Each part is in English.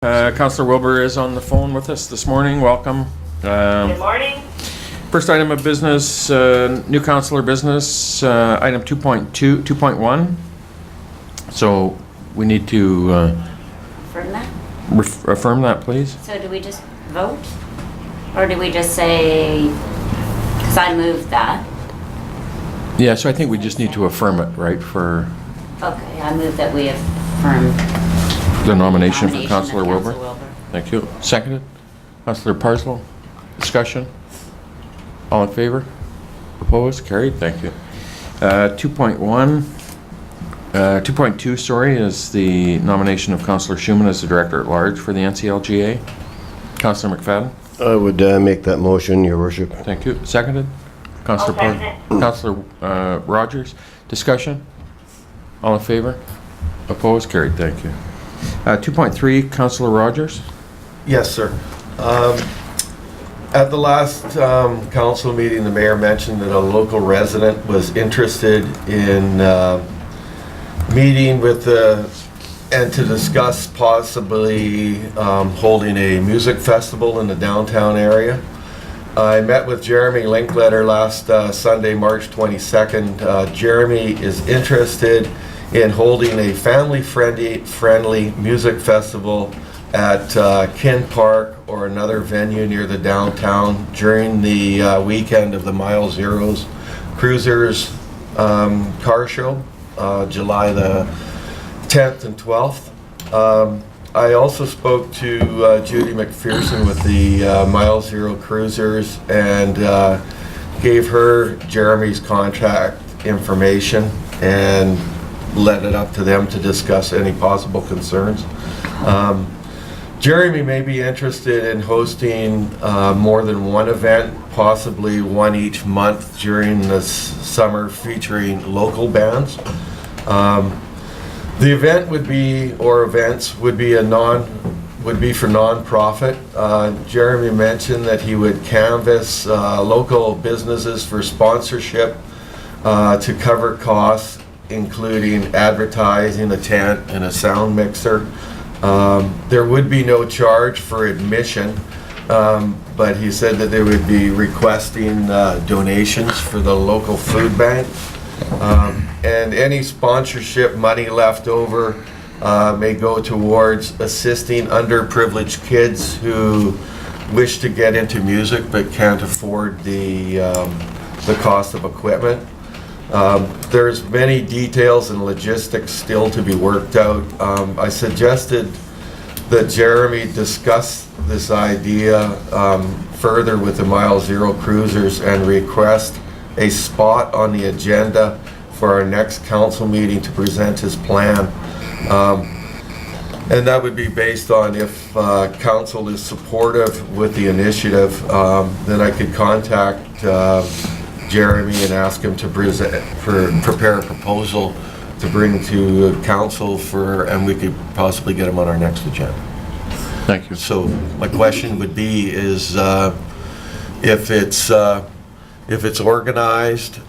Councillor Wilbur is on the phone with us this morning. Welcome. Good morning. First item of business, new councillor business, item 2.1. So we need to Affirm that? affirm that, please. So do we just vote? Or do we just say, because I moved that. Yeah, so I think we just need to affirm it, right, for Okay, I move that we affirm the nomination for of Councillor Wilbur. Councillor Wilbur. Thank you. Seconded. Councillor Parslow. Discussion. All in favor? Opposed? Carried. Thank you. 2.2, sorry, is the nomination of Councillor Schumann as the Director at Large for the NCLGA. Councillor McFadden. I would make that motion, Your Worship. Thank you. Seconded. Councillor Rogers. Discussion. All in favor? Opposed? Carried. Thank you. 2.3, Councillor Rogers. Yes, sir. At the last council meeting, the mayor mentioned that a local resident was interested in meeting with and to discuss possibly holding a music festival in the downtown area. I met with Jeremy Linkletter last Sunday, March 22nd. Jeremy is interested in holding a family-friendly music festival at Kin Park or another venue near the downtown during the weekend of the Mile Zero's Cruisers car show, July the 10th and 12th. I also spoke to Judy McPherson with the Mile Zero Cruisers and gave her Jeremy's contact information and led it up to them to discuss any possible concerns. Jeremy may be interested in hosting more than one event, possibly one each month during this summer featuring local bands. The event would be, or events would be for non-profit. Jeremy mentioned that he would canvass local businesses for sponsorship to cover costs, including advertising, a tent, and a sound mixer. There would be no charge for admission, but he said that they would be requesting donations for the local food bank. And any sponsorship money left over may go towards assisting underprivileged kids who wish to get into music but can't afford the cost of equipment. There's many details and logistics still to be worked out. I suggested that Jeremy discuss this idea further with the Mile Zero Cruisers and request a spot on the agenda for our next council meeting to present his plan. And that would be based on if council is supportive with the initiative, then I could contact Jeremy and ask him to prepare a proposal to bring to council and we could possibly get him on our next agenda. Thank you. So my question would be is if it's organized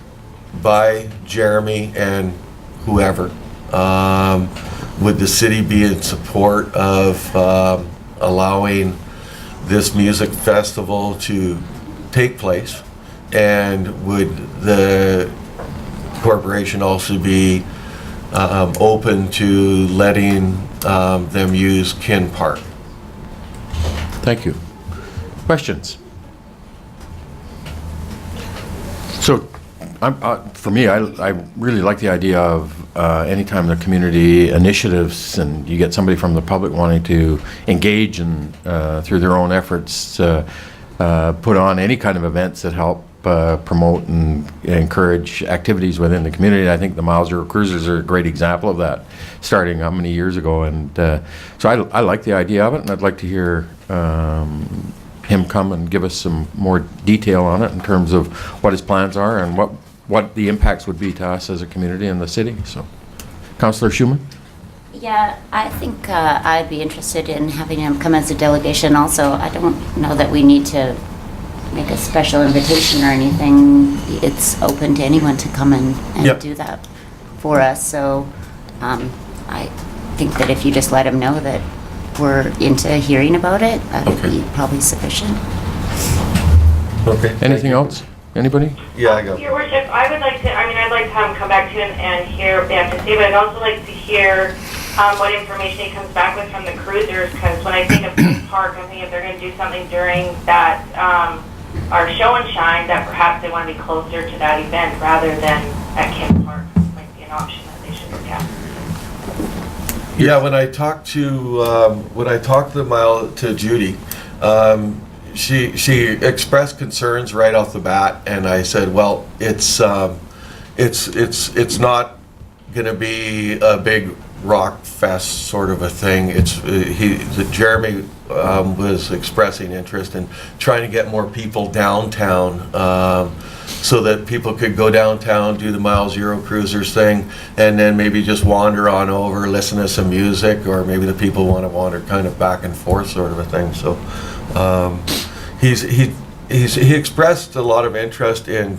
by Jeremy and whoever, would the city be in support of allowing this music festival to take place? And would the corporation also be open to letting them use Kin Park? Thank you. Questions? So, for me, I really like the idea of anytime the community initiatives and you get somebody from the public wanting to engage and through their own efforts put on any kind of events that help promote and encourage activities within the community. I think the Mile Zero Cruisers are a great example of that, starting how many years ago. And so I like the idea of it, and I'd like to hear him come and give us some more detail on it in terms of what his plans are and what the impacts would be to us as a community and the city. So, Councillor Schumann? Yeah, I think I'd be interested in having him come as a delegation also. I don't know that we need to make a special invitation or anything. It's open to anyone to come and Yep. do that for us. So I think that if you just let him know that were into hearing about it, that would be probably sufficient. Okay. Anything else? Anybody? Yeah, I got. Your Worship, I'd like to have him come back to you and hear what they have to say, but I'd also like to hear what information he comes back with from the cruisers, because when I think of King Park, I'm thinking if they're going to do something during that, our show and shine, that perhaps they want to be closer to that event rather than at King Park. Might be an option that they should look at. Yeah, when I talked to Judy, she expressed concerns right off the bat, and I said, well, it's not going to be a big rock fest sort of a thing. Jeremy was expressing interest in trying to get more people downtown, so that people could go downtown, do the Mile Zero Cruisers thing, and then maybe just wander on over, listen to some music, or maybe the people want to wander kind of back and forth sort of a thing. So he expressed a lot of interest in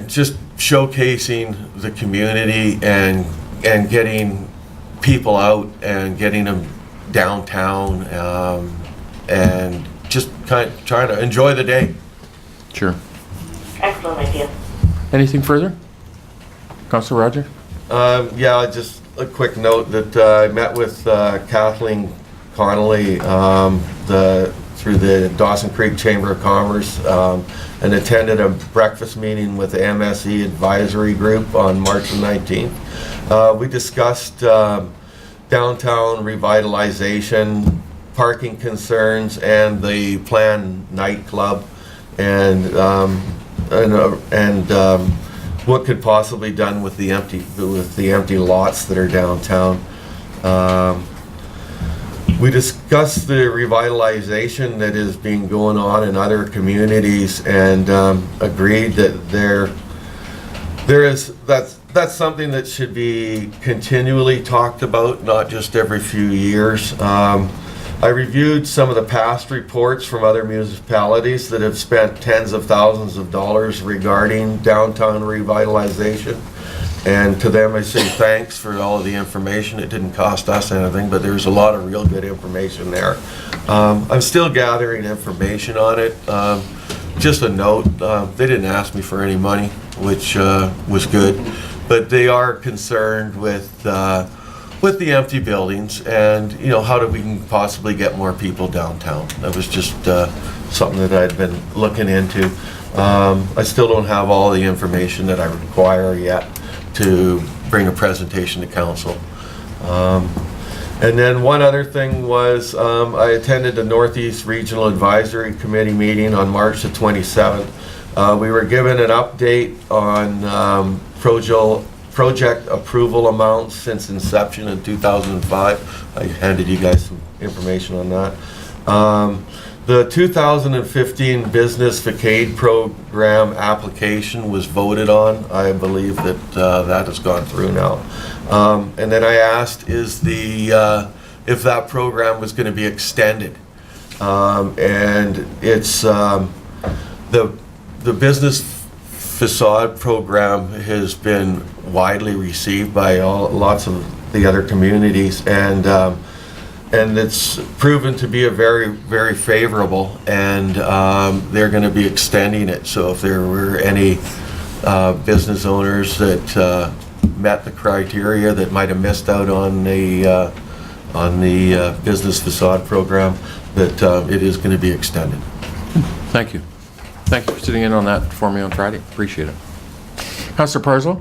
just showcasing the community and getting people out and getting them downtown, and just kind of trying to enjoy the day. Sure. Excellent idea. Anything further? Councillor Roger? Yeah, just a quick note that I met with Kathleen Connolly through the Dawson Creek Chamber of Commerce, and attended a breakfast meeting with the MSE Advisory Group on March the 19th. We discussed downtown revitalization, parking concerns, and the planned nightclub, and what could possibly be done with the empty lots that are downtown. We discussed the revitalization that is being going on in other communities, and agreed that that's something that should be continually talked about, not just every few years. I reviewed some of the past reports from other municipalities that have spent tens of thousands of dollars regarding downtown revitalization. And to them, I say thanks for all of the information. It didn't cost us anything, but there's a lot of real good information there. I'm still gathering information on it. Just a note, they didn't ask me for any money, which was good, but they are concerned with the empty buildings, and how do we possibly get more people downtown. That was just something that I'd been looking into. I still don't have all the information that I require yet to bring a presentation to council. And then one other thing was, I attended the Northeast Regional Advisory Committee meeting on March the 27th. We were given an update on project approval amounts since inception in 2005. I handed you guys some information on that. The 2015 Business Facade Program application was voted on. I believe that that has gone through now. And then I asked if that program was going to be extended. And it's the business facade program has been widely received by lots of the other communities, and it's proven to be a very, very favorable, and they're going to be extending it. So if there were any business owners that met the criteria that might have missed out on the business facade program, that it is going to be extended. Thank you. Thank you for sitting in on that for me on Friday. Appreciate it. Councillor Parslow?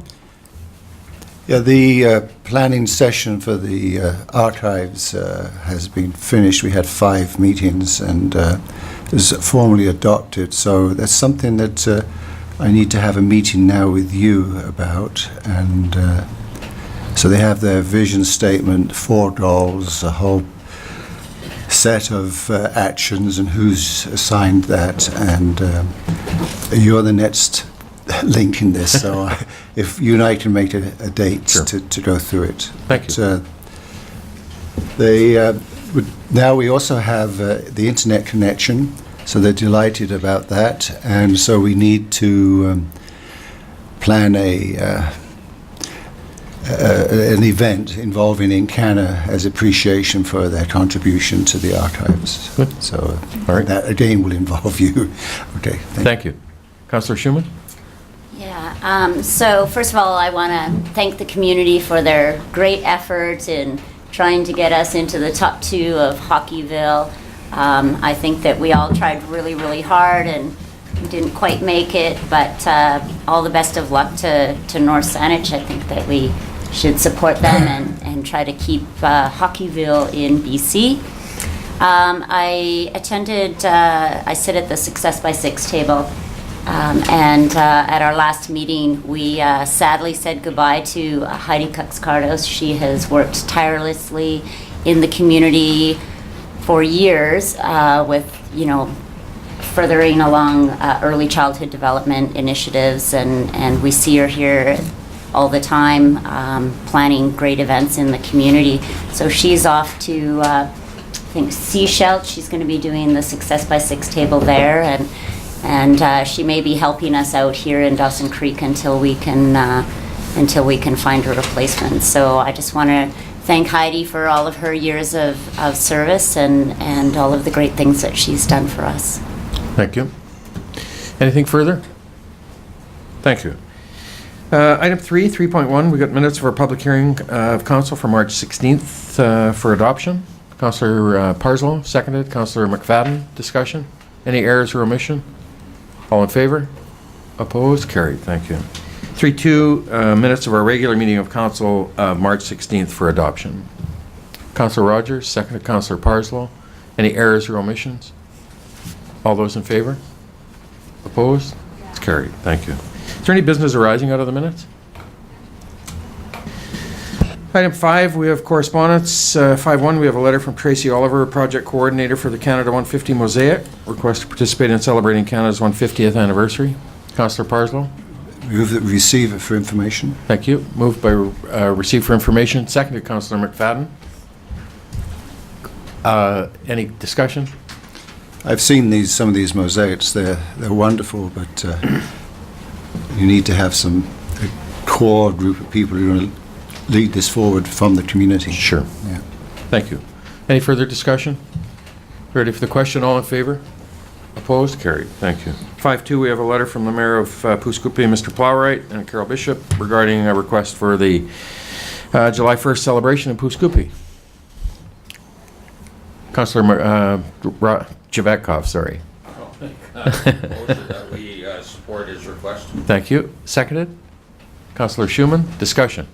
Yeah, the planning session for the archives has been finished. We had 5 meetings, and it was formally adopted. So that's something that I need to have a meeting now with you about. And so they have their vision statement, 4 goals, a whole set of actions, and who's assigned that. And you're the next link in this, so if you and I can make a date Sure. to go through it. Thank you. Now we also have the internet connection, so they're delighted about that, and so we need to plan a an event involving Encana as appreciation for their contribution to the archives. Good. So All right. that again will involve you. Okay. Thank you. Councillor Schumann? Yeah, so first of all, I want to thank the community for their great effort in trying to get us into the top 2 of Hockeyville. I think that we all tried really, really hard and didn't quite make it, but all the best of luck to North Saanich. I think that we should support them and try to keep Hockeyville in BC. I attended, I sit at the Success by 6 table, and at our last meeting, we sadly said goodbye to Heidi Cuxcardos. She has worked tirelessly in the community for years with, furthering along early childhood development initiatives, and we see her here all the time planning great events in the community. So she's off to, I think, Seychelles. She's going to be doing the Success by 6 table there, and she may be helping us out here in Dawson Creek until we can find a replacement. So I just want to thank Heidi for all of her years of service and all of the great things that she's done for us. Thank you. Anything further? Thank you. Item 3.1, we got minutes for a public hearing of council for March 16th for adoption. Councillor Parslow, seconded. Councillor McFadden, discussion. Any errors or omission? All in favor? Opposed? Carried. Thank you. 3.2, minutes of our regular meeting of council March 16th for adoption. Councillor Rogers, seconded. Councillor Parslow. Any errors or omissions? All those in favor? Opposed? It's carried. Thank you. Is there any business arising out of the minutes? Item 5, we have correspondence. 5.1, we have a letter from Tracy Oliver, project coordinator for the Canada 150 Mosaic. Request to participate in celebrating Canada's 150th anniversary. Councillor Parslow. Move that we receive it for information. Thank you. Moved by receive for information. Seconded, Councillor McFadden. Any discussion? I've seen some of these mosaics. They're wonderful, but you need to have a core group of people who are going to lead this forward from the community. Sure. Yeah. Thank you. Any further discussion? Ready for the question? All in favor? Opposed? Carried. Thank you. 5.2, we have a letter from the Mayor of Pouskoupi, Mr. Plowright, and Carol Bishop regarding a request for the July 1st celebration in Pouskoupi. Councillor Javetkov, sorry. Motion that we support his request. Thank you. Seconded? Councillor Schumann, discussion.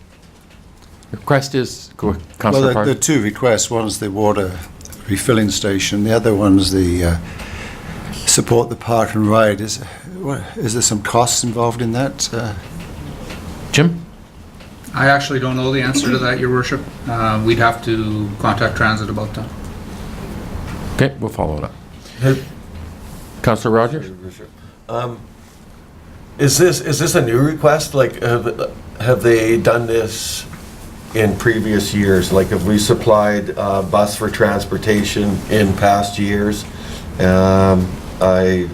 Request is, Councillor Well, Park. there are 2 requests. One's the water refilling station. The other one's the support the park and ride. Is there some costs involved in that? Jim? I actually don't know the answer to that, Your Worship. We'd have to contact Transit about that. Okay, we'll follow it up. Councillor Rogers? Is this a new request? Like, have they done this in previous years? Like, have we supplied bus for transportation in past years? I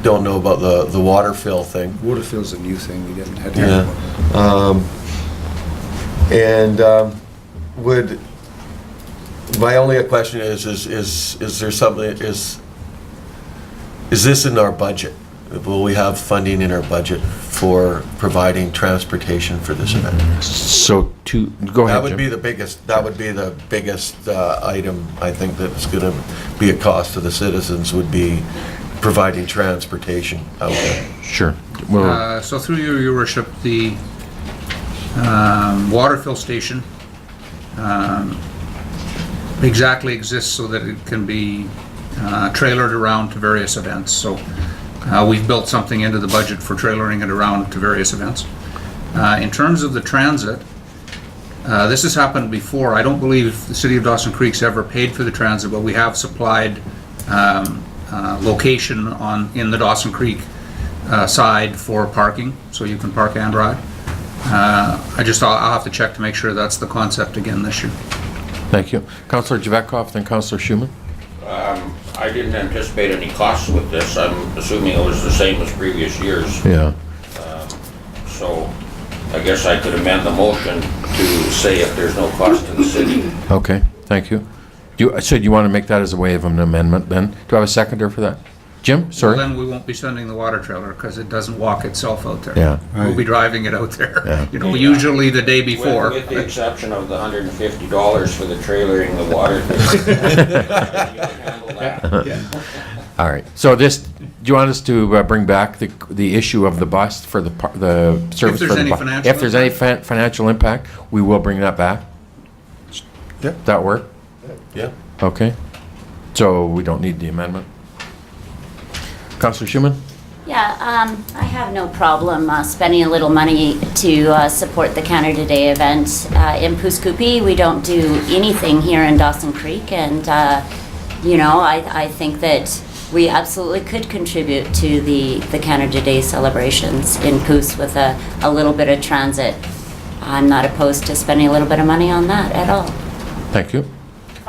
don't know about the water fill thing. Waterfill's a new thing. We didn't have. Yeah. Would my only question is there something, is this in our budget? Will we have funding in our budget for providing transportation for this event? So go ahead, That would Jim. be the biggest item, I think, that's going to be a cost to the citizens, would be providing transportation out there. Sure. So through you, Your Worship, the water fill station exactly exists so that it can be trailered around to various events. So we've built something into the budget for trailering it around to various events. In terms of the transit, this has happened before. I don't believe the City of Dawson Creek's ever paid for the transit, but we have supplied location in the Dawson Creek side for parking, so you can park and ride. I'll have to check to make sure that's the concept again this year. Thank you. Councillor Javetkov, then Councillor Schumann. I didn't anticipate any costs with this. I'm assuming it was the same as previous years. Yeah. So I guess I could amend the motion to say if there's no cost to the city. Okay, thank you. So you want to make that as a way of an amendment then? Do I have a seconder for that? Jim, Well, sorry? then we won't be sending the water trailer because it doesn't walk itself out there. Yeah. We'll be driving it out there, Yeah. you know, usually the day before. With the exception of the $150 for the trailering the water. You can handle that. All right. So this, do you want us to bring back the issue of the bus for the service there's for the any bus? financial If there's any financial impact, we will bring that back? Yeah. That work? Yeah. Okay. So we don't need the amendment? Councillor Schumann? Yeah, I have no problem spending a little money to support the Canada Day event. In Pouce we don't do anything here in Dawson Creek, and, you know, I think that we absolutely could contribute to the Canada Day celebrations in Pouce with a little bit of transit. I'm not opposed to spending a little bit of money on that at all. Thank you.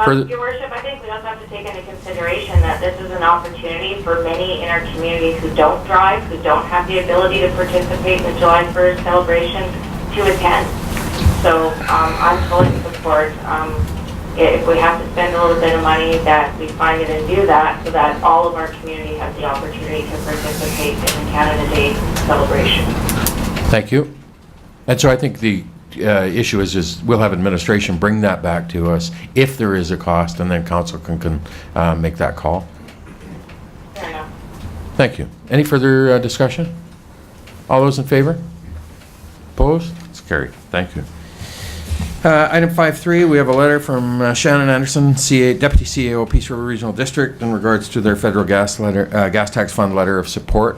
Further- Your worship, I think we also have to take into consideration that this is an opportunity for many in our community who don't drive, who don't have the ability to participate in the July 1st celebration to attend. So I'm fully in support. If we have to spend a little bit of money, that we find it and do that so that all of our community has the opportunity to participate in the Canada Day celebration. Thank you. And so I think the issue is we'll have administration bring that back to us if there is a cost, and then council can make that call. Fair enough. Thank you. Any further discussion? All those in favor? Opposed? It's carried. Thank you. Item 5.3, we have a letter from Shannon Anderson, Deputy CAO, Peace River Regional District, in regards to their federal gas tax fund letter of support.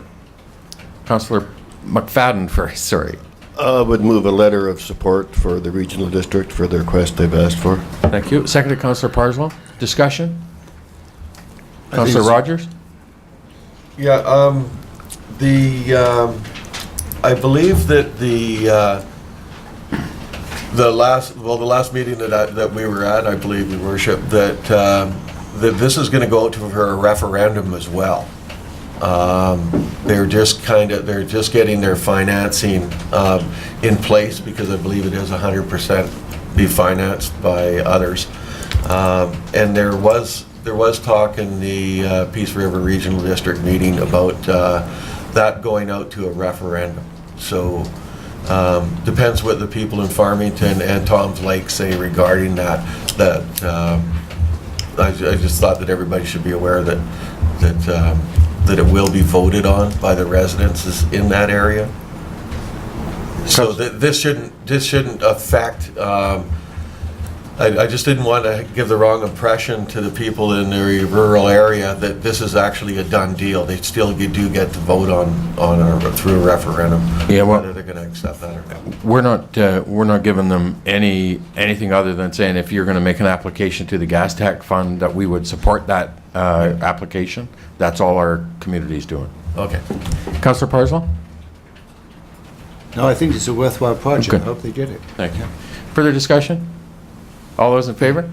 Councillor McFadden first, sorry. I would move a letter of support for the regional district for the request they've asked for. Thank you. Seconded, Councillor Parslow. Discussion? Councillor it's- Rogers? Yeah, I believe that the last meeting that we were at, I believe, Your Worship, that this is gonna go to for a referendum as well. They're just getting their financing in place, because I believe it is 100% be financed by others. And there was talk in the Peace River Regional District meeting about that going out to a referendum. So depends what the people in Farmington and Tom's Lake say regarding that. I just thought that everybody should be aware that it will be voted on by the residents in that area. So this shouldn't affect. I just didn't want to give the wrong impression to the people in the rural area that this is actually a done deal. They still do get to vote through a referendum, Yeah, well, whether they're going to accept that or not. we're not giving them anything other than saying if you're going to make an application to the gas tax fund, that we would support that application. That's all our community's doing. Okay. Councillor Parslow? No, I think it's a worthwhile project. Okay. I hope they get it. Thank you. Further discussion? All those in favor?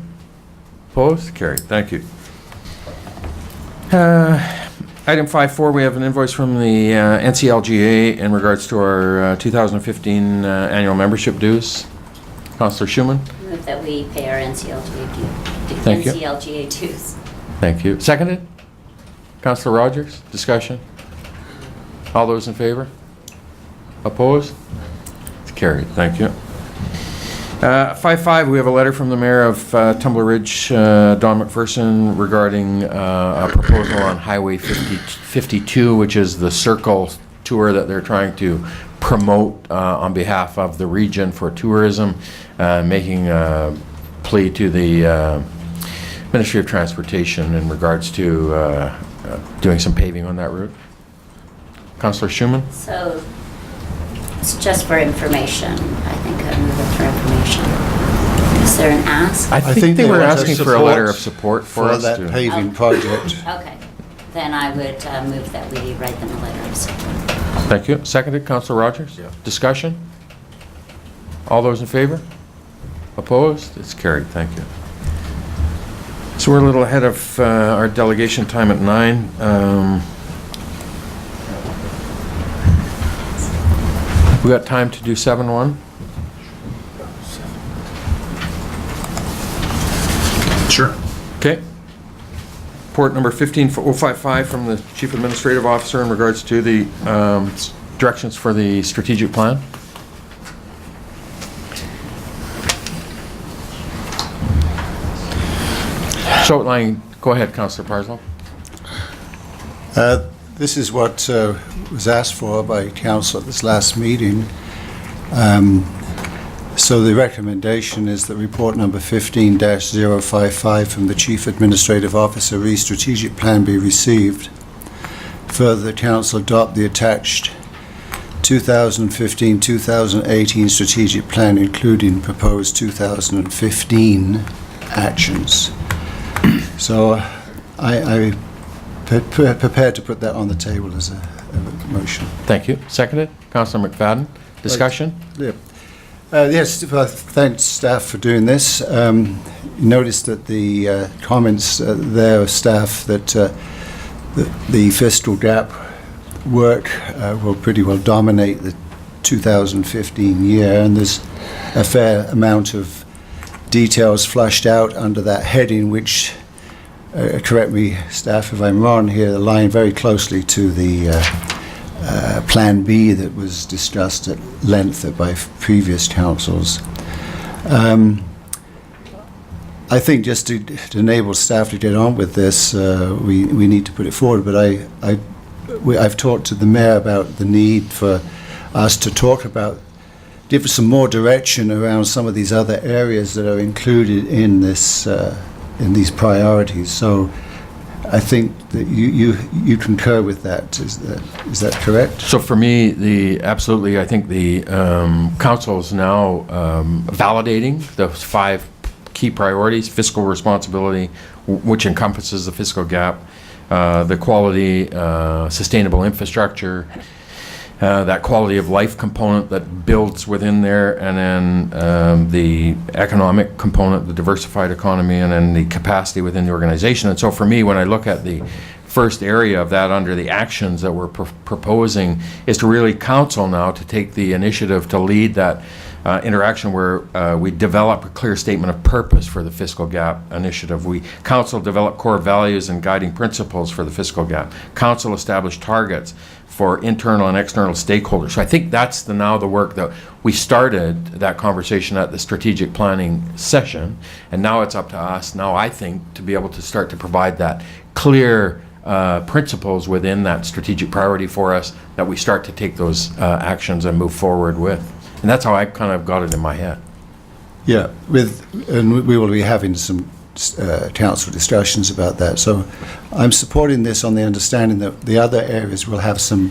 Opposed? Carried. Thank you. Item 5.4, we have an invoice from the NCLGA in regards to our 2015 annual membership dues. Councillor Schumann? Move that we pay our Thank you. NCLGA dues. Thank you. Seconded? Councillor Rogers? Discussion? All those in favor? Opposed? It's carried. Thank you. 5.5, we have a letter from the Mayor of Tumbler Ridge, Don McPherson, regarding a proposal on Highway 52, which is the circle tour that they're trying to promote on behalf of the region for tourism, making a plea to the Ministry of Transportation in regards to doing some paving on that route. Councillor Schumann? So it's just for information. I think I move it for information. Is there an ask? I think they were want asking our for a letter of support support for us that to... paving project. Okay. Then I would move that we write them a letter of support. Thank you. Seconded, Councillor Rogers? Yeah. Discussion? All those in favor? Opposed? It's carried. Thank you. So we're a little ahead of our delegation time at 9. We got time to do 7-1? Sure. Okay. Report number 15055 from the Chief Administrative Officer in regards to the directions for the strategic plan. So outline, go ahead, Councillor Parslow. This is what was asked for by Council at this last meeting. So the recommendation is that report number 15-055 from the Chief Administrative Officer re-strategic plan be received. Further, the Council adopt the attached 2015-2018 strategic plan, including proposed 2015 actions. So I prepared to put that on the table as a motion. Thank you. Seconded. Councillor McFadden. Discussion? Yeah. Yes, thanks staff for doing this. You noticed that the comments there of staff that the fiscal gap work will pretty well dominate the 2015 year, and there's a fair amount of details flushed out under that heading, which, correct me staff if I'm wrong here, align very closely to the Plan B that was discussed at length by previous councils. I think just to enable staff to get on with this, we need to put it forward, but I've talked to the Mayor about the need for us to talk about, give some more direction around some of these other areas that are included in this, in these priorities. So I think that you concur with that. Is that correct? So for me, absolutely, I think the council is now validating those 5 key priorities: fiscal responsibility, which encompasses the fiscal gap, the quality, sustainable infrastructure, that quality of life component that builds within there, and then the economic component, the diversified economy, and then the capacity within the organization. And so for me, when I look at the first area of that under the actions that we're proposing, is to really council now to take the initiative to lead that interaction where we develop a clear statement of purpose for the fiscal gap initiative. Council develop core values and guiding principles for the fiscal gap. Council establish targets for internal and external stakeholders. So I think that's now the work that we started that conversation at the strategic planning session, and now it's up to us now, I think, to be able to start to provide that clear principles within that strategic priority for us, that we start to take those actions and move forward with. And that's how I kind of got it in my head. Yeah, and we will be having some council discussions about that. So I'm supporting this on the understanding that the other areas will have some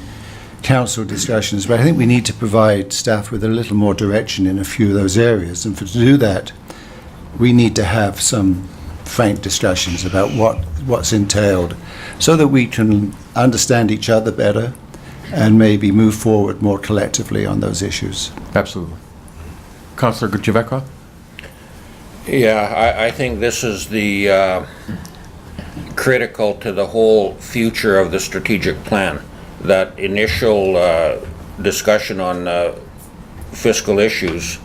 council discussions, but I think we need to provide staff with a little more direction in a few of those areas. And to do that, we need to have some frank discussions about what's entailed, so that we can understand each other better and maybe move forward more collectively on those issues. Absolutely. Councillor Gutjevekwa? Yeah, I think this is the critical to the whole future of the strategic plan. That initial discussion on fiscal issues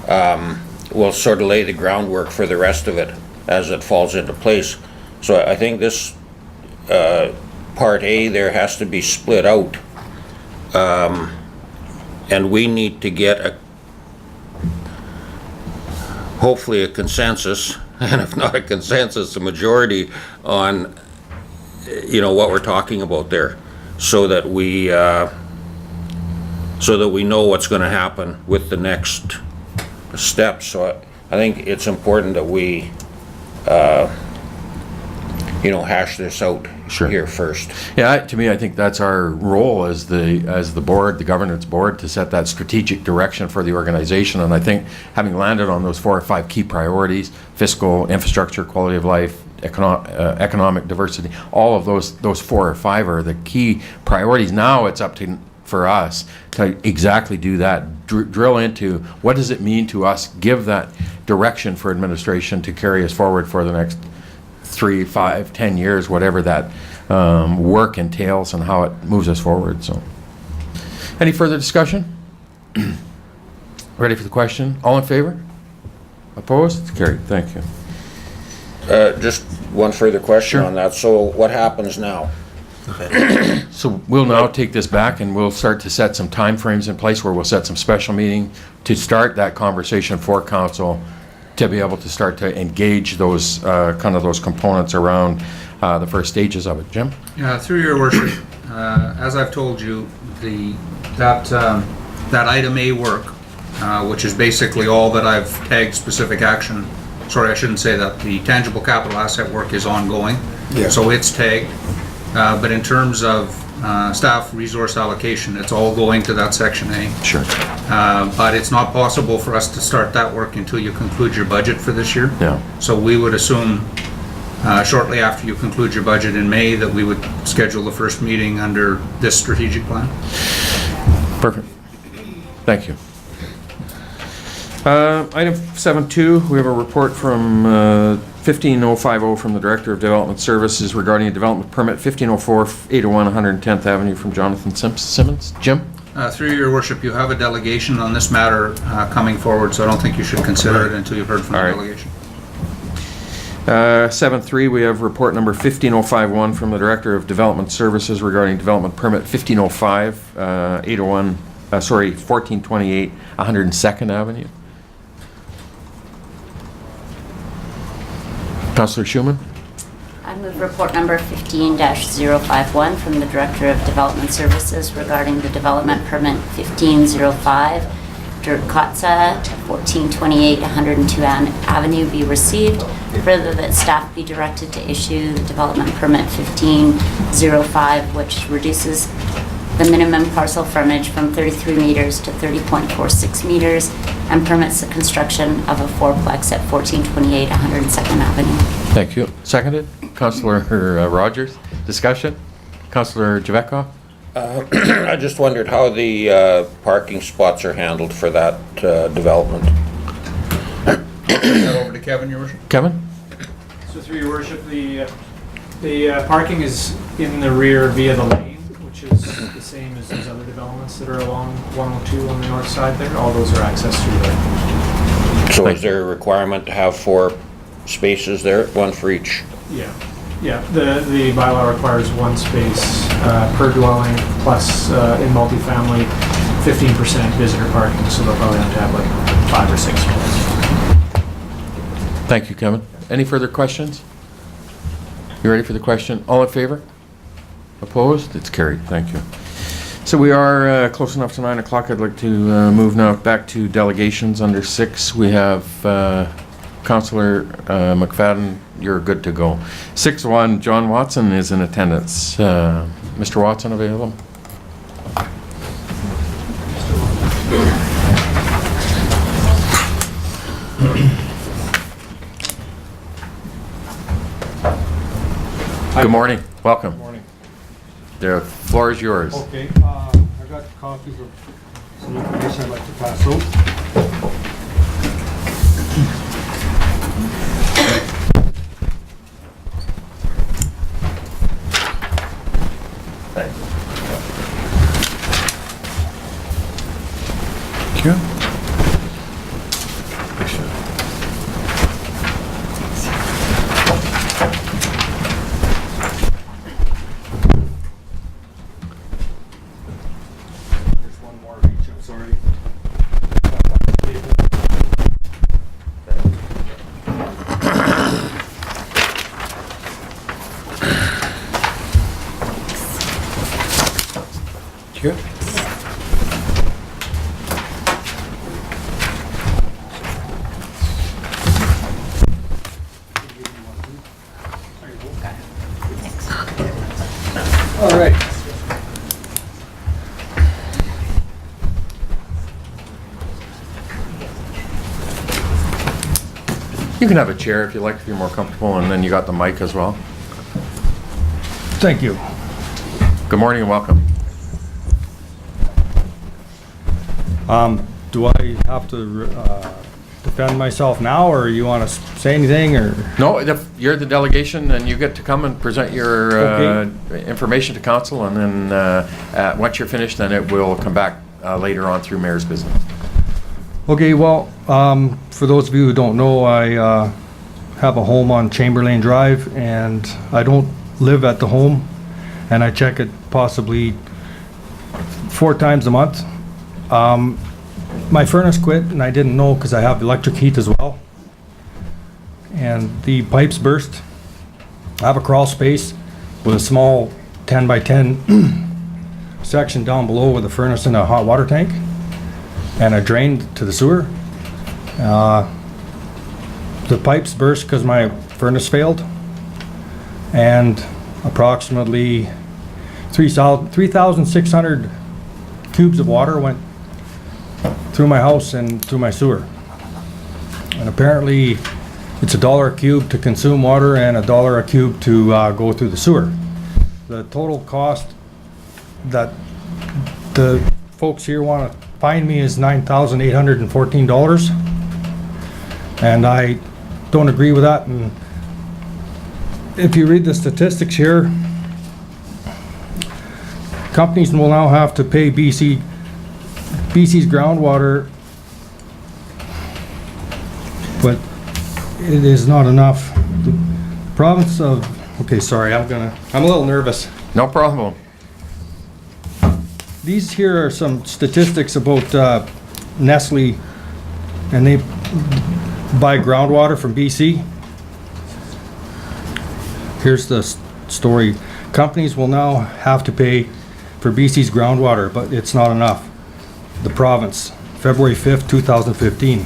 will sort of lay the groundwork for the rest of it as it falls into place. So I think this part A there has to be split out, and we need to get hopefully a consensus, and if not a consensus, a majority on, what we're talking about there, so that we know what's going to happen with the next steps. So I think it's important that we hash this out here first. Yeah, to me, I think that's our role as the board, the governance board, to set that strategic direction for the organization. And I think having landed on those 4 or 5 key priorities: fiscal, infrastructure, quality of life, economic diversity, all of those 4 or 5 are the key priorities. Now it's up for us to exactly do that, drill into what does it mean to us, give that direction for administration to carry us forward for the next 3, 5, 10 years, whatever that work entails, and how it moves us forward. So, any further discussion? Ready for the question? All in favor? Opposed? It's carried. Thank you. Just one further question Sure. on that. So what happens now? So we'll now take this back and we'll start to set some timeframes in place where we'll set some special meeting to start that conversation for council to be able to start to engage those, kind of those components around the first stages of it. Jim? Yeah, through your worship, as I've told you, that item A work, which is basically all that I've tagged specific action. Sorry, I shouldn't say that. The tangible capital asset work is ongoing. Yeah. So it's tagged. But in terms of staff resource allocation, it's all going to that section A. Sure. But it's not possible for us to start that work until you conclude your budget for this year. Yeah. So we would assume shortly after you conclude your budget in May that we would schedule the first meeting under this strategic plan. Perfect. Thank you. Item 7.2, we have a report from 15050 from the Director of Development Services regarding a development permit 1504 801 110th Avenue from Jonathan Simmons. Jim? Through your worship, you have a delegation on this matter coming forward, so I don't think you should consider it until you've heard from the All right. delegation. 7.3, we have report number 15051 from the Director of Development Services regarding development permit 1505 1428 102nd Avenue. Councillor Schumann? I move report number 15-051 from the Director of Development Services regarding the development permit 1505 Dirk Kotza, 1428 102 Avenue be received. Further, that staff be directed to issue the development permit 1505, which reduces the minimum parcel frontage from 33 meters to 30.46 meters and permits the construction of a fourplex at 1428 102nd Avenue. Thank you. Seconded. Councillor Rogers. Discussion? Councillor Javetkov? I just wondered how the parking spots are handled for that development. Turn that over to Kevin, your worship. Kevin? So through your worship, the parking is in the rear via the lane, which is the same as those other developments that are along 102 on the north side there. All those are accessed through there. So is there a requirement to have 4 spaces there, one for each? Yeah, yeah. The bylaw requires 1 space per dwelling, plus in multifamily, 15% visitor parking, so they'll probably have to have like 5 or 6 spots. Thank you, Kevin. Any further questions? You ready for the question? All in favor? Opposed? It's carried. Thank you. So we are close enough to 9 o'clock. I'd like to move now back to delegations under 6. We have Councillor McFadden. You're good to go. 6-1, John Watson is in attendance. Mr. Watson available? Good morning. Welcome. Morning. The floor is yours. Okay, I got copies of some information I'd like to pass out. Thank you. There's one more of each, I'm sorry. Thank you. All right. You can have a chair if you like, if you're more comfortable, and then you got the mic as well. Thank you. Good morning and welcome. Do I have to defend myself now, or you want to say anything, or? No, you're the delegation, and you get to come and present your information to council, and then once you're finished, then it will come back later on through mayor's business. Okay, well, for those of you who don't know, I have a home on Chamberlain Drive, and I don't live at the home, and I check it possibly 4 times a month. My furnace quit, and I didn't know because I have electric heat as well. And the pipes burst. I have a crawl space with a small 10 by 10 section down below with a furnace and a hot water tank, and a drain to the sewer. The pipes burst because my furnace failed, and approximately 3,600 cubes of water went through my house and through my sewer. And apparently it's $1 a cube to consume water and $1 a cube to go through the sewer. The total cost that the folks here want to fine me is $9,814, and I don't agree with that. And if you read the statistics here, companies will now have to pay BC's groundwater, but it is not enough. The province of, okay, sorry, I'm a little nervous. No problem. These here are some statistics about Nestle, and they buy groundwater from BC. Here's the story. Companies will now have to pay for BC's groundwater, but it's not enough. The province, February 5th, 2015.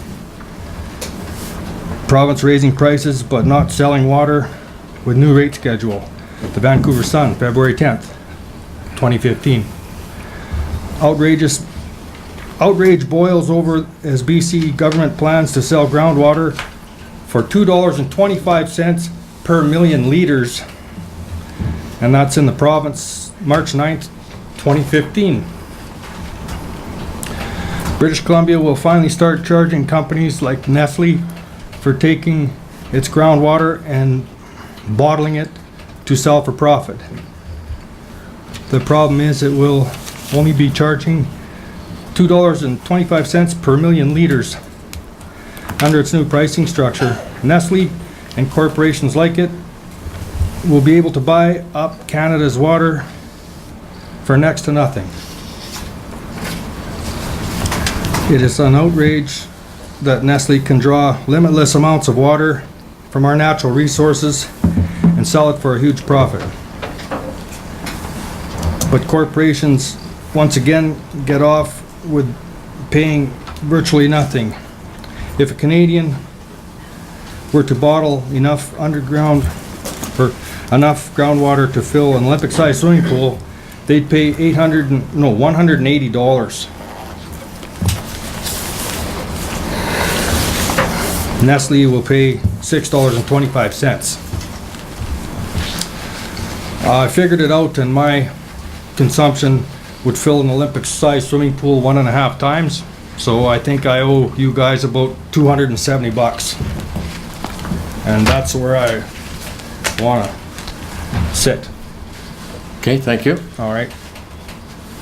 Province raising prices but not selling water with new rate schedule. The Vancouver Sun, February 10th, 2015. Outrage boils over as BC government plans to sell groundwater for $2.25 per million liters, and that's in the province, March 9th, 2015. British Columbia will finally start charging companies like Nestle for taking its groundwater and bottling it to sell for profit. The problem is it will only be charging $2.25 per million liters. Under its new pricing structure, Nestle and corporations like it will be able to buy up Canada's water for next to nothing. It is an outrage that Nestle can draw limitless amounts of water from our natural resources and sell it for a huge profit. But corporations once again get off with paying virtually nothing. If a Canadian were to bottle enough underground or enough groundwater to fill an Olympic-sized swimming pool, they'd pay $180. Nestle will pay $6.25. I figured it out, and my consumption would fill an Olympic-sized swimming pool 1.5 times. So I think I owe you guys about $270. And that's where I want to sit. Okay, thank you. All right.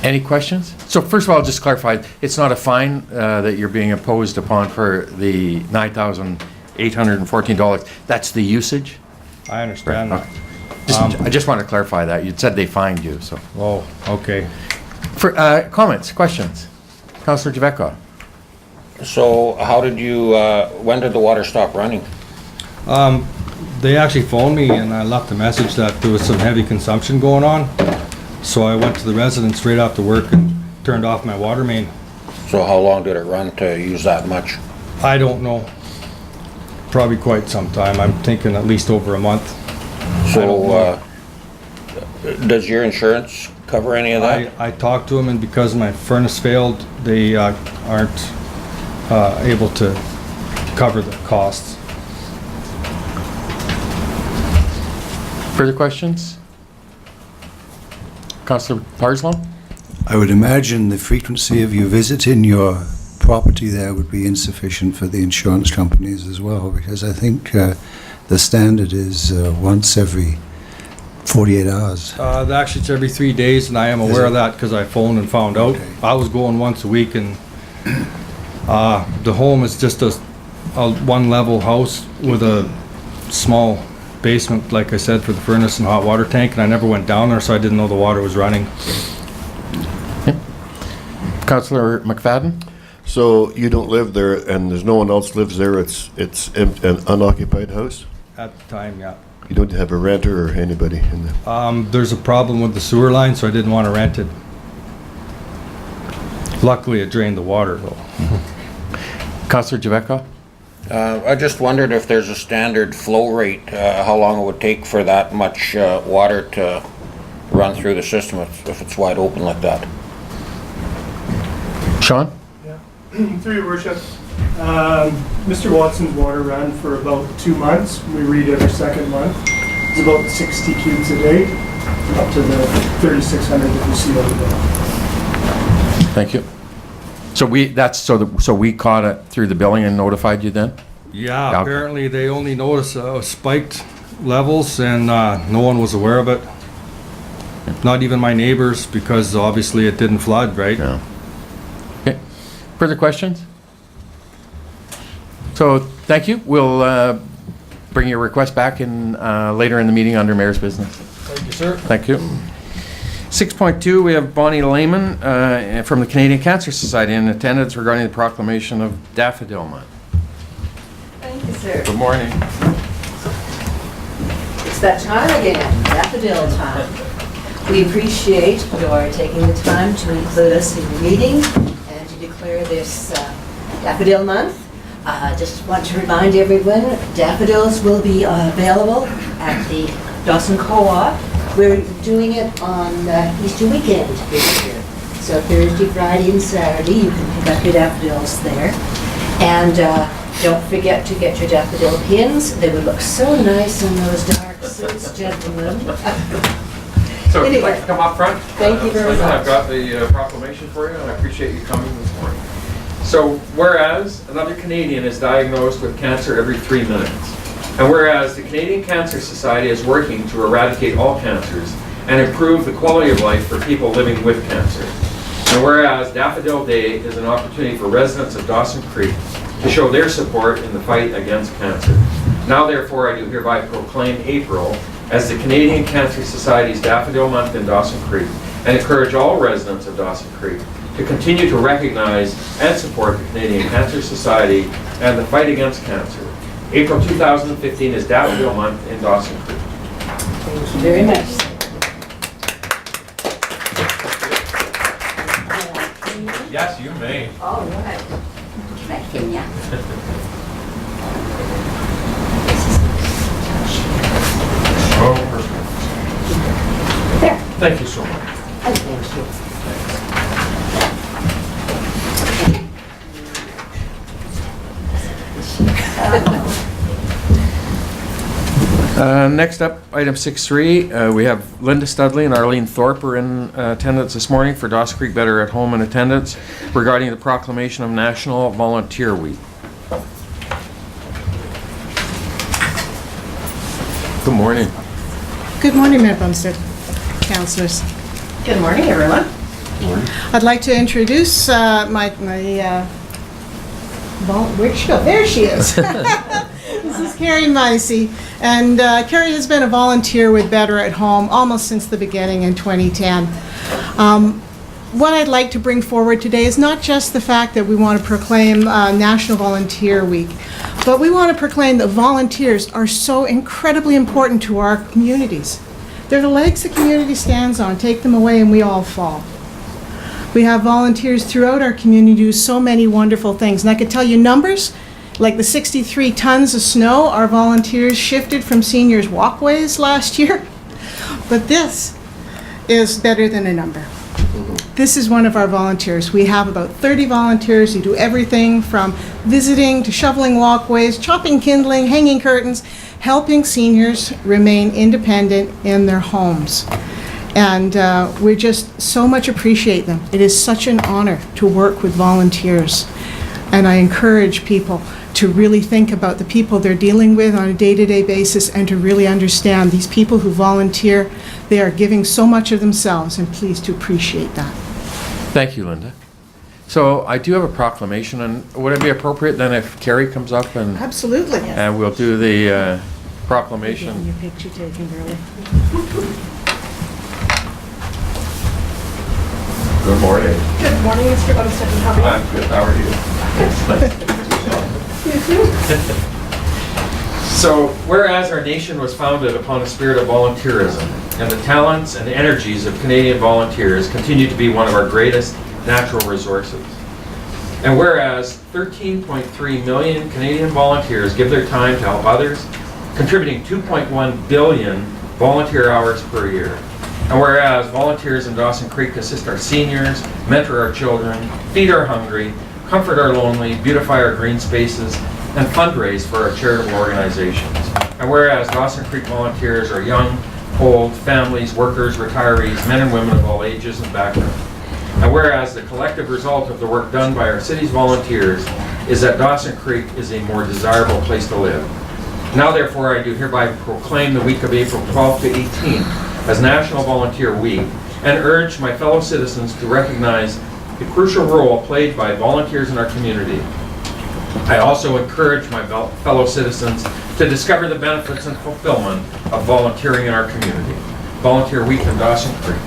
Any questions? So first of all, just clarify, it's not a fine that you're being imposed upon for the $9,814. That's the usage? I understand that. I just want to clarify that. You said they fined you, so. Oh, okay. For comments, questions? Councillor Javecka? So how did you, when did the water stop running? They actually phoned me, and I left a message that there was some heavy consumption going on. So I went to the residence right after work and turned off my water main. So how long did it run to use that much? I don't know. Probably quite some time. I'm thinking at least over a month. So, does your insurance cover any of that? I talked to them, and because my furnace failed, they aren't able to cover the costs. Further questions? Councillor Parslow? I would imagine the frequency of you visiting your property there would be insufficient for the insurance companies as well, because I think the standard is once every 48 hours. Actually, it's every 3 days, and I am aware of that because I phoned and found out. Okay. I was going once a week, and the home is just a one-level house with a small basement, like I said, for the furnace and hot water tank, and I never went down there, so I didn't know the water was running. Councillor McFadden? So you don't live there, and there's no one else lives there, it's an unoccupied house? At the time, yeah. You don't have a renter or anybody in there? There's a problem with the sewer line, so I didn't want to rent it. Luckily, it drained the water, though. Councillor Javeka? I just wondered if there's a standard flow rate, how long it would take for that much water to run through the system if it's wide open like that. Sean? Through your worship, Mr. Watson's water ran for about 2 months. We read every second month. It's about 60 cubes a day, up to the 3,600 that you see over there. Thank you. So we caught it through the billing and notified you then? Yeah, Yeah. apparently they only noticed spiked levels, and no one was aware of it. Not even my neighbors, because obviously it didn't flood, right? No. Okay. Further questions? So, thank you. We'll bring your request back in later in the meeting under Mayor's business. Thank you, sir. Thank you. 6.2, we have Bonnie Lehman from the Canadian Cancer Society in attendance regarding the proclamation of Daffodil Month. Thank you, sir. Good morning. It's that time again, daffodil time. We appreciate your taking the time to include us in your meeting and to declare this Daffodil Month. Just want to remind everyone, daffodils will be available at the Dawson Co-op. We're doing it on Easter weekend this year. So Thursday, Friday, and Saturday, you can pick up your daffodils there. And don't forget to get your daffodil pins. They would look so nice in those dark suits, gentlemen. So if you'd Anyway. like to come up front. Thank you very Linda, much. I've got the proclamation for you, and I appreciate you coming this morning. So whereas another Canadian is diagnosed with cancer every 3 minutes, and whereas the Canadian Cancer Society is working to eradicate all cancers and improve the quality of life for people living with cancer, and whereas Daffodil Day is an opportunity for residents of Dawson Creek to show their support in the fight against cancer. Now therefore I do hereby proclaim April as the Canadian Cancer Society's Daffodil Month in Dawson Creek and encourage all residents of Dawson Creek to continue to recognize and support the Canadian Cancer Society and the fight against cancer. April 2015 is Daffodil Month in Dawson Creek. Thank you very much. Yes, you may. All right. Right, Kenya. Oh, perfect. There. Thank you so much. Oh, thank you. Next up, item 6.3, we have Linda Studley and Arlene Thorpe are in attendance this morning for Dawson Creek Better at Home in attendance regarding the proclamation of National Volunteer Week. Good morning. Good morning, Mayor Bumstead, councillors. Good morning, everyone. I'd like to introduce where'd she go? There she is. This is Carrie Micey, and Carrie has been a volunteer with Better at Home almost since the beginning in 2010. What I'd like to bring forward today is not just the fact that we want to proclaim National Volunteer Week, but we want to proclaim that volunteers are so incredibly important to our communities. They're the legs the community stands on. Take them away and we all fall. We have volunteers throughout our community do so many wonderful things. And I could tell you numbers, like the 63 tons of snow our volunteers shifted from seniors' walkways last year. But this is better than a number. This is one of our volunteers. We have about 30 volunteers who do everything from visiting to shoveling walkways, chopping kindling, hanging curtains, helping seniors remain independent in their homes. And we just so much appreciate them. It is such an honor to work with volunteers. And I encourage people to really think about the people they're dealing with on a day-to-day basis and to really understand these people who volunteer, they are giving so much of themselves, and please to appreciate that. Thank you, Linda. So I do have a proclamation, and would it be appropriate then if Carrie comes up and Absolutely. we'll do the proclamation? Your picture taken early. Good morning. Good morning, Mr. Bumstead. How are you? I'm good, how are you? So, whereas our nation was founded upon a spirit of volunteerism, and the talents and energies of Canadian volunteers continue to be one of our greatest natural resources. And whereas 13.3 million Canadian volunteers give their time to help others, contributing 2.1 billion volunteer hours per year. And whereas volunteers in Dawson Creek assist our seniors, mentor our children, feed our hungry, comfort our lonely, beautify our green spaces, and fundraise for our charitable organizations. And whereas Dawson Creek volunteers are young, old, families, workers, retirees, men and women of all ages and backgrounds. And whereas the collective result of the work done by our city's volunteers is that Dawson Creek is a more desirable place to live. Now therefore I do hereby proclaim the week of April 12th to 18th as National Volunteer Week, and urge my fellow citizens to recognize the crucial role played by volunteers in our community. I also encourage my fellow citizens to discover the benefits and fulfillment of volunteering in our community. Volunteer Week in Dawson Creek.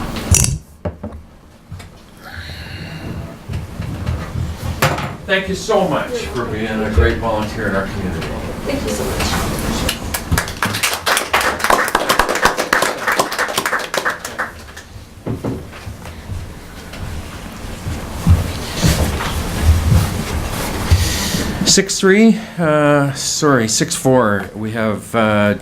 Thank you so much for being a great volunteer in our community. Thank you so much. 6-4, we have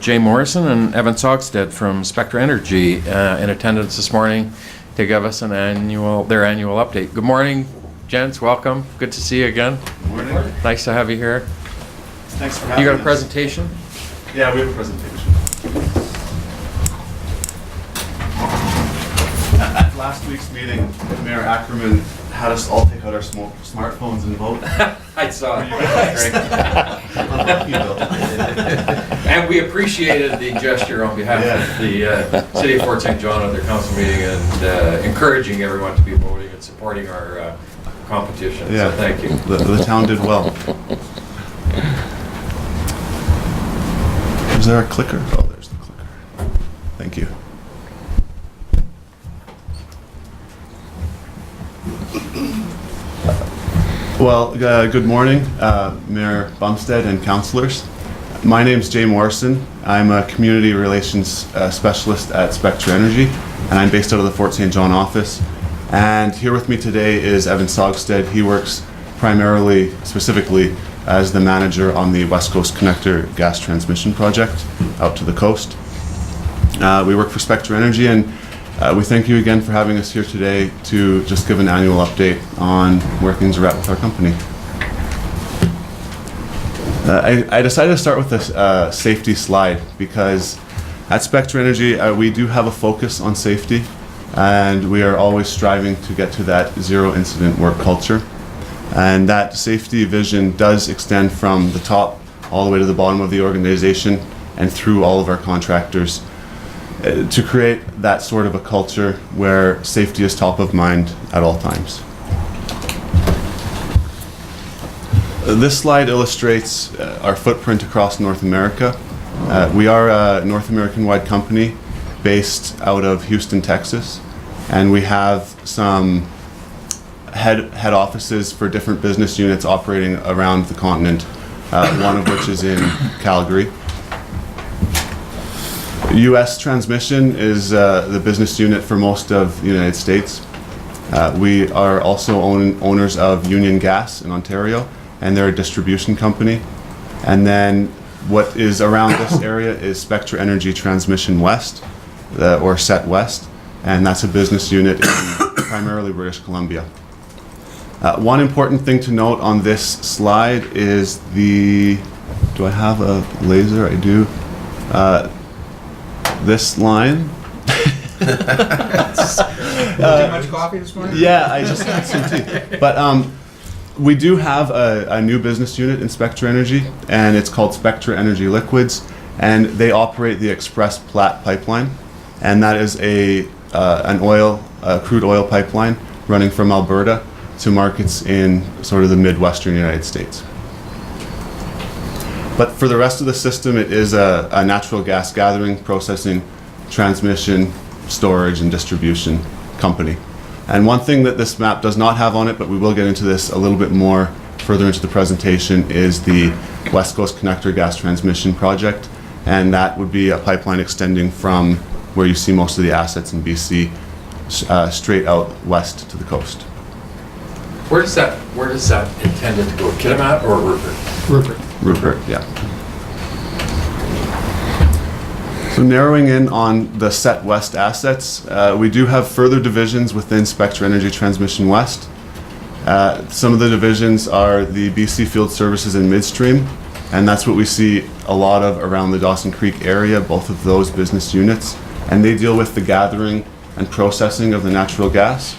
Jay Morrison and Evan Sogstead from Spectra Energy in attendance this morning to give us their annual update. Good morning, gents, welcome. Good to see you again. Good morning. Nice to have you here. Thanks for having us. You got a presentation? Yeah, we have a presentation. At last week's meeting, Mayor Ackerman had us all take out our smartphones and vote. I saw it. Unlucky, Bill. And we appreciated the gesture on behalf of the City of Fort St. John at their council meeting, and encouraging everyone to be voting and supporting our competition. Yeah. So thank you. The town did well. Is there a clicker? Oh, there's the clicker. Thank you. Well, good morning, Mayor Bumstead and councillors. My name's Jay Morrison. I'm a community relations specialist at Spectra Energy, and I'm based out of the Fort St. John office. And here with me today is Evan Sogstead. He works primarily, specifically, as the manager on the West Coast Connector gas transmission project out to the coast. We work for Spectra Energy, and we thank you again for having us here today to just give an annual update on where things are at with our company. I decided to start with this safety slide because at Spectra Energy we do have a focus on safety, and we are always striving to get to that zero incident work culture. And that safety vision does extend from the top all the way to the bottom of the organization and through all of our contractors to create that sort of a culture where safety is top of mind at all times. This slide illustrates our footprint across North America. We are a North American-wide company based out of Houston, Texas, and we have some head offices for different business units operating around the continent, one of which is in Calgary. U.S. Transmission is the business unit for most of the United States. We are also owners of Union Gas in Ontario, and they're a distribution company. And then what is around this area is Spectra Energy Transmission West, or SET West, and that's a business unit in primarily British Columbia. One important thing to note on this slide is do I have a laser? I do. This line. Too much coffee this morning? Yeah, I just had some tea. But We do have a new business unit in Spectra Energy, and it's called Spectra Energy Liquids, and they operate the Express Platte pipeline, and that is a crude oil pipeline running from Alberta to markets in sort of the Midwestern United States. But for the rest of the system, it is a natural gas gathering, processing, transmission, storage, and distribution company. And one thing that this map does not have on it, but we will get into this a little bit more further into the presentation, is the West Coast Connector Gas Transmission Project. And that would be a pipeline extending from where you see most of the assets in BC straight out west to the coast. Where does that intended to go? Kitimat or Rupert? Rupert, yeah. So narrowing in on the Set West assets, we do have further divisions within Spectra Energy Transmission West. Some of the divisions are the BC Field Services and Midstream, and that's what we see a lot of around the Dawson Creek area, both of those business units, and they deal with the gathering and processing of the natural gas.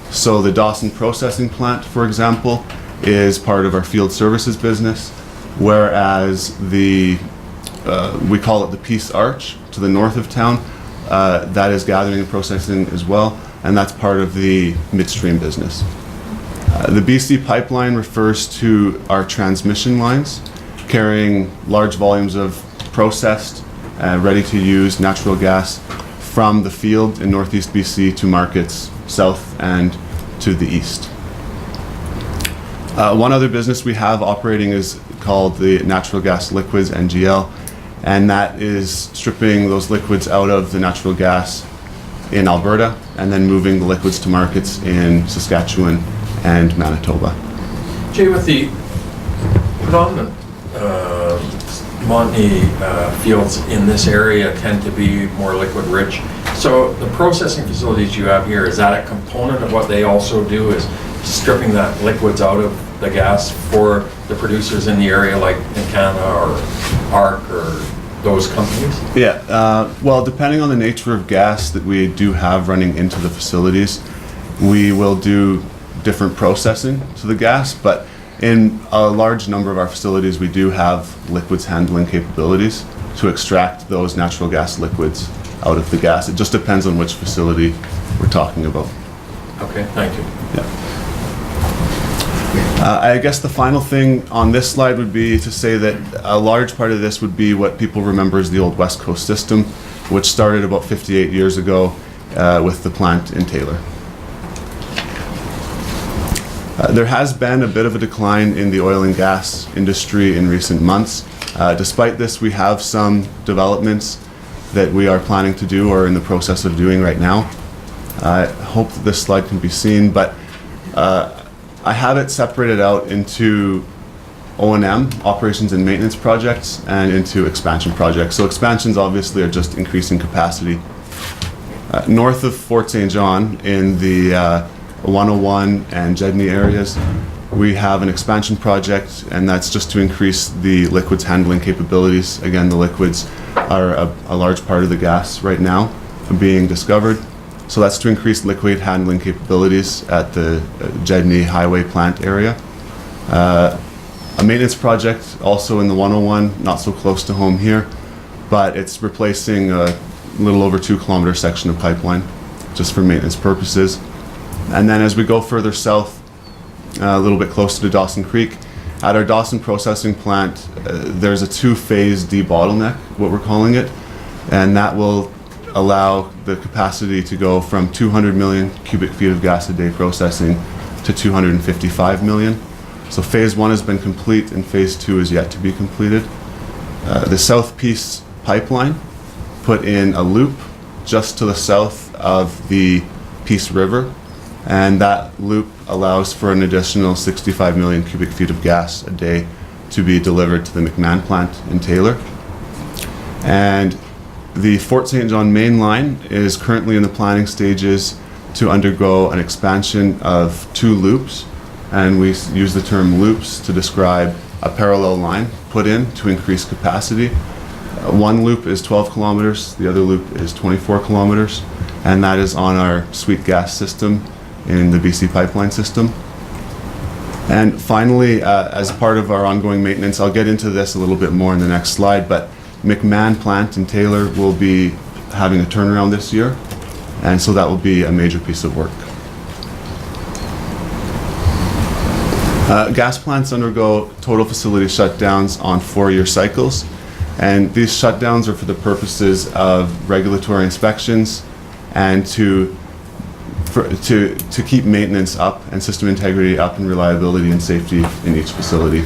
So the Dawson processing plant, for example, is part of our field services business, whereas we call it the Peace Arch to the north of town, that is gathering and processing as well, and that's part of the midstream business. The BC pipeline refers to our transmission lines carrying large volumes of processed, ready-to-use natural gas from the field in northeast BC to markets south and to the east. One other business we have operating is called the Natural Gas Liquids, NGL, and that is stripping those liquids out of the natural gas in Alberta and then moving the liquids to markets in Saskatchewan and Manitoba. Jay, with the predominant Montney fields in this area tend to be more liquid rich. So the processing facilities you have here, is that a component of what they also do, is stripping that liquids out of the gas for the producers in the area like Encana or ARC or those companies? Yeah, well, depending on the nature of gas that we do have running into the facilities, we will do different processing to the gas, but in a large number of our facilities we do have liquids handling capabilities to extract those natural gas liquids out of the gas. It just depends on which facility we're talking about. Okay, thank you. Yeah. I guess the final thing on this slide would be to say that a large part of this would be what people remember as the old West Coast system, which started about 58 years ago with the plant in Taylor. There has been a bit of a decline in the oil and gas industry in recent months. Despite this, we have some developments that we are planning to do or in the process of doing right now. I hope that this slide can be seen, but I have it separated out into O&M, operations and maintenance projects, and into expansion projects. So expansions obviously are just increasing capacity. North of Fort St. John in the 101 and Jedney areas, we have an expansion project, and that's just to increase the liquids handling capabilities. Again, the liquids are a large part of the gas right now being discovered. So that's to increase liquid handling capabilities at the Jedney Highway plant area. A maintenance project also in the 101, not so close to home here, but it's replacing a little over 2 kilometer section of pipeline just for maintenance purposes. And then as we go further south, a little bit closer to Dawson Creek, at our Dawson processing plant, there's a 2-phase debottleneck, what we're calling it, and that will allow the capacity to go from 200 million cubic feet of gas a day processing to 255 million. So phase 1 has been complete and phase 2 is yet to be completed. The South Peace pipeline put in a loop just to the south of the Peace River, and that loop allows for an additional 65 million cubic feet of gas a day to be delivered to the McMahon plant in Taylor. And the Fort St. John main line is currently in the planning stages to undergo an expansion of 2 loops, and we use the term loops to describe a parallel line put in to increase capacity. One loop is 12 kilometers, the other loop is 24 kilometers, and that is on our sweet gas system in the BC pipeline system. And finally, as part of our ongoing maintenance, I'll get into this a little bit more in the next slide, but McMahon Plant in Taylor will be having a turnaround this year, and so that will be a major piece of work. Gas plants undergo total facility shutdowns on 4-year cycles, and these shutdowns are for the purposes of regulatory inspections and to keep maintenance up and system integrity up and reliability and safety in each facility.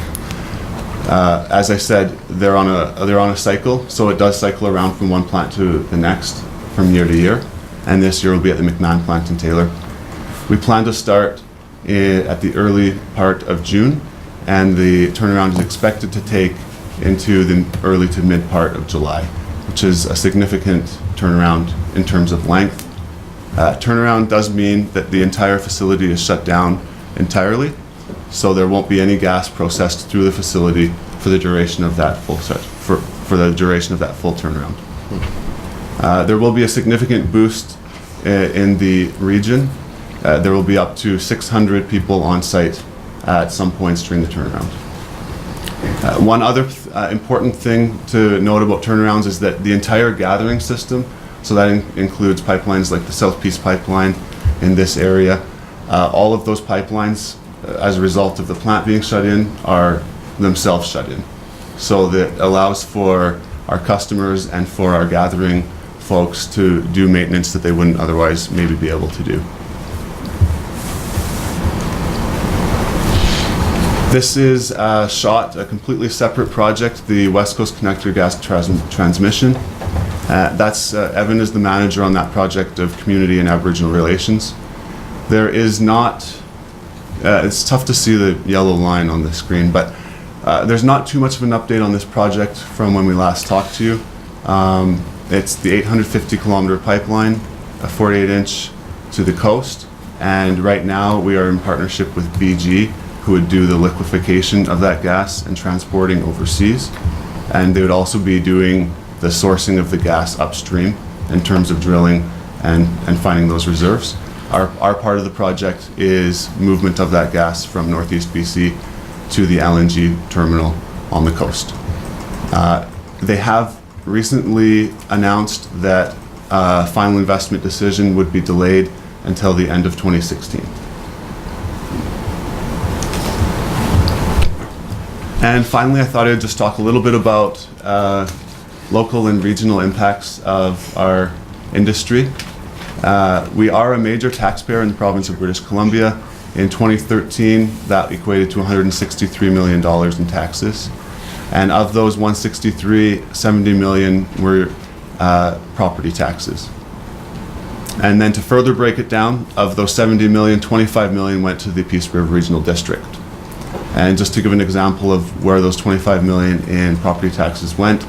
As I said, they're on a cycle, so it does cycle around from one plant to the next from year to year, and this year will be at the McMahon plant in Taylor. We plan to start at the early part of June, and the turnaround is expected to take into the early to mid part of July, which is a significant turnaround in terms of length. Turnaround does mean that the entire facility is shut down entirely, so there won't be any gas processed through the facility for the duration of that full turnaround. There will be a significant boost in the region. There will be up to 600 people on site at some points during the turnaround. One other important thing to note about turnarounds is that the entire gathering system, so that includes pipelines like the South Peace Pipeline in this area, all of those pipelines, as a result of the plant being shut in, are themselves shut in. So that allows for our customers and for our gathering folks to do maintenance that they wouldn't otherwise maybe be able to do. This is a completely separate project, the West Coast Connector Gas Transmission. Evan is the manager on that project of Community and Aboriginal Relations. There is not, it's tough to see the yellow line on the screen, but there's not too much of an update on this project from when we last talked to you. It's the 850 kilometer pipeline, a 48-inch to the coast, and right now we are in partnership with BG, who would do the liquefaction of that gas and transporting overseas. And they would also be doing the sourcing of the gas upstream in terms of drilling and finding those reserves. Our part of the project is movement of that gas from Northeast BC to the LNG terminal on the coast. They have recently announced that final investment decision would be delayed until the end of 2016. And finally, I thought I'd just talk a little bit about local and regional impacts of our industry. We are a major taxpayer in the province of British Columbia. In 2013, that equated to $163 million in taxes. And of those 163, 70 million were property taxes. And then to further break it down, of those 70 million, 25 million went to the Peace River Regional District. And just to give an example of where those 25 million in property taxes went,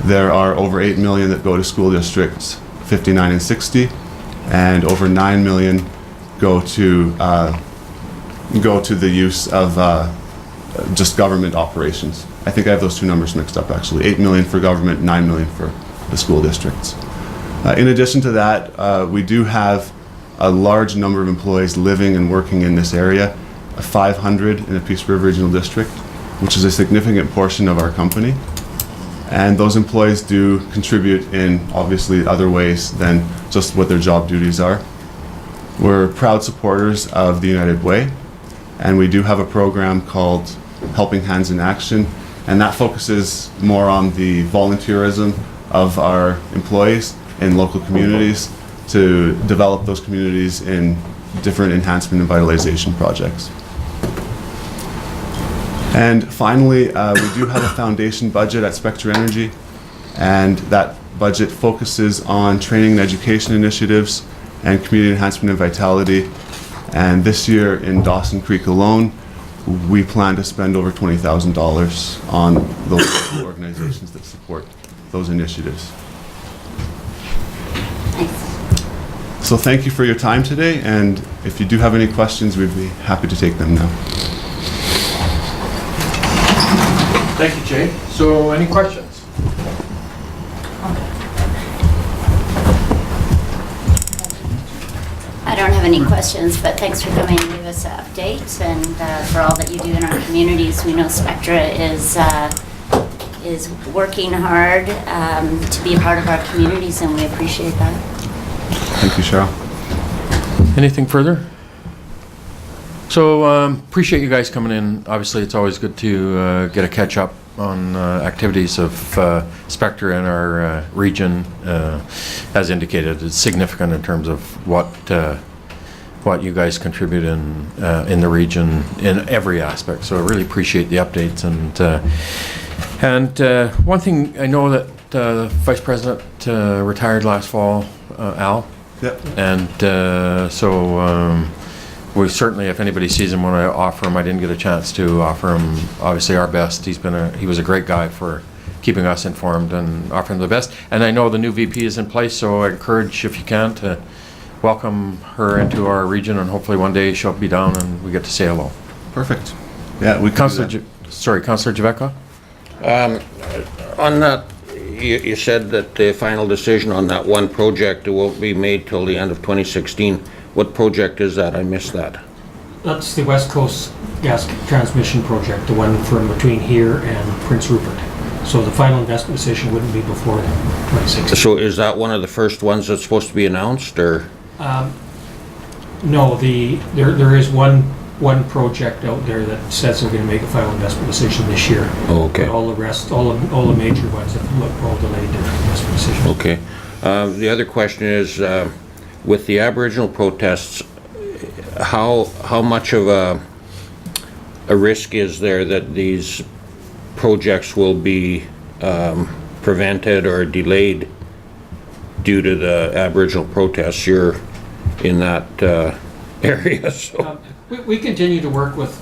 there are over 8 million that go to school districts 59 and 60, and over 9 million go to the use of just government operations. I think I have those two numbers mixed up actually. 8 million for government, 9 million for the school districts. In addition to that, we do have a large number of employees living and working in this area, 500 in the Peace River Regional District, which is a significant portion of our company. And those employees do contribute in obviously other ways than just what their job duties are. We're proud supporters of the United Way, and we do have a program called Helping Hands in Action, and that focuses more on the volunteerism of our employees in local communities to develop those communities in different enhancement and vitalization projects. And finally, we do have a foundation budget at Spectra Energy, and that budget focuses on training and education initiatives and community enhancement and vitality. And this year in Dawson Creek alone, we plan to spend over $20,000 on those organizations that support those initiatives. So thank you for your time today, and if you do have any questions, we'd be happy to take them now. Thank you, Jay. So any questions? I don't have any questions, but thanks for coming and give us an update and for all that you do in our communities. We know Spectra is working hard to be a part of our communities, and we appreciate that. Thank you, Cheryl. Anything further? So appreciate you guys coming in. Obviously, it's always good to get a catch up on activities of Spectra in our region. As indicated, it's significant in terms of what you guys contribute in the region in every aspect. So I really appreciate the updates. And one thing I know that the Vice President retired last fall, Al. Yep. And so we certainly, if anybody sees him, want to offer him. I didn't get a chance to offer him, obviously, our best. He was a great guy for keeping us informed and offering the best. And I know the new VP is in place, so I encourage, if you can, to welcome her into our region, and hopefully one day she'll be down and we get to say hello. Perfect. Yeah, we Councillor Javeka? On that, you said that the final decision on that one project won't be made till the end of 2016. What project is that? I missed that. That's the West Coast Gas Transmission Project, the one from between here and Prince Rupert. So the final investment decision wouldn't be before 2016. So is that one of the first ones that's supposed to be announced, or? No, there is one project out there that says they're going to make a final investment decision this year. Oh, okay. But all the rest, all the major ones have all delayed their investment decision. Okay. The other question is, with the Aboriginal protests, how much of a risk is there that these projects will be prevented or delayed due to the Aboriginal protests? You're in that area, so. We continue to work with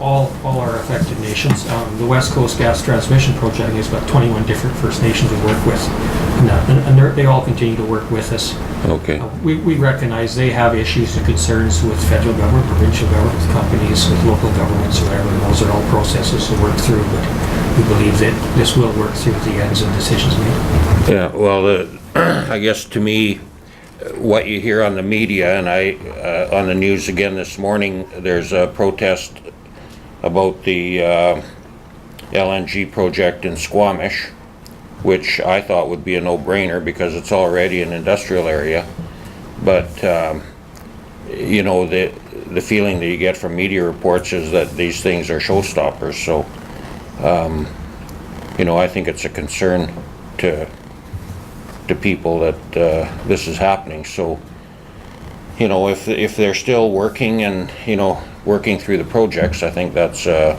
all our affected nations. The West Coast Gas Transmission Project is about 21 different First Nations we work with, and they all continue to work with us. Okay. We recognize they have issues and concerns with federal government, provincial government, with companies, with local governments, whatever, and those are all processes to work through, but we believe that this will work through the ends of decisions made. Yeah, well, I guess to me, what you hear on the media, and on the news again this morning, there's a protest about the LNG project in Squamish, which I thought would be a no-brainer because it's already an industrial area. But, you know, the feeling that you get from media reports is that these things are showstoppers. So, you know, I think it's a concern to people that this is happening. So, you know, if they're still working and, you know, working through the projects, I think that's, you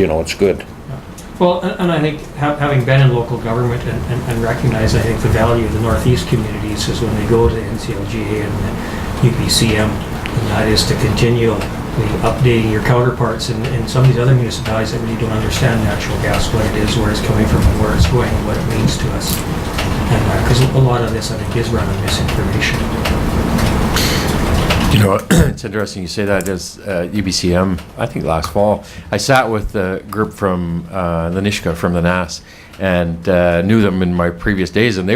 know, it's good. Well, and I think having been in local government and recognize, I think, the value of the Northeast communities is when they go to NCLGA and the UPCM, and that is to continually updating your counterparts in some of these other municipalities that really don't understand natural gas, what it is, where it's coming from, and where it's going, and what it means to us. And because a lot of this, I think, is run on misinformation. You know, it's interesting you say that. As UBCM, I think last fall, I sat with the group from the Nishka from the NAS and knew them in my previous days, and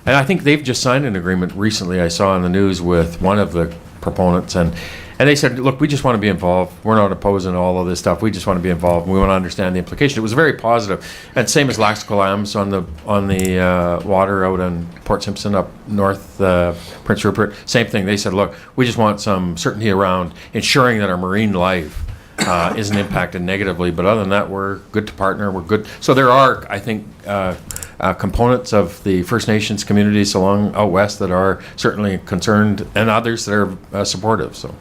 I think they've just signed an agreement recently. I saw on the news with one of the proponents, and they said, look, we just want to be involved. We're not opposing all of this stuff. We just want to be involved. We want to understand the implication. It was very positive. And same as Lax Colams on the water out in Port Simpson up north, Prince Rupert. Same thing. They said, look, we just want some certainty around ensuring that our marine life isn't impacted negatively. But other than that, we're good to partner. We're good. So there are, I think, components of the First Nations communities along out west that are certainly concerned, and others that are supportive. So.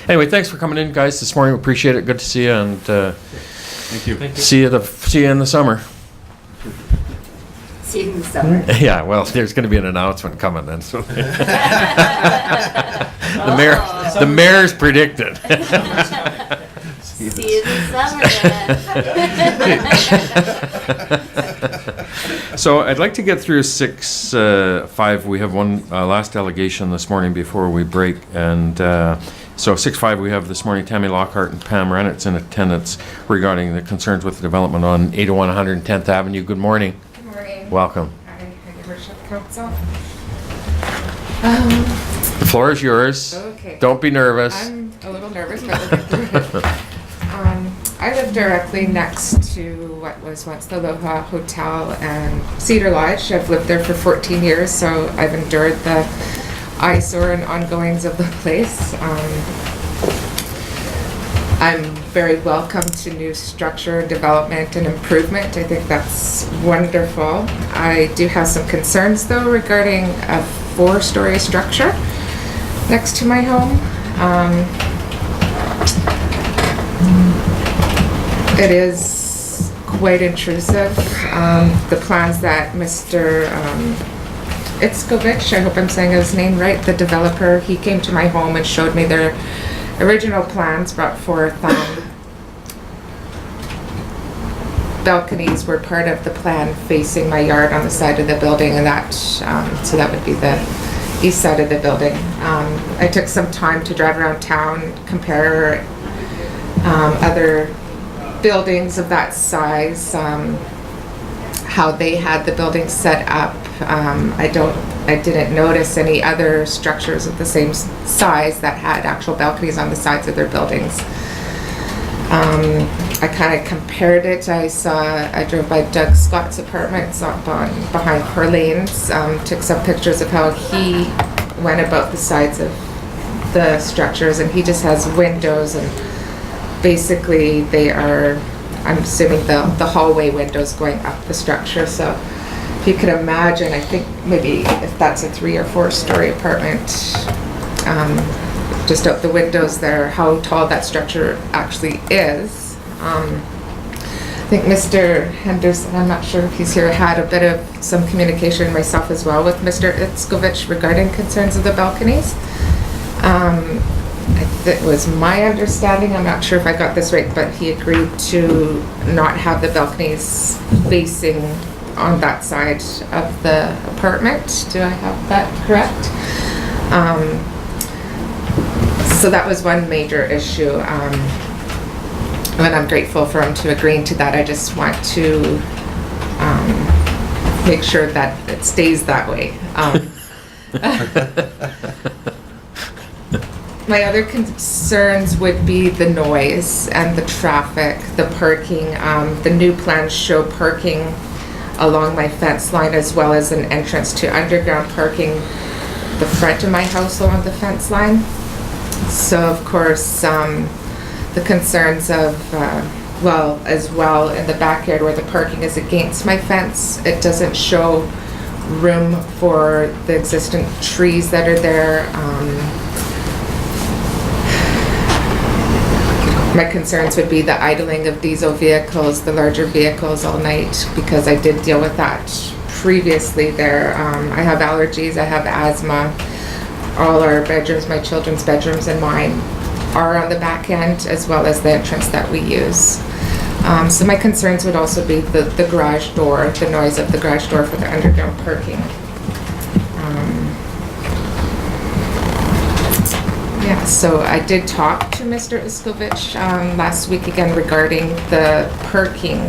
Anyway, thanks for coming in, guys, this morning. We appreciate it. Good to see you, and thank you. See you in the summer. See you in the summer. Yeah, well, there's going to be an announcement coming then. So the mayor's predicted. See you in the summer then. So I'd like to get through 6-5. We have one last delegation this morning before we break, and so 6-5 we have this morning Tammy Lockhart and Pam Rennett's in attendance regarding the concerns with the development on 801 110th Avenue. Good morning. Good morning. Welcome. Hi, Your Worship, Council. The floor is yours. Okay. Don't be nervous. I'm a little nervous, but we'll get through it. I live directly next to what was once the Aloha Hotel and Cedar Lodge. I've lived there for 14 years, so I've endured the eyesore and ongoings of the place. I'm very welcome to new structure, development, and improvement. I think that's wonderful. I do have some concerns, though, regarding a 4-story structure next to my home. It is quite intrusive. The plans that Mr. Itzkovich, I hope I'm saying his name right, the developer, he came to my home and showed me their original plans, brought forth balconies were part of the plan facing my yard on the side of the building, and that, so that would be the east side of the building. I took some time to drive around town, compare other buildings of that size, how they had the building set up. I didn't notice any other structures of the same size that had actual balconies on the sides of their buildings. I kind of compared it. I drove by Doug Scott's apartments up behind Corleane's, took some pictures of how he went about the sides of the structures, and he just has windows, and basically they are, I'm assuming, the hallway windows going up the structure. So if you could imagine, I think maybe if that's a 3 or 4-story apartment, just out the windows there, how tall that structure actually is. I think Mr. Henderson, I'm not sure if he's here, had a bit of some communication myself as well with Mr. Itzkovich regarding concerns of the balconies. It was my understanding, I'm not sure if I got this right, but he agreed to not have the balconies facing on that side of the apartment. Do I have that correct? So that was one major issue, and I'm grateful for him to agreeing to that. I just want to make sure that it stays that way. My other concerns would be the noise and the traffic, the parking. The new plans show parking along my fence line, as well as an entrance to underground parking the front of my house along the fence line. So of course, the concerns of, well, as well in the backyard where the parking is against my fence, it doesn't show room for the existing trees that are there. My concerns would be the idling of diesel vehicles, the larger vehicles all night, because I did deal with that previously there. I have allergies, I have asthma. All our bedrooms, my children's bedrooms and mine, are on the back end, as well as the entrance that we use. So my concerns would also be the garage door, the noise of the garage door for the underground parking. Yeah, so I did talk to Mr. Itzkovich last week again regarding the parking.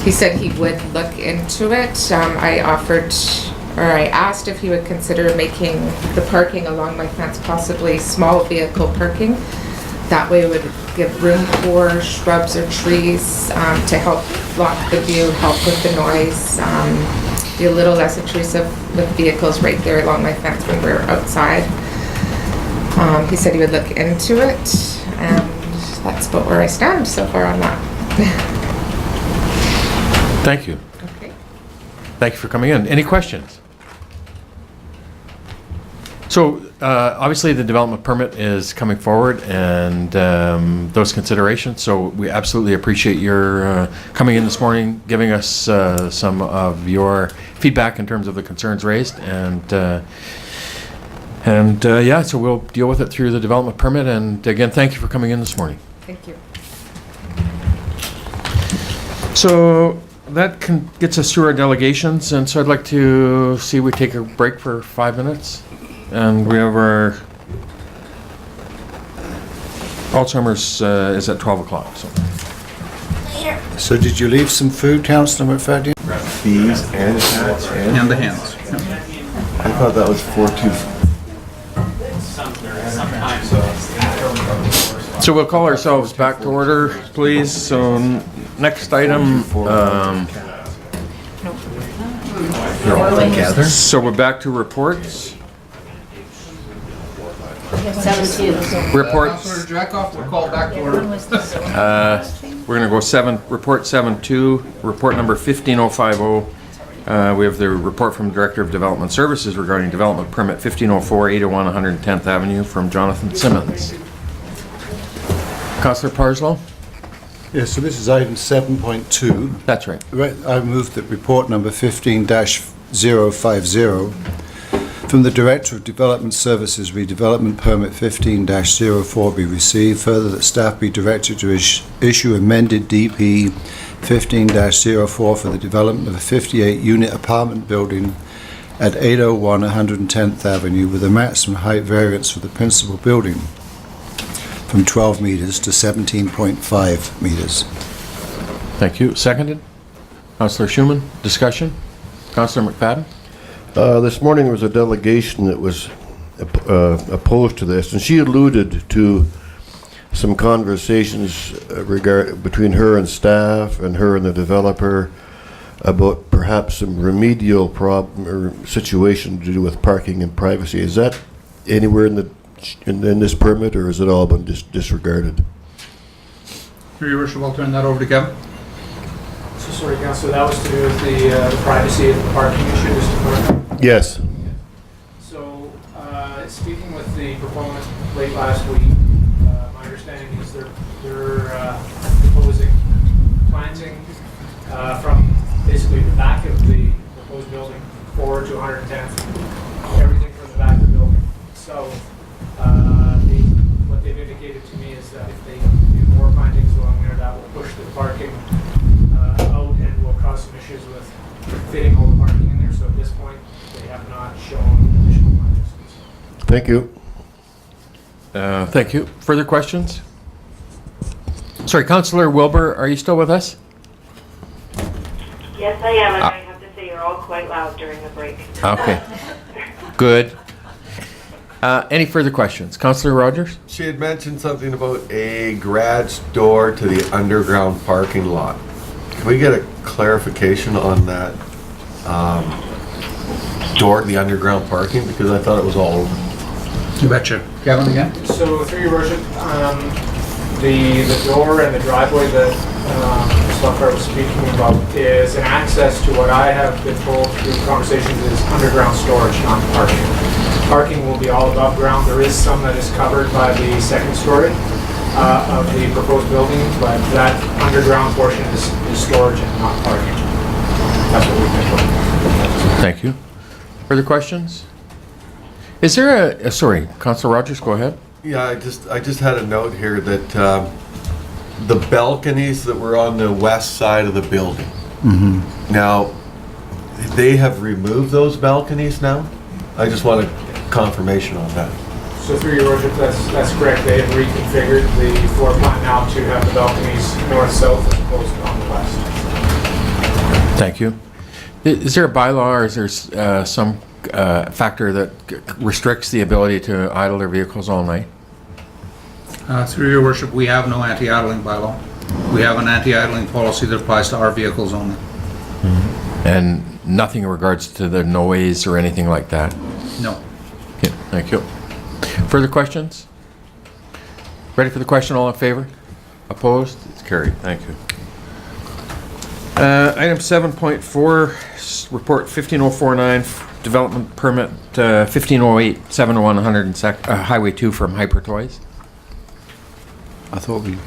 He said he would look into it. I asked if he would consider making the parking along my fence possibly small vehicle parking. That way it would give room for shrubs or trees to help block the view, help with the noise, be a little less intrusive with vehicles right there along my fence when we're outside. He said he would look into it, and that's about where I stand so far on that. Thank you. Okay. Thank you for coming in. Any questions? So obviously the development permit is coming forward, and those considerations, so we absolutely appreciate your coming in this morning, giving us some of your feedback in terms of the concerns raised, and yeah, so we'll deal with it through the development permit. And again, thank you for coming in this morning. Thank you. So that gets us through our delegations, and so I'd like to see we take a break for 5 minutes, and we have our Alzheimer's is at 12 o'clock. So did you leave some food, Councillor McFadden? These and And the hands. I thought that was 4-2. So we'll call ourselves back to order, please. So next item, so we're back to reports. 7-2. Reports. Jackoff, we're called back to order. We're gonna go report 7-2, report number 15050. We have the report from Director of Development Services regarding development permit 1504, 801 110th Avenue from Jonathan Simmons. Councillor Parslow? Yes, so this is item 7.2. That's right. I move that report number 15-050 from the Director of Development Services, redevelopment permit 15-04 be received. Further, that staff be directed to issue amended DP 15-04 for the development of a 58-unit apartment building at 801 110th Avenue with a maximum height variance for the principal building from 12 meters to 17.5 meters. Thank you. Seconded? Councillor Schumann, discussion? Councillor McFadden? This morning there was a delegation that was opposed to this, and she alluded to some conversations between her and staff and her and the developer about perhaps some remedial problem or situation to do with parking and privacy. Is that anywhere in this permit, or has it all been disregarded? Your Worship, I'll turn that over to Kevin. So sorry, Councillor, that was to do with the privacy of the parking issue, just to clarify? Yes. So, speaking with the proponent late last week, my understanding is they're proposing planting from basically the back of the proposed building forward to 110th, everything from the back of the building. So, what they've indicated to me is that if they do more plantings along there, that will push the parking out and will cause some issues with fitting all the parking in there. So at this point, they have not shown additional plantings. Thank you. Thank you. Further questions? Sorry, Councillor Wilbur, are you still with us? Yes, I am, and I have to say you're all quite loud during the break. Okay. Good. Any further questions? Councillor Rogers? She had mentioned something about a garage door to the underground parking lot. Can we get a clarification on that door to the underground parking? Because I thought it was all over. You betcha. Kevin again? So through your worship, the door and the driveway that Ms. Lockhart was speaking about is an access to what I have been told through conversations is underground storage, not parking. Parking will be all above ground. There is some that is covered by the second story of the proposed building, but that underground portion is storage and not parking. That's what we've been told. Thank you. Further questions? Is there sorry, Councillor Rogers, go ahead. Yeah, I just had a note here that the balconies that were on the west side of the building. Now, they have removed those balconies now? I just wanted confirmation on that. So through your worship, that's correct. They have reconfigured the floor plan now to have the balconies north-south as opposed to on the west. Thank you. Is there a bylaw or is there some factor that restricts the ability to idle their vehicles all night? Through your worship, we have no anti-idling bylaw. We have an anti-idling policy that applies to our vehicles only. And nothing in regards to the noise or anything like that? No. Okay, thank you. Further questions? Ready for the question, all in favor? Opposed? It's carried, thank you. Item 7.4, report 15049, development permit 1508, 701 Highway 2 from Hyper Toys. I thought we...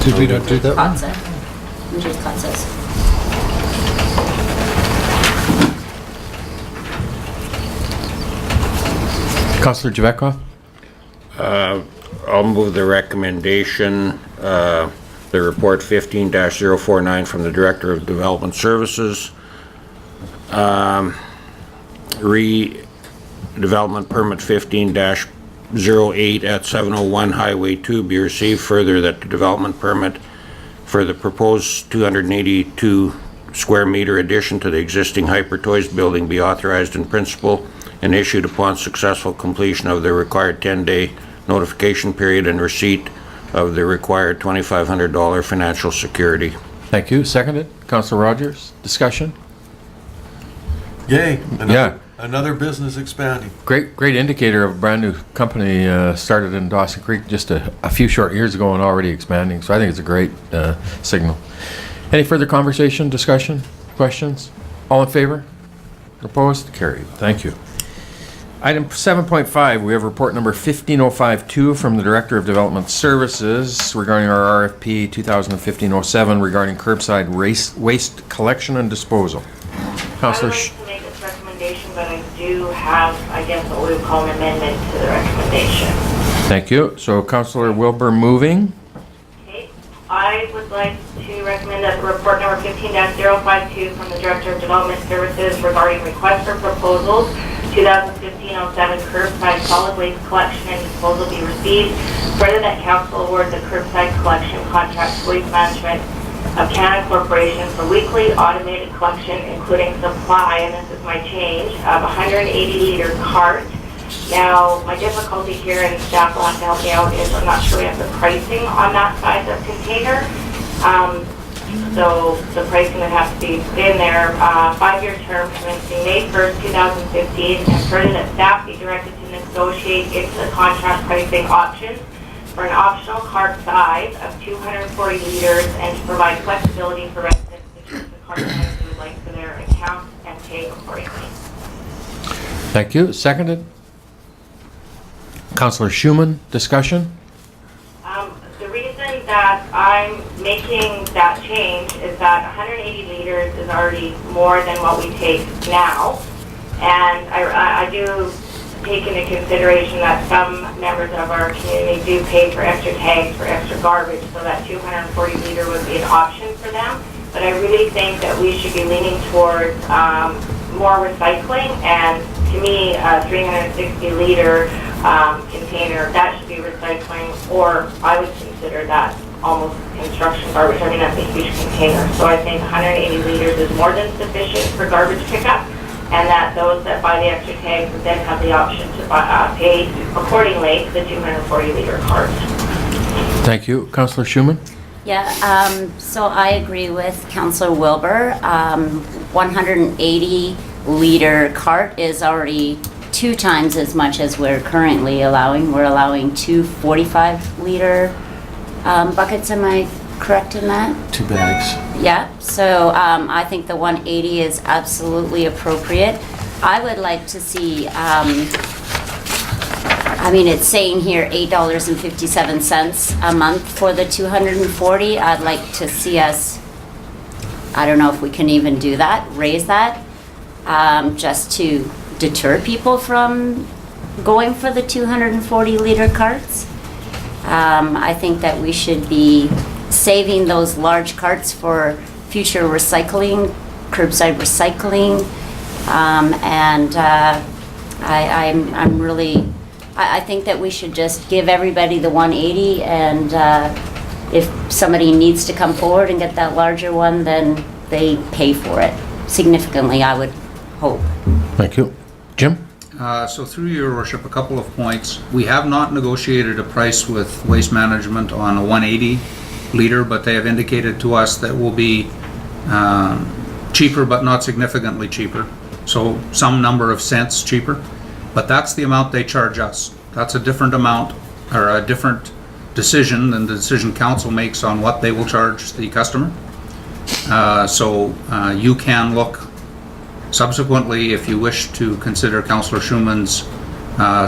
Did we not do that one? Just Katz's. Councillor Javetkov? I'll move the recommendation, the report 15-049 from the Director of Development Services. Redevelopment permit 15-08 at 701 Highway 2 be received. Further, that the development permit for the proposed 282 square meter addition to the existing Hyper Toys building be authorized in principle and issued upon successful completion of the required 10-day notification period and receipt of the required $2,500 financial security. Thank you. Seconded. Councillor Rogers, discussion? Yay. Yeah. Another business expanding. Great indicator of a brand new company started in Dawson Creek just a few short years ago and already expanding. So I think it's a great signal. Any further conversation, discussion, questions? All in favor? Opposed? Carried. Thank you. Item 7.5, we have report number 15052 from the Director of Development Services regarding our RFP 2015-07 regarding curbside waste collection and disposal. Councillor I would like to make this recommendation, but I do have, I guess, what we would call an amendment to the recommendation. Thank you. So Councillor Wilbur moving. Okay. I would like to recommend that the report number 15-052 from the Director of Development Services regarding request for proposals 2015-07 curbside solid waste collection and disposal be received. Further, that council award the curbside collection contract to Waste Management of Canada Corporation for weekly automated collection, including supply, and this is my change, of 180-liter cart. Now, my difficulty here, and staff will have to help me out, is I'm not sure we have the pricing on that size of container. So the pricing would have to be in there. 5-year term commencing May 1st, 2015, and further that staff be directed to negotiate into the contract pricing options for an optional cart size of 240 liters and to provide flexibility for residents to choose the cart size they would like for their account and pay accordingly. Thank you. Seconded. Councillor Schumann, discussion? The reason that I'm making that change is that 180 liters is already more than what we take now. And I do take into consideration that some members of our community do pay for extra tags for extra garbage, so that 240 liter would be an option for them. But I really think that we should be leaning towards more recycling, and to me, a 360 liter container, that should be recycling, or I would consider that almost construction garbage. I mean, that's a huge container. So I think 180 liters is more than sufficient for garbage pickup, and that those that buy the extra tags would then have the option to pay accordingly the 240 liter cart. Thank you. Councillor Schumann? Yeah, so I agree with Councillor Wilbur. 180 liter cart is already 2 times as much as we're currently allowing. We're allowing 2 45 liter buckets, am I correct in that? 2 bags. Yeah, so I think the 180 is absolutely appropriate. I would like to see, I mean, it's saying here $8.57 a month for the 240. I'd like to see us, I don't know if we can even do that, raise that, just to deter people from going for the 240 liter carts. I think that we should be saving those large carts for future recycling, curbside recycling, and I'm really, I think that we should just give everybody the 180, and if somebody needs to come forward and get that larger one, then they pay for it significantly, I would hope. Thank you. Jim? So through your worship, a couple of points. We have not negotiated a price with Waste Management on a 180 liter, but they have indicated to us that will be cheaper, but not significantly cheaper. So some number of cents cheaper, but that's the amount they charge us. That's a different amount, or a different decision than the decision council makes on what they will charge the customer. So you can look subsequently, if you wish to consider Councillor Schumann's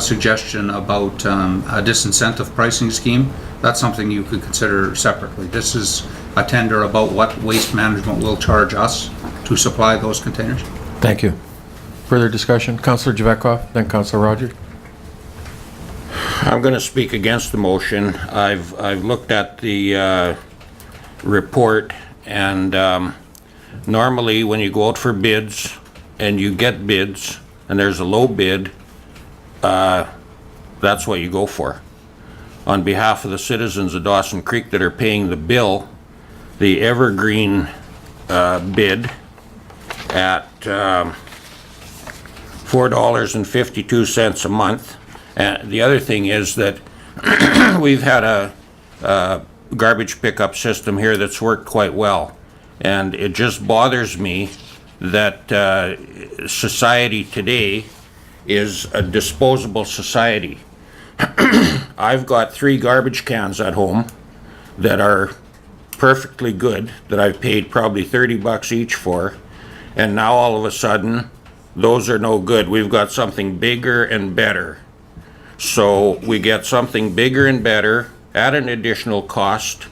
suggestion about a disincentive pricing scheme, that's something you could consider separately. This is a tender about what Waste Management will charge us to supply those containers. Thank you. Further discussion? Councillor Javetkov, then Councillor Rogers. I'm going to speak against the motion. I've looked at the report, and normally when you go out for bids and you get bids and there's a low bid, that's what you go for. On behalf of the citizens of Dawson Creek that are paying the bill, the evergreen bid at $4.52 a month. And the other thing is that we've had a garbage pickup system here that's worked quite well. And it just bothers me that society today is a disposable society. I've got 3 garbage cans at home that are perfectly good, that I've paid probably $30 each for, and now all of a sudden, those are no good. We've got something bigger and better. So we get something bigger and better at an additional cost,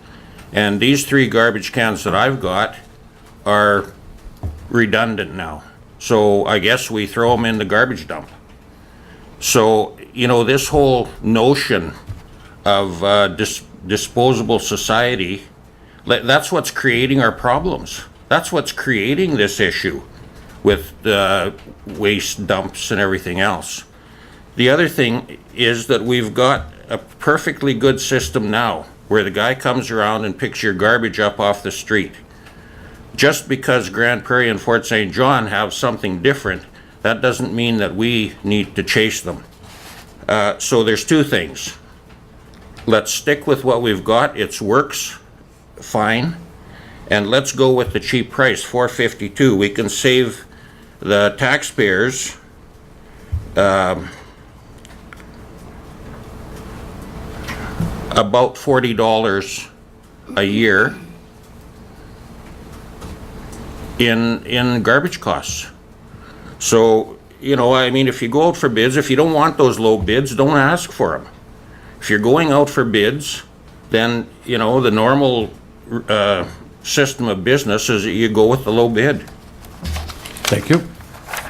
and these 3 garbage cans that I've got are redundant now. So I guess we throw them in the garbage dump. So, you know, this whole notion of disposable society, that's what's creating our problems. That's what's creating this issue with the waste dumps and everything else. The other thing is that we've got a perfectly good system now where the guy comes around and picks your garbage up off the street. Just because Grand Prairie and Fort St. John have something different, that doesn't mean that we need to chase them. So there's 2 things. Let's stick with what we've got. It works fine. And let's go with the cheap price, $4.52. We can save the taxpayers about $40 a year in garbage costs. So, you know, I mean, if you go out for bids, if you don't want those low bids, don't ask for them. If you're going out for bids, then, you know, the normal system of business is that you go with the low bid. Thank you.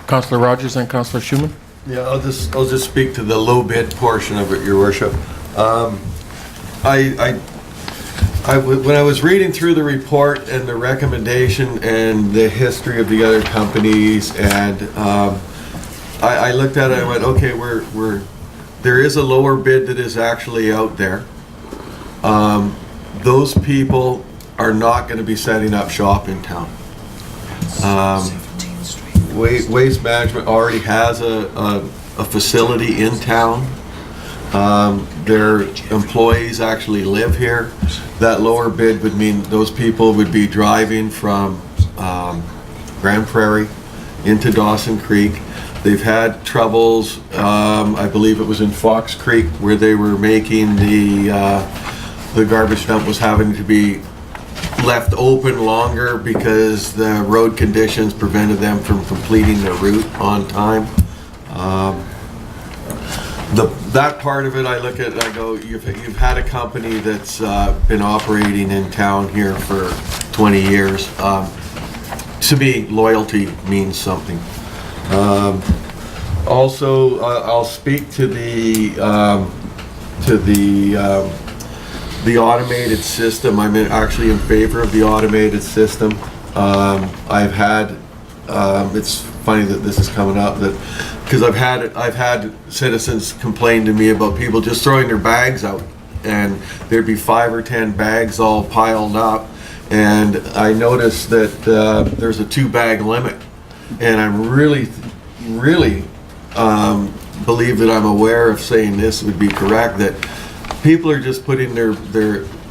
Councillor Rogers and Councillor Schumann? Yeah, I'll just speak to the low bid portion of it, Your Worship. When I was reading through the report and the recommendation and the history of the other companies, and I looked at it and I went, okay, there is a lower bid that is actually out there. Those people are not going to be setting up shop in town. Waste Management already has a facility in town. Their employees actually live here. That lower bid would mean those people would be driving from Grand Prairie into Dawson Creek. They've had troubles, I believe it was in Fox Creek, where they were making the garbage dump was having to be left open longer because the road conditions prevented them from completing their route on time. That part of it, I look at it, I go, you've had a company that's been operating in town here for 20 years. To me, loyalty means something. Also, I'll speak to the automated system. I'm actually in favor of the automated system. I've had, it's funny that this is coming up, that because I've had citizens complain to me about people just throwing their bags out, and there'd be 5 or 10 bags all piled up, and I noticed that there's a 2-bag limit, and I'm really believe that I'm aware of saying this would be correct, that people are just putting their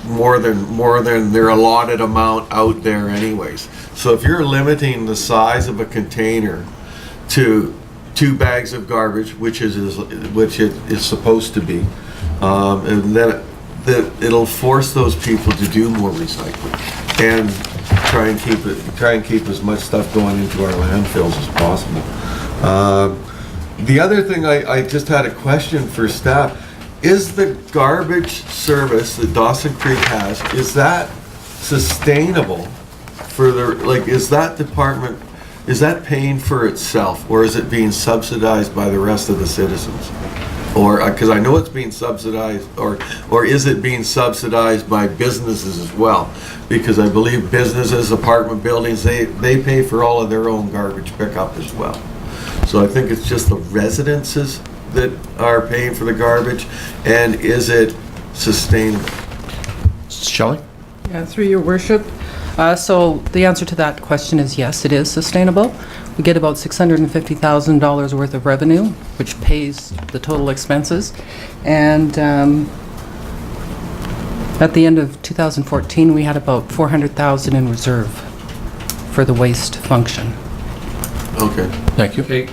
more than their allotted amount out there anyways. So if you're limiting the size of a container to 2 bags of garbage, which it is supposed to be, and then it'll force those people to do more recycling and try and keep as much stuff going into our landfills as possible. The other thing I just had a question for staff. Is the garbage service that Dawson Creek has, is that sustainable for is that department, is that paying for itself, or is it being subsidized by the rest of the citizens? Or, because I know it's being subsidized, or is it being subsidized by businesses as well? Because I believe businesses, apartment buildings, they pay for all of their own garbage pickup as well. So I think it's just the residences that are paying for the garbage, and is it sustainable? Shelley? Yeah, through your worship. So the answer to that question is yes, it is sustainable. We get about $650,000 worth of revenue, which pays the total expenses. And at the end of 2014, we had about $400,000 in reserve for the waste function. Okay. Thank you. Okay,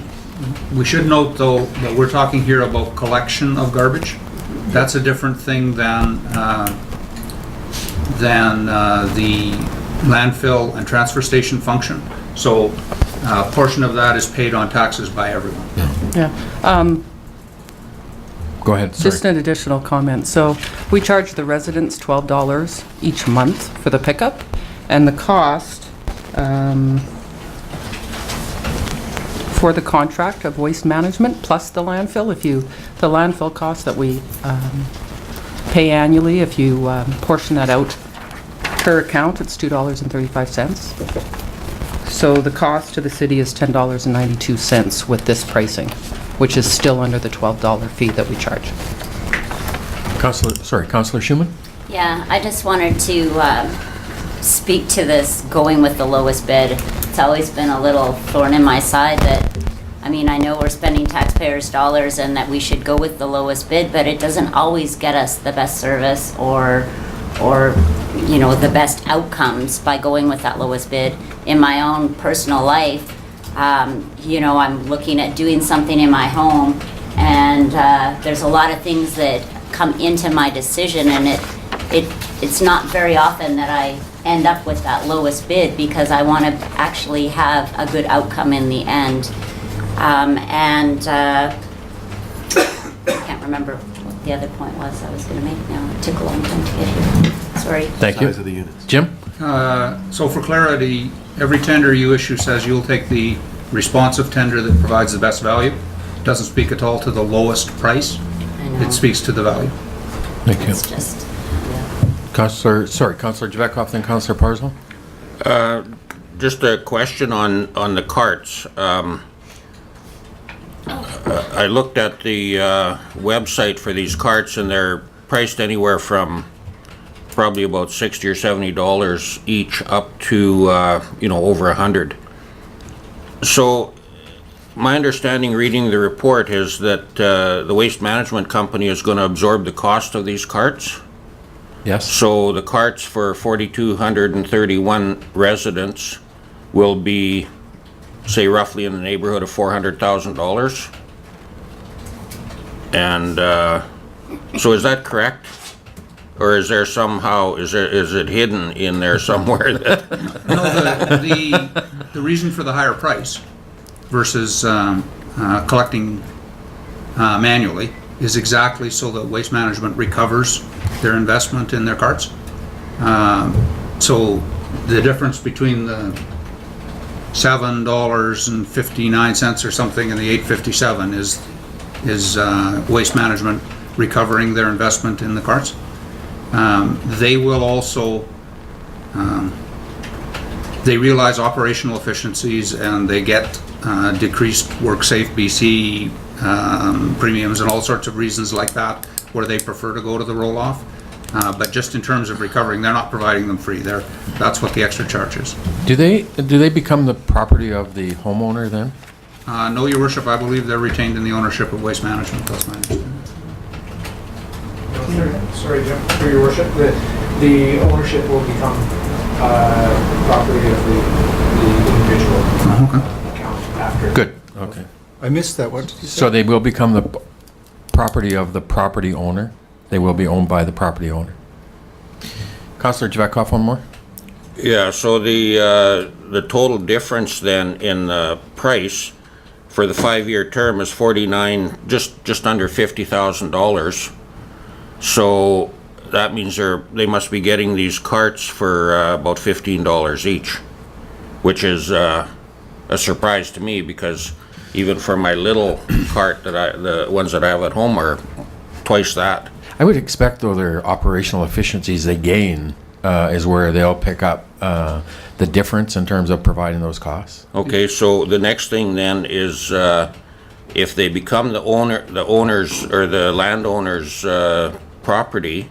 we should note though that we're talking here about collection of garbage. That's a different thing than the landfill and transfer station function. So a portion of that is paid on taxes by everyone. Yeah. Go ahead, sorry. Just an additional comment. So we charge the residents $12 each month for the pickup, and the cost for the contract of waste management plus the landfill, the landfill cost that we pay annually, if you portion that out per account, it's $2.35. So the cost to the city is $10.92 with this pricing, which is still under the $12 fee that we charge. Councillor Schumann? Yeah, I just wanted to speak to this going with the lowest bid. It's always been a little thorn in my side that, I mean, I know we're spending taxpayers' dollars and that we should go with the lowest bid, but it doesn't always get us the best service or you know, the best outcomes by going with that lowest bid. In my own personal life, you know, I'm looking at doing something in my home, and there's a lot of things that come into my decision, and it's not very often that I end up with that lowest bid because I want to actually have a good outcome in the end. I can't remember what the other point was I was going to make now. It took a long time to get here. Sorry. Thank you. Size of the units. Jim? So for clarity, every tender you issue says you'll take the responsive tender that provides the best value. It doesn't speak at all to the lowest price. I know. It speaks to the value. Thank you. It's just, Councillor Javetkov, then Councillor Parslow? Just a question on the carts. I looked at the website for these carts, and they're priced anywhere from probably about $60 or $70 each up to you know, over $100. So my understanding reading the report is that the waste management company is going to absorb the cost of these carts. Yes. So the carts for 4,231 residents will be, say, roughly in the neighborhood of $400,000. And so is that correct? Or is there somehow, is it hidden in there somewhere that? No, the reason for the higher price versus collecting manually is exactly so that Waste Management recovers their investment in their carts. So the difference between the $7.59 or something and the $8.57 is Waste Management recovering their investment in the carts. They will also, they realize operational efficiencies, and they get decreased WorkSafe BC premiums and all sorts of reasons like that where they prefer to go to the roll-off. But just in terms of recovering, they're not providing them free. That's what the extra charge is. Do they become the property of the homeowner then? No, Your Worship, I believe they're retained in the ownership of Waste Management. That's my understanding. Sorry, Jim, for your worship, the ownership will become property of the individual account after. Good, okay. I missed that. What did you say? So they will become the property of the property owner? They will be owned by the property owner. Councillor Javetkov, one more? Yeah, so the total difference then in the price for the 5-year term is just under $50,000. So that means they must be getting these carts for about $15 each, which is a surprise to me, because even for my little cart the ones that I have at home are twice that. I would expect, though, their operational efficiencies they gain is where they'll pick up the difference in terms of providing those costs. Okay, so the next thing then is if they become the owners or the landowner's property,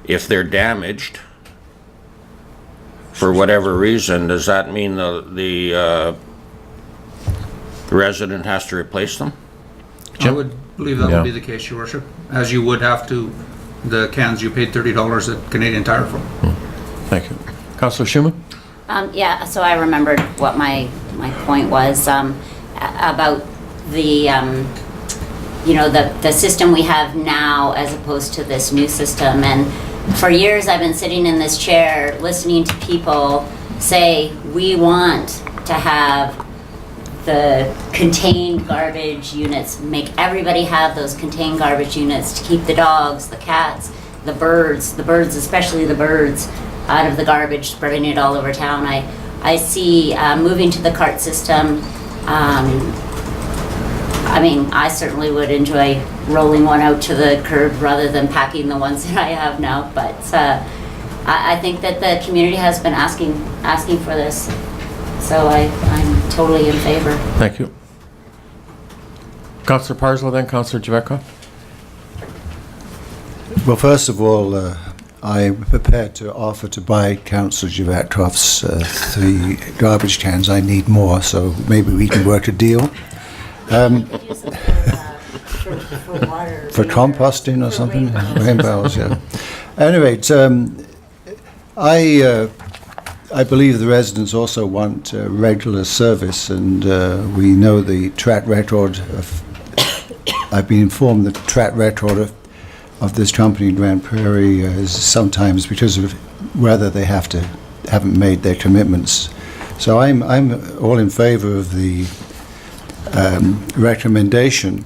if they're damaged, for whatever reason, does that mean the resident has to replace them? I would believe that Yeah. would be the case, Your Worship, as you would have to the cans you paid $30 at Canadian Tire for. Thank you. Councillor Schumann? Yeah, so I remembered what my point was about the, the system we have now as opposed to this new system. And for years, I've been sitting in this chair listening to people say, we want to have the contained garbage units, make everybody have those contained garbage units to keep the dogs, the cats, the birds, especially the birds, out of the garbage, spreading it all over town. I see moving to the cart system. I mean, I certainly would enjoy rolling one out to the curb rather than packing the ones that I have now. But I think that the community has been asking for this, so I'm totally in favor. Thank you. Councillor Parslow, then Councillor Javetkov. Well, first of all, I'm prepared to offer to buy Councillor Javetkov's 3 garbage cans. I need more, so maybe we can work a deal. For composting or something? Rainbows, yeah. Anyway, I believe the residents also want regular service, and we know the track record of, I've been informed the track record of this company in Grand Prairie is sometimes because of whether they haven't made their commitments. So I'm all in favor of the recommendation.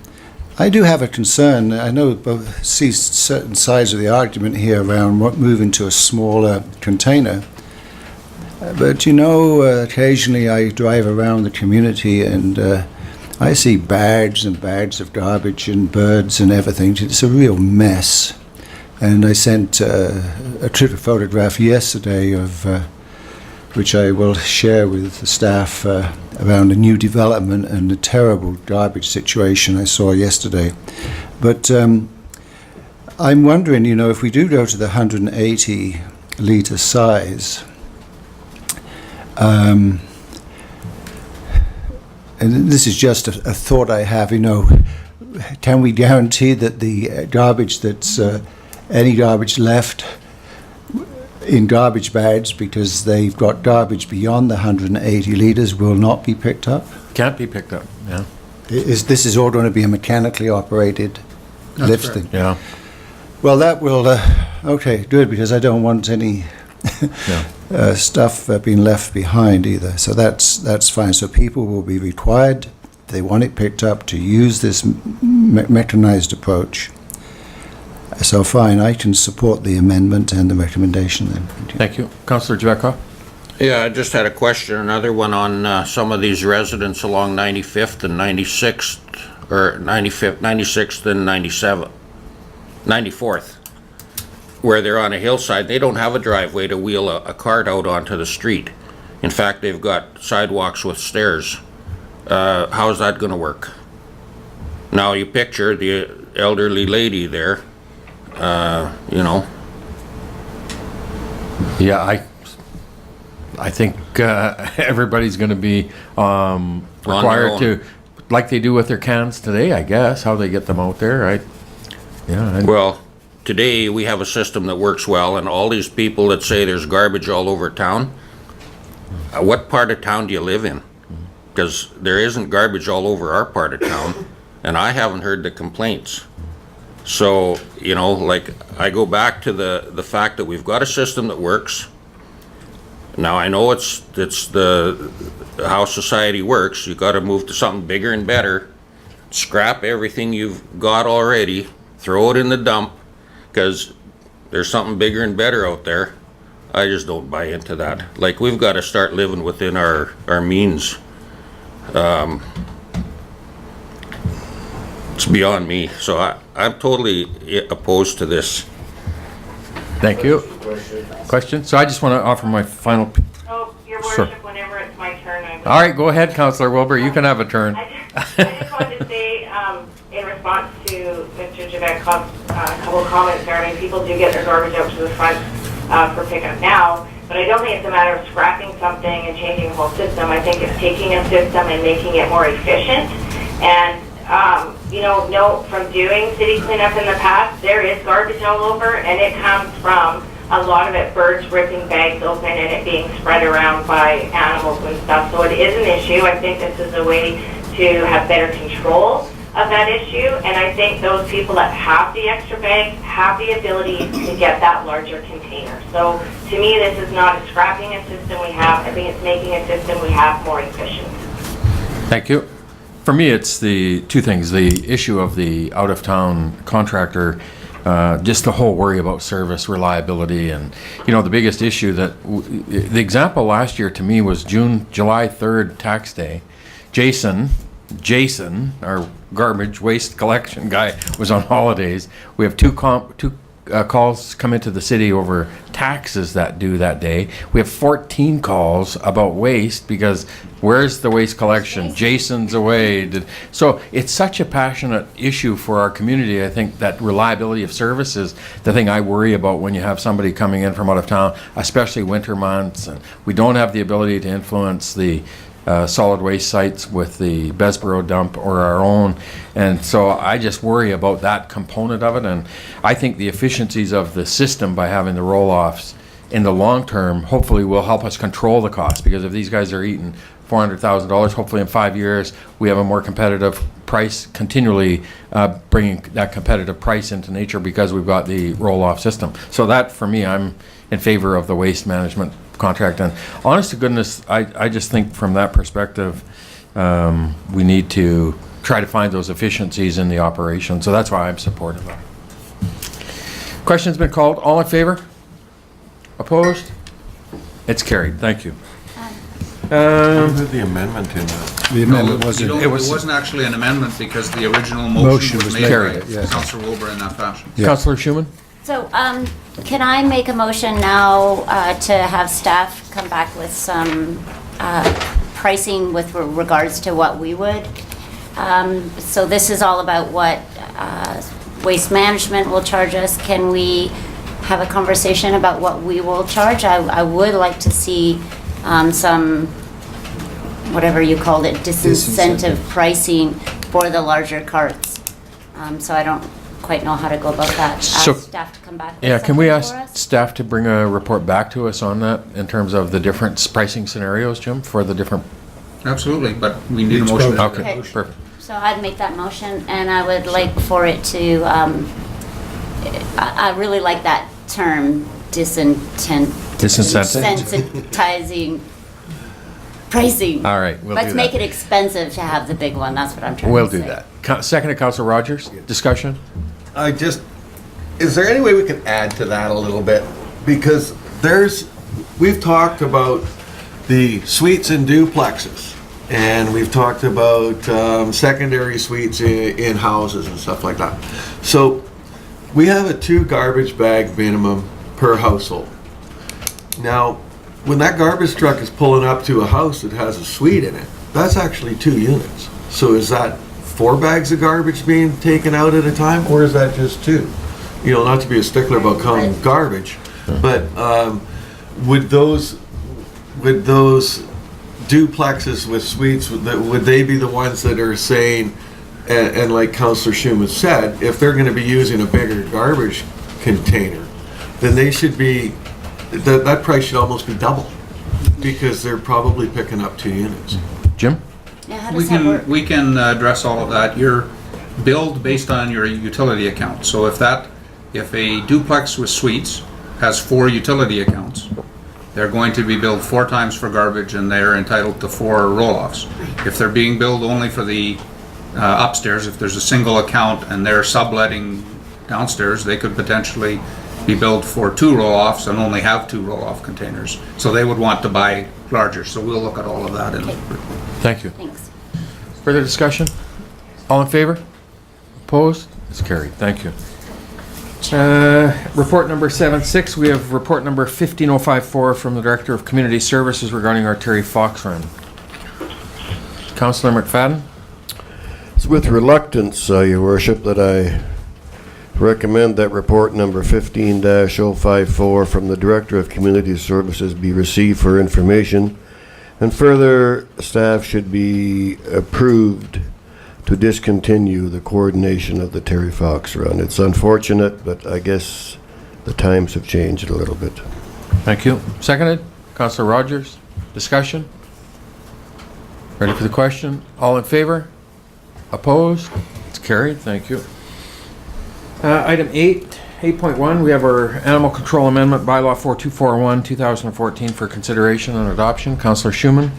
I do have a concern. I know see certain sides of the argument here around moving to a smaller container. But occasionally I drive around the community and I see bags and bags of garbage and birds and everything. It's a real mess. And I sent a trip photograph yesterday of which I will share with the staff around a new development and the terrible garbage situation I saw yesterday. But I'm wondering, if we do go to the 180 litre size, and this is just a thought I have, can we guarantee that the garbage that's any garbage left in garbage bags because they've got garbage beyond the 180 litres will not be picked up? Can't be picked up, yeah. This is all going to be a mechanically operated lift thing? Yeah. Well, that will, okay, good, because I don't want any stuff being left behind either. So that's fine. So people will be required, if they want it picked up, to use this mechanized approach. So fine, I can support the amendment and the recommendation then. Thank you. Councillor Javetkov. Yeah, I just had a question, another one on some of these residents along 95th and 96th, or 96th and 94th, where they're on a hillside. They don't have a driveway to wheel a cart out onto the street. In fact, they've got sidewalks with stairs. How's that going to work? Now, you picture the elderly lady there, Yeah, I think everybody's going to be required to, like they do with their cans today, I guess, how they get them out there, Well, today we have a system that works well, and all these people that say there's garbage all over town, what part of town do you live in? Because there isn't garbage all over our part of town, and I haven't heard the complaints. So, I go back to the fact that we've got a system that works. Now, I know it's how society works. You've got to move to something bigger and better. Scrap everything you've got already, throw it in the dump, because there's something bigger and better out there. I just don't buy into that. We've got to start living within our means. It's beyond me, so I'm totally opposed to this. Thank you. Question? So I just want to offer my final... Oh, Your Worship, whenever it's my turn, I'm... All right, go ahead, Councillor Wilbur. You can have a turn. I just wanted to say, in response to Mr. Javetkov's couple comments there, people do get their garbage out to the front for pickup now. But I don't think it's a matter of scrapping something and changing the whole system. I think it's taking a system and making it more efficient. And, note from doing city cleanup in the past, there is garbage all over, and it comes from a lot of it birds ripping bags open and it being spread around by animals and stuff. So it is an issue. I think this is a way to have better control of that issue, and I think those people that have the extra bags have the ability to get that larger container. So to me, this is not scrapping a system we have. I think it's making a system we have more efficient. Thank you. For me, it's the two things, the issue of the out-of-town contractor, just the whole worry about service reliability, and the biggest issue that the example last year to me was July 3rd tax day. Jason, our garbage waste collection guy, was on holidays. We have two calls come into the city over taxes that due that day. We have 14 calls about waste because where's the waste collection? Jason's away. So it's such a passionate issue for our community. I think that reliability of service is the thing I worry about when you have somebody coming in from out of town, especially winter months. And we don't have the ability to influence the solid waste sites with the Besborough dump or our own, and so I just worry about that component of it. And I think the efficiencies of the system by having the roll-offs in the long term hopefully will help us control the cost, because if these guys are eating $400,000, hopefully in 5 years we have a more competitive price, continually bringing that competitive price into nature because we've got the roll-off system. So that, for me, I'm in favor of the waste management contract. And honest to goodness, I just think from that perspective, we need to try to find those efficiencies in the operation. So that's why I'm supportive of it. Question's been called. All in favor? Opposed? It's carried. Thank you. The amendment in that. The amendment wasn't. It wasn't actually an amendment because the original motion was made carried. by Yes. Councillor Wilbur in that fashion. Yeah. Councillor Schumann? So, can I make a motion now to have staff come back with some pricing with regards to what we would? So this is all about what Waste Management will charge us. Can we have a conversation about what we will charge? I would like to see some, whatever you called it, disincentive pricing for the larger carts. So I don't quite know how to go about that. So- Ask staff to come back with Yeah, can we something ask for us? staff to bring a report back to us on that in terms of the different pricing scenarios, Jim, for the different? Absolutely, but we need a motion. to Okay, Okay. perfect. So I'd make that motion, and I would like for it to, I really like that term, desensitizing pricing. All right, we'll do that. Let's make it expensive to have the big one, that's what I'm trying to say. We'll do that. Second to Councillor Rogers, discussion? Is there any way we can add to that a little bit? Because we've talked about the suites and duplexes, and we've talked about secondary suites in houses and stuff like that. So we have a 2 garbage bag minimum per household. Now, when that garbage truck is pulling up to a house that has a suite in it, that's actually 2 units. So is that 4 bags of garbage being taken out at a time, or is that just 2? Not to be a stickler about counting garbage, but would those duplexes with suites, would they be the ones that are saying, and like Councillor Schumann said, if they're going to be using a bigger garbage container, then they should be, that price should almost be double, because they're probably picking up 2 units. Jim? Yeah, how does that work? We can address all of that. You're billed based on your utility account. So if a duplex with suites has 4 utility accounts, they're going to be billed 4 times for garbage, and they're entitled to 4 roll-offs. If they're being billed only for the upstairs, if there's a single account and they're subletting downstairs, they could potentially be billed for 2 roll-offs and only have 2 roll-off containers. So they would want to buy larger. So we'll look at all of that. Thank you. Thanks. Further discussion? All in favor? Opposed? It's carried. Thank you. Report number 76, we have report number 15054 from the Director of Community Services regarding our Terry Fox run. Councillor McFadden? It's with reluctance, Your Worship, that I Recommend that report number 15-054 from the Director of Community Services be received for information. And further, staff should be approved to discontinue the coordination of the Terry Fox Run. It's unfortunate, but I guess the times have changed a little bit. Thank you. Seconded. Councillor Rogers. Discussion? Ready for the question? All in favor? Opposed? It's carried. Thank you. Item 8.1, we have our Animal Control Amendment Bylaw 4241, 2014 for consideration and adoption. Councillor Schumann.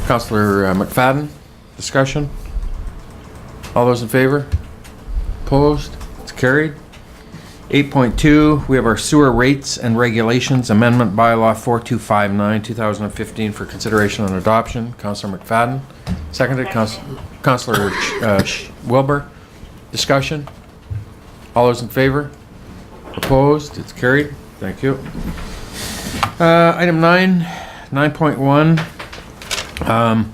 Councillor McFadden. Discussion? All those in favor? Opposed? It's carried. 8.2, we have our Sewer Rates and Regulations Amendment Bylaw 4259, 2015 for consideration and adoption. Councillor McFadden. Seconded. Councillor Wilbur. Discussion? All those in favor? Opposed? It's carried. Thank you. Item 9.1.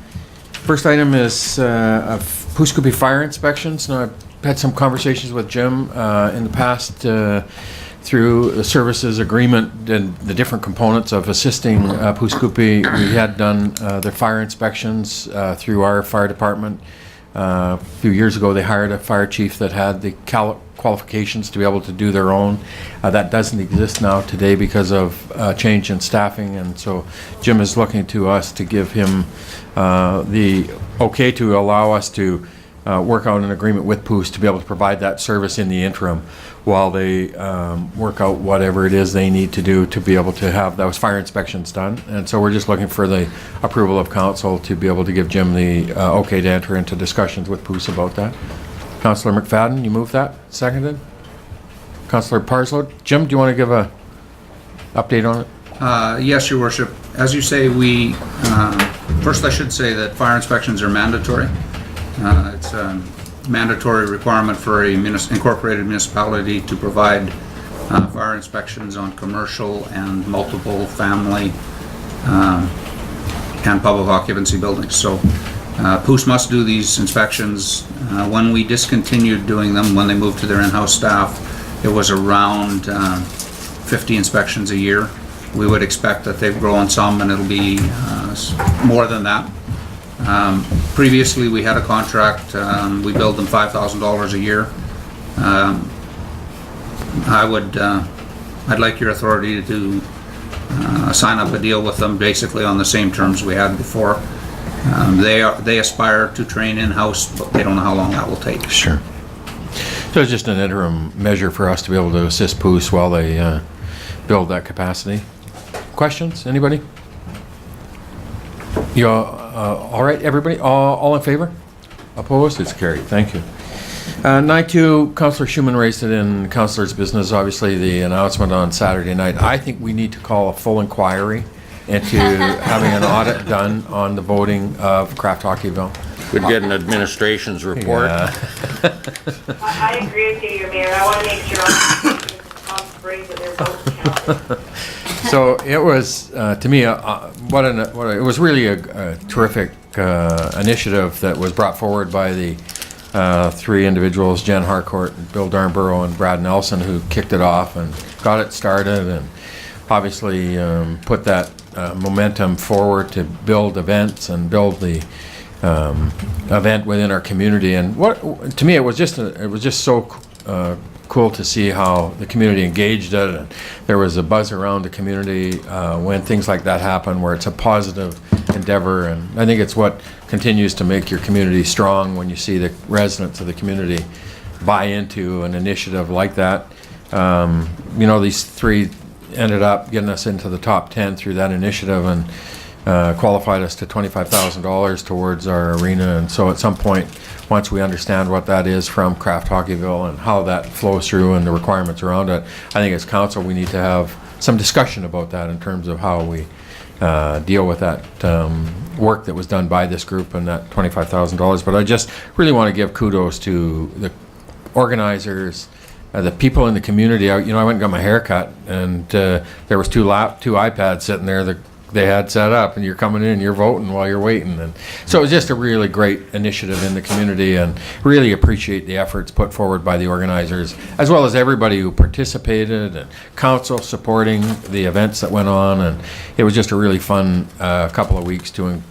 First item is Pouskoupi fire inspections. Now, I've had some conversations with Jim in the past through the services agreement and the different components of assisting Pouskoupi. We had done the fire inspections through our fire department. A few years ago, they hired a fire chief that had the qualifications to be able to do their own. That doesn't exist now today because of change in staffing, and so Jim is looking to us to give him the okay to allow us to work out an agreement with Poos to be able to provide that service in the interim while they work out whatever it is they need to do to be able to have those fire inspections done. And so we're just looking for the approval of council to be able to give Jim the okay to enter into discussions with Poos about that. Councillor McFadden, you move that? Seconded? Councillor Parslow. Jim, do you want to give a update on it? Yes, Your Worship. As you say, we, first I should say that fire inspections are mandatory. It's a mandatory requirement for a incorporated municipality to provide fire inspections on commercial and multiple family and public occupancy buildings. So Poos must do these inspections. When we discontinued doing them, when they moved to their in-house staff, it was around 50 inspections a year. We would expect that they've grown some and it'll be more than that. Previously, we had a contract. We billed them $5,000 a year. I'd like your authority to sign up a deal with them, basically on the same terms we had before. They aspire to train in-house, but they don't know how long that will take. Sure. So it's just an interim measure for us to be able to assist Poos while they build that capacity. Questions? Anybody? You all right, everybody? All in favor? Opposed? It's carried. Thank you. 9.2, Councillor Schumann raised it in Councillor's business, obviously the announcement on Saturday night. I think we need to call a full inquiry into having an audit done on the voting of Kraft Hockeyville. We'd get an administration's report. Yeah. I agree with you, your mayor. I want to make sure all brings that their votes count. So it was, to me, it was really a terrific initiative that was brought forward by the three individuals, Jen Harcourt, Bill Darnborough, and Brad Nelson, who kicked it off and got it started and obviously put that momentum forward to build events and build the event within our community. And what to me it was just so cool to see how the community engaged it, and there was a buzz around the community when things like that happen, where it's a positive endeavor. And I think it's what continues to make your community strong when you see the residents of the community buy into an initiative like that. You know, these three ended up getting us into the top 10 through that initiative and qualified us to $25,000 towards our arena. And so at some point, once we understand what that is from Kraft Hockeyville and how that flows through and the requirements around it, I think as council we need to have some discussion about that in terms of how we deal with that work that was done by this group and that $25,000. But I just really want to give kudos to the organizers, the people in the community. I went and got my hair cut, and there was two iPads sitting there. The they had set up, and you're coming in, you're voting while you're waiting. And so it was just a really great initiative in the community, and really appreciate the efforts put forward by the organizers, as well as everybody who participated, and council supporting the events that went on. And it was just a really fun couple of weeks in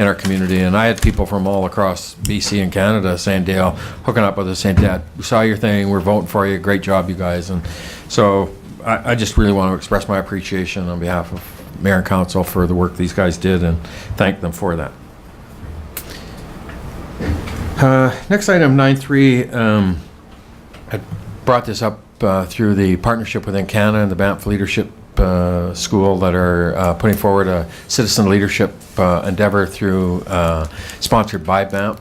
our community. And I had people from all across BC and Canada saying, Dale, hooking up with us, saying, Dad, we saw your thing, we're voting for you, great job, you guys. And so I just really want to express my appreciation on behalf of Mayor and Council for the work these guys did, and thank them for that. Next item, 9.3, I brought this up through the partnership within Canada and the Banff Leadership School that are putting forward a citizen leadership endeavor through sponsored by Banff,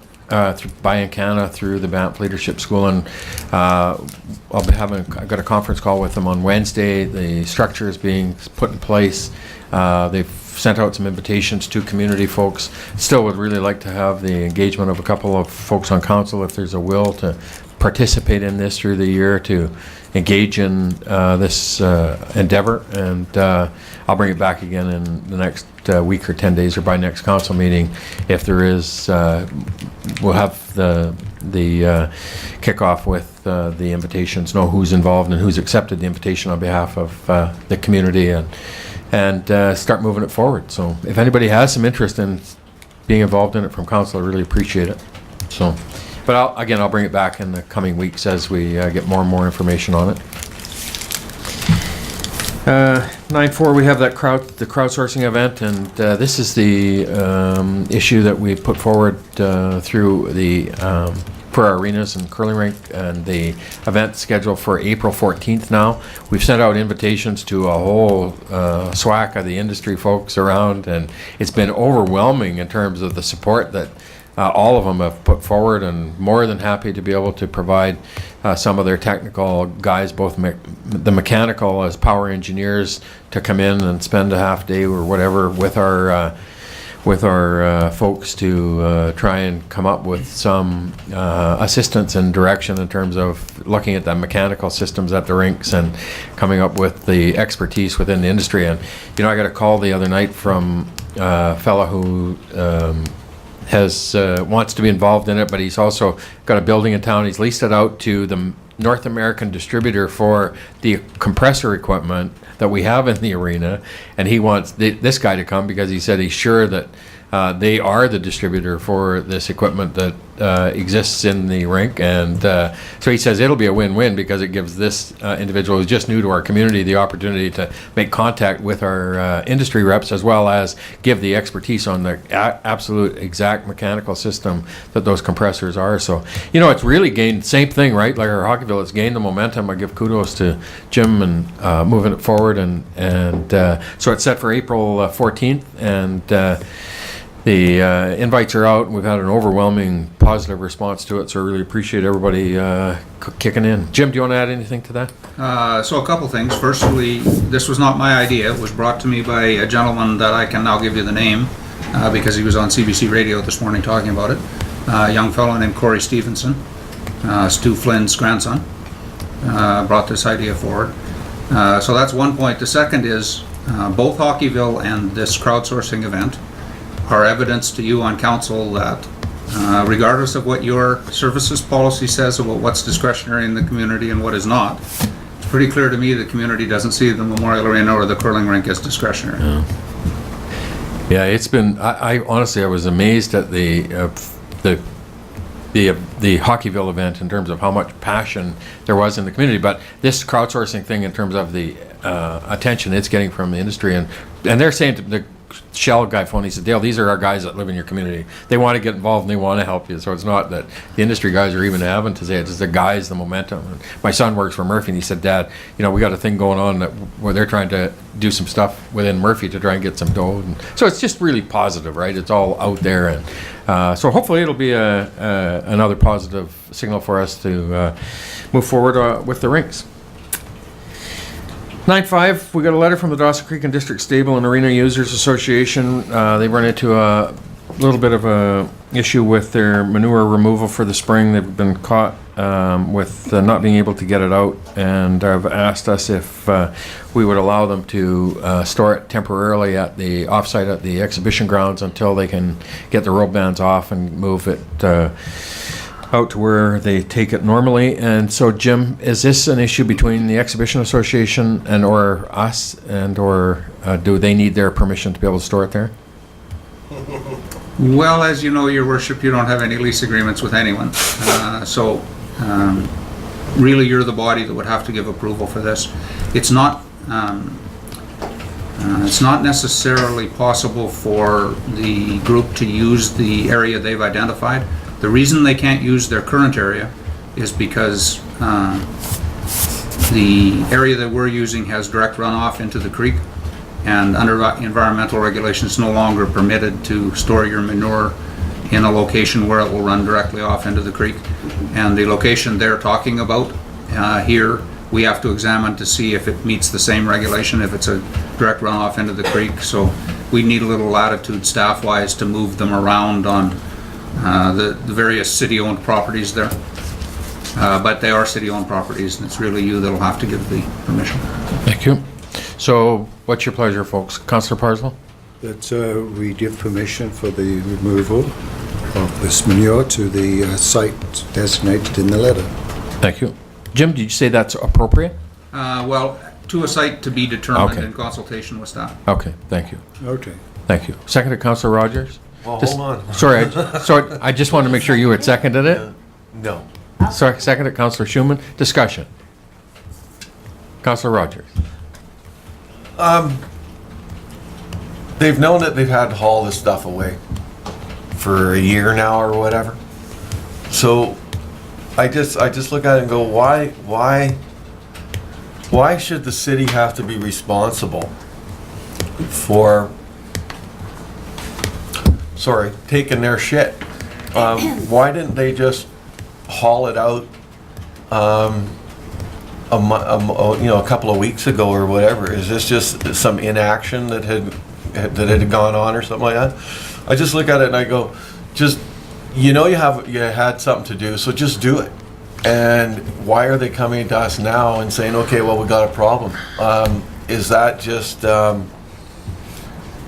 by Canada through the Banff Leadership School. And I've got a conference call with them on Wednesday. The structure is being put in place. They've sent out some invitations to community folks. Still would really like to have the engagement of a couple of folks on council if there's a will to participate in this through the year, to engage in this endeavor. And I'll bring it back again in the next week or 10 days, or by next council meeting. If there is, we'll have the kickoff with the invitations, know who's involved and who's accepted the invitation on behalf of the community, and start moving it forward. So if anybody has some interest in being involved in it from council, I really appreciate it. So, but I'll bring it back in the coming weeks as we get more and more information on it. 9.4, we have the crowdsourcing event, and this is the issue that we put forward through the for our arenas and curling rink, and the event scheduled for April 14th now. We've sent out invitations to a whole swack of the industry folks around, and it's been overwhelming in terms of the support that all of them have put forward, and more than happy to be able to provide some of their technical guys, both the mechanical as power engineers, to come in and spend a half day or whatever with our folks to try and come up with some assistance and direction in terms of looking at the mechanical systems at the rinks and coming up with the expertise within the industry. And I got a call the other night from a fella who wants to be involved in it, but he's also got a building in town. He's leased it out to the North American distributor for the compressor equipment that we have in the arena, and he wants this guy to come because he said he's sure that they are the distributor for this equipment that exists in the rink. And so he says it'll be a win-win because it gives this individual who's just new to our community the opportunity to make contact with our industry reps, as well as give the expertise on the absolute exact mechanical system that those compressors are. So, it's really gained, same thing, right? Like our Hockeyville, it's gained the momentum. I give kudos to Jim and moving it forward. And so it's set for April 14th, and the invites are out, and we've had an overwhelming positive response to it, so I really appreciate everybody kicking in. Jim, do you want to add anything to that? So a couple things. Firstly, this was not my idea. It was brought to me by a gentleman that I can now give you the name because he was on CBC Radio this morning talking about it. A young fellow named Corey Stevenson, Stu Flynn's grandson, brought this idea forward. So that's one point. The second is both Hockeyville and this crowdsourcing event are evidence to you on council that regardless of what your services policy says about what's discretionary in the community and what is not, it's pretty clear to me the community doesn't see the Memorial Arena or the curling rink as discretionary. Yeah, it's been, I honestly, I was amazed at the Hockeyville event in terms of how much passion there was in the community. But this crowdsourcing thing, in terms of the attention it's getting from the industry, and they're saying to the Shell guy phone, he said, Dale, these are our guys that live in your community. They want to get involved and they want to help you. So it's not that the industry guys are even having to say it. It's the guys, the momentum. And my son works for Murphy, and he said, Dad, we got a thing going on where they're trying to do some stuff within Murphy to try and get some dough. And so it's just really positive, right? It's all out there. And so hopefully it'll be another positive signal for us to move forward with the rinks. 9.5, we got a letter from the Dawson Creek and District Stable and Arena Users Association. They run into a little bit of a issue with their manure removal for the spring. They've been caught with not being able to get it out, and have asked us if we would allow them to store it temporarily at the offsite at the exhibition grounds until they can get the road bans off and move it out to where they take it normally. And so, Jim, is this an issue between the Exhibition Association and or us, and or do they need their permission to be able to store it there? Well, as you know, Your Worship, you don't have any lease agreements with anyone. Really, you're the body that would have to give approval for this. It's not necessarily possible for the group to use the area they've identified. The reason they can't use their current area is because the area that we're using has direct runoff into the creek, and under environmental regulations, no longer permitted to store your manure in a location where it will run directly off into the creek. And the location they're talking about here, we have to examine to see if it meets the same regulation, if it's a direct runoff into the creek. So we need a little latitude staff-wise to move them around on the various city-owned properties there. But they are city-owned properties, and it's really you that'll have to give the permission. Thank you. So what's your pleasure, folks? Councillor Parslow? That we give permission for the removal of this manure to the site designated in the letter. Thank you. Jim, did you say that's appropriate? Well, to a site to be determined Okay. in consultation with staff. Okay, thank you. Okay. Thank you. Seconded, Councillor Rogers? Well, Just- hold on. Sorry, I just wanted to make sure you had seconded it. No. Sorry, seconded, Councillor Schumann. Discussion. Councillor Rogers? They've known that they've had to haul this stuff away for a year now or whatever. So I just look at it and go, why should the city have to be responsible for, taking their shit? Why didn't they just haul it out a couple of weeks ago or whatever? Is this just some inaction that had gone on or something like that? I just look at it and I go, you had something to do, so just do it. And why are they coming to us now and saying, okay, well, we got a problem? Is that just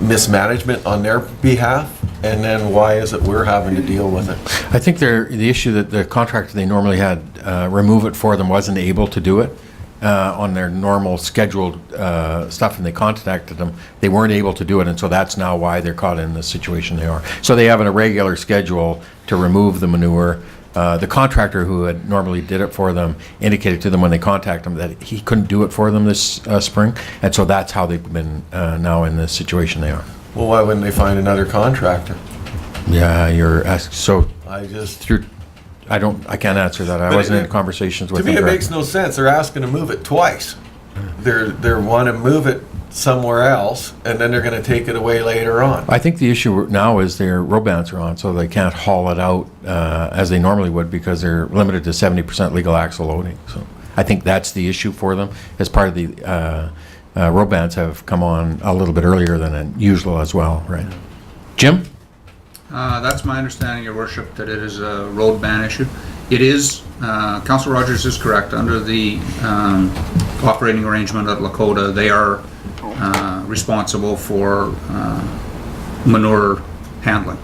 mismanagement on their behalf? And then why is it we're having to deal with it? I think the issue that the contractor they normally had remove it for them wasn't able to do it on their normal scheduled stuff, and they contacted them. They weren't able to do it, and so that's now why they're caught in the situation they are. So they have an irregular schedule to remove the manure. The contractor who had normally did it for them indicated to them when they contacted him that he couldn't do it for them this spring, and so that's how they've been now in the situation they are. Well, why wouldn't they find another contractor? Yeah, you're asked. So I can't answer that. I But wasn't it- in conversations with To me, them it makes no sense. They're asking to move it twice. They want to move it somewhere else, and then they're going to take it away later on. I think the issue now is their road bans are on, so they can't haul it out as they normally would because they're limited to 70% legal axle loading. So I think that's the issue for them. As part of the road bans have come on a little bit earlier than usual as well, right? Jim? That's my understanding, Your Worship, that it is a road ban issue. It is, Council Rogers is correct, under the operating arrangement at Lakota, they are responsible for manure handling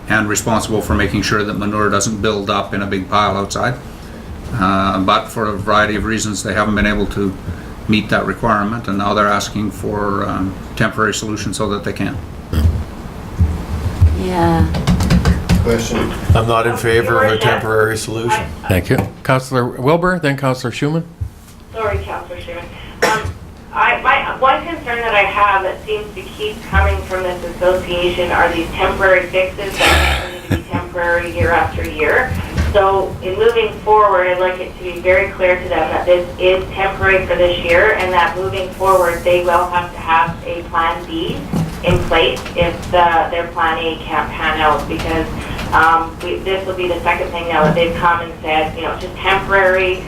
and responsible for making sure that manure doesn't build up in a big pile outside. But for a variety of reasons, they haven't been able to meet that requirement, and now they're asking for temporary solutions so that they can. Yeah. Question? I'm not in favor of a temporary solution. Thank you. Councillor Wilbur, then Councillor Schumann. Sorry, Councillor Schumann. One concern that I have that seems to keep coming from this association are these temporary fixes that continue to be temporary year after year. So in moving forward, I'd like it to be very clear to them that this is temporary for this year, and that moving forward, they will have to have a plan B in place if their plan A can't pan out, because this will be the second thing now that they've come and said, just temporary.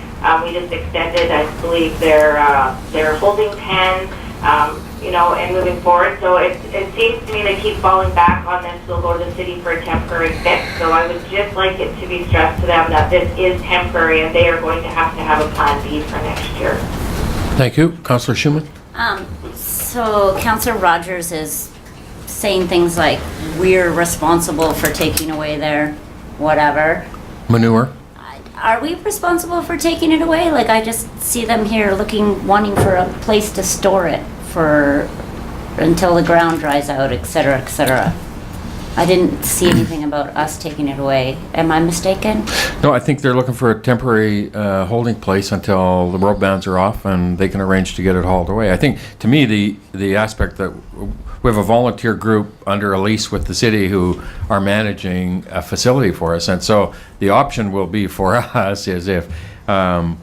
We just extended, I believe, their holding pen. and moving forward. So it seems to me they keep falling back on this. They'll go to the city for a temporary fix. So I would just like it to be stressed to them that this is temporary and they are going to have a plan B for next year. Thank you. Councillor Schumann? So Councillor Rogers is saying things like, we're responsible for taking away their whatever. Manure? Are we responsible for taking it away? Like, I just see them here wanting for a place to store it until the ground dries out, et cetera, et cetera. I didn't see anything about us taking it away. Am I mistaken? No, I think they're looking for a temporary holding place until the road bans are off and they can arrange to get it hauled away. I think, to me, the aspect that we have a volunteer group under a lease with the city who are managing a facility for us. And so the option will be for us is if we have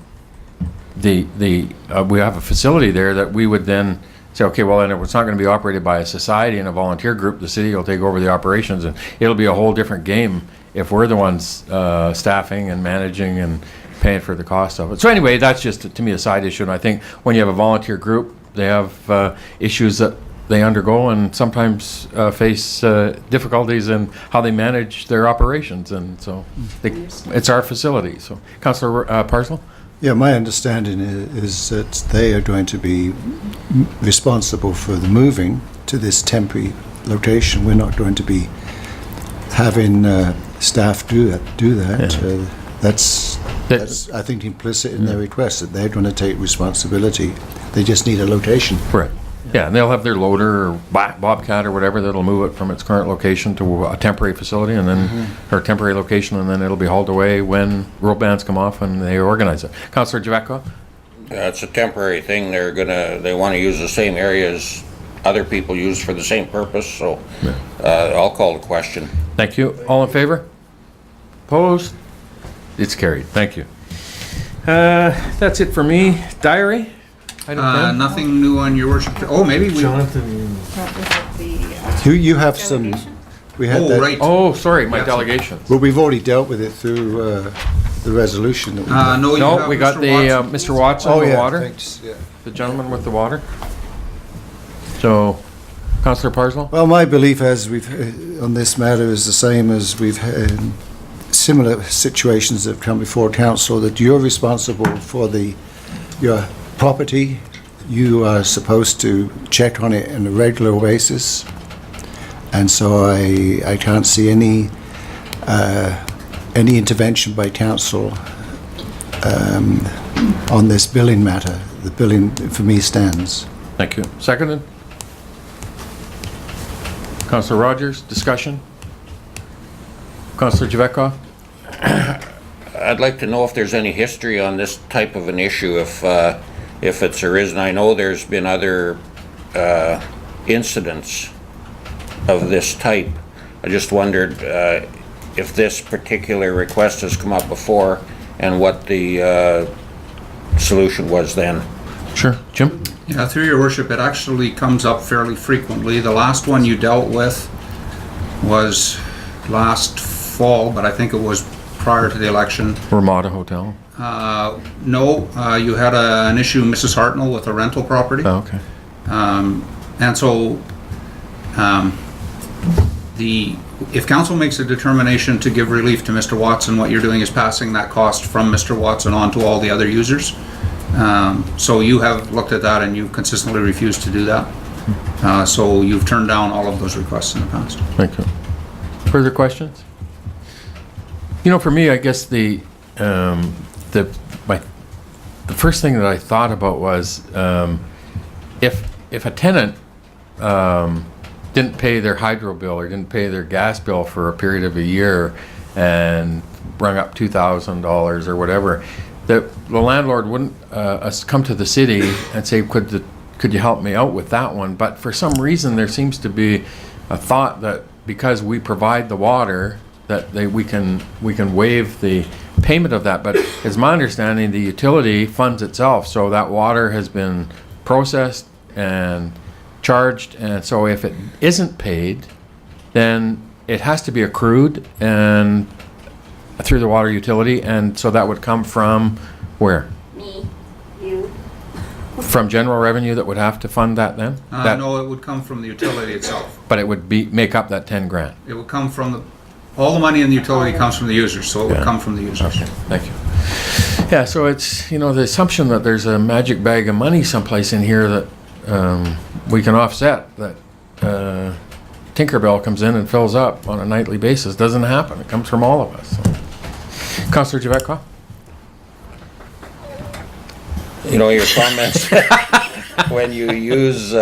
a facility there that we would then say, okay, well, then it's not going to be operated by a society and a volunteer group. The city will take over the operations, and it'll be a whole different game if we're the ones staffing and managing and paying for the cost of it. So anyway, that's just, to me, a side issue. And I think when you have a volunteer group, they have issues that they undergo and sometimes face difficulties in how they manage their operations. And so it's our facility. So, Councillor Parslow? Yeah, my understanding is that they are going to be responsible for the moving to this temporary location. We're not going to be having staff do that. Yeah. That's, I think, implicit in their request, that they're going to take responsibility. They just need a location. Right. Yeah, and they'll have their loader or bobcat or whatever that'll move it from its current location to a temporary facility and then, or temporary location, and then it'll be hauled away when road bans come off and they organize it. Councillor Javeko? It's a temporary thing. They want to use the same areas other people use for the same purpose, so I'll call the question. Thank you. All in favor? Opposed? It's carried. Thank you. That's it for me. Diary? Nothing new on your worship. Oh, maybe we. You have some. We had that. Right. Oh, sorry, my delegation. Well, we've already dealt with it through the resolution that we got. No, we got Mr. Watson, Oh, the yeah, water. thanks, yeah. The gentleman with the water. So, Councillor Parslow? Well, my belief as we've on this matter is the same as we've had similar situations that have come before council, that you're responsible for your property. You are supposed to check on it on a regular basis, and so I can't see any intervention by council on this billing matter. The billing for me stands. Thank you. Seconded? Councillor Rogers, discussion? Councillor Javekov? I'd like to know if there's any history on this type of an issue, if it's arisen. I know there's been other incidents of this type. I just wondered if this particular request has come up before and what the solution was then. Sure. Jim? Yeah, through your worship, it actually comes up fairly frequently. The last one you dealt with was last fall, but I think it was prior to the election. Ramada Hotel. No, you had an issue, Mrs. Hartnell, with a rental property. Oh, okay. And so, if council makes a determination to give relief to Mr. Watson, what you're doing is passing that cost from Mr. Watson on to all the other users. So you have looked at that and you've consistently refused to do that. So you've turned down all of those requests in the past. Thank you. Further questions? You know, for me, I guess the first thing that I thought about was if a tenant didn't pay their hydro bill or didn't pay their gas bill for a period of a year and rung up $2,000 or whatever, the landlord wouldn't come to the city and say, could you help me out with that one? But for some reason, there seems to be a thought that because we provide the water, that we can waive the payment of that. But it's my understanding the utility funds itself, so that water has been processed and charged, and so if it isn't paid, then it has to be accrued and through the water utility, and so that would come from where? Me, you. From general revenue that would have to fund that then? That- No, it would come from the utility itself. But it would make up that 10 grand? It would come from all the money in the utility comes from the users, so it would Yeah. come from the users. Okay, thank you. Yeah, so it's, the assumption that there's a magic bag of money someplace in here that we can offset, that Tinkerbell comes in and fills up on a nightly basis, doesn't happen. It comes from all of us. Councillor Javetkov? Your comments, when you use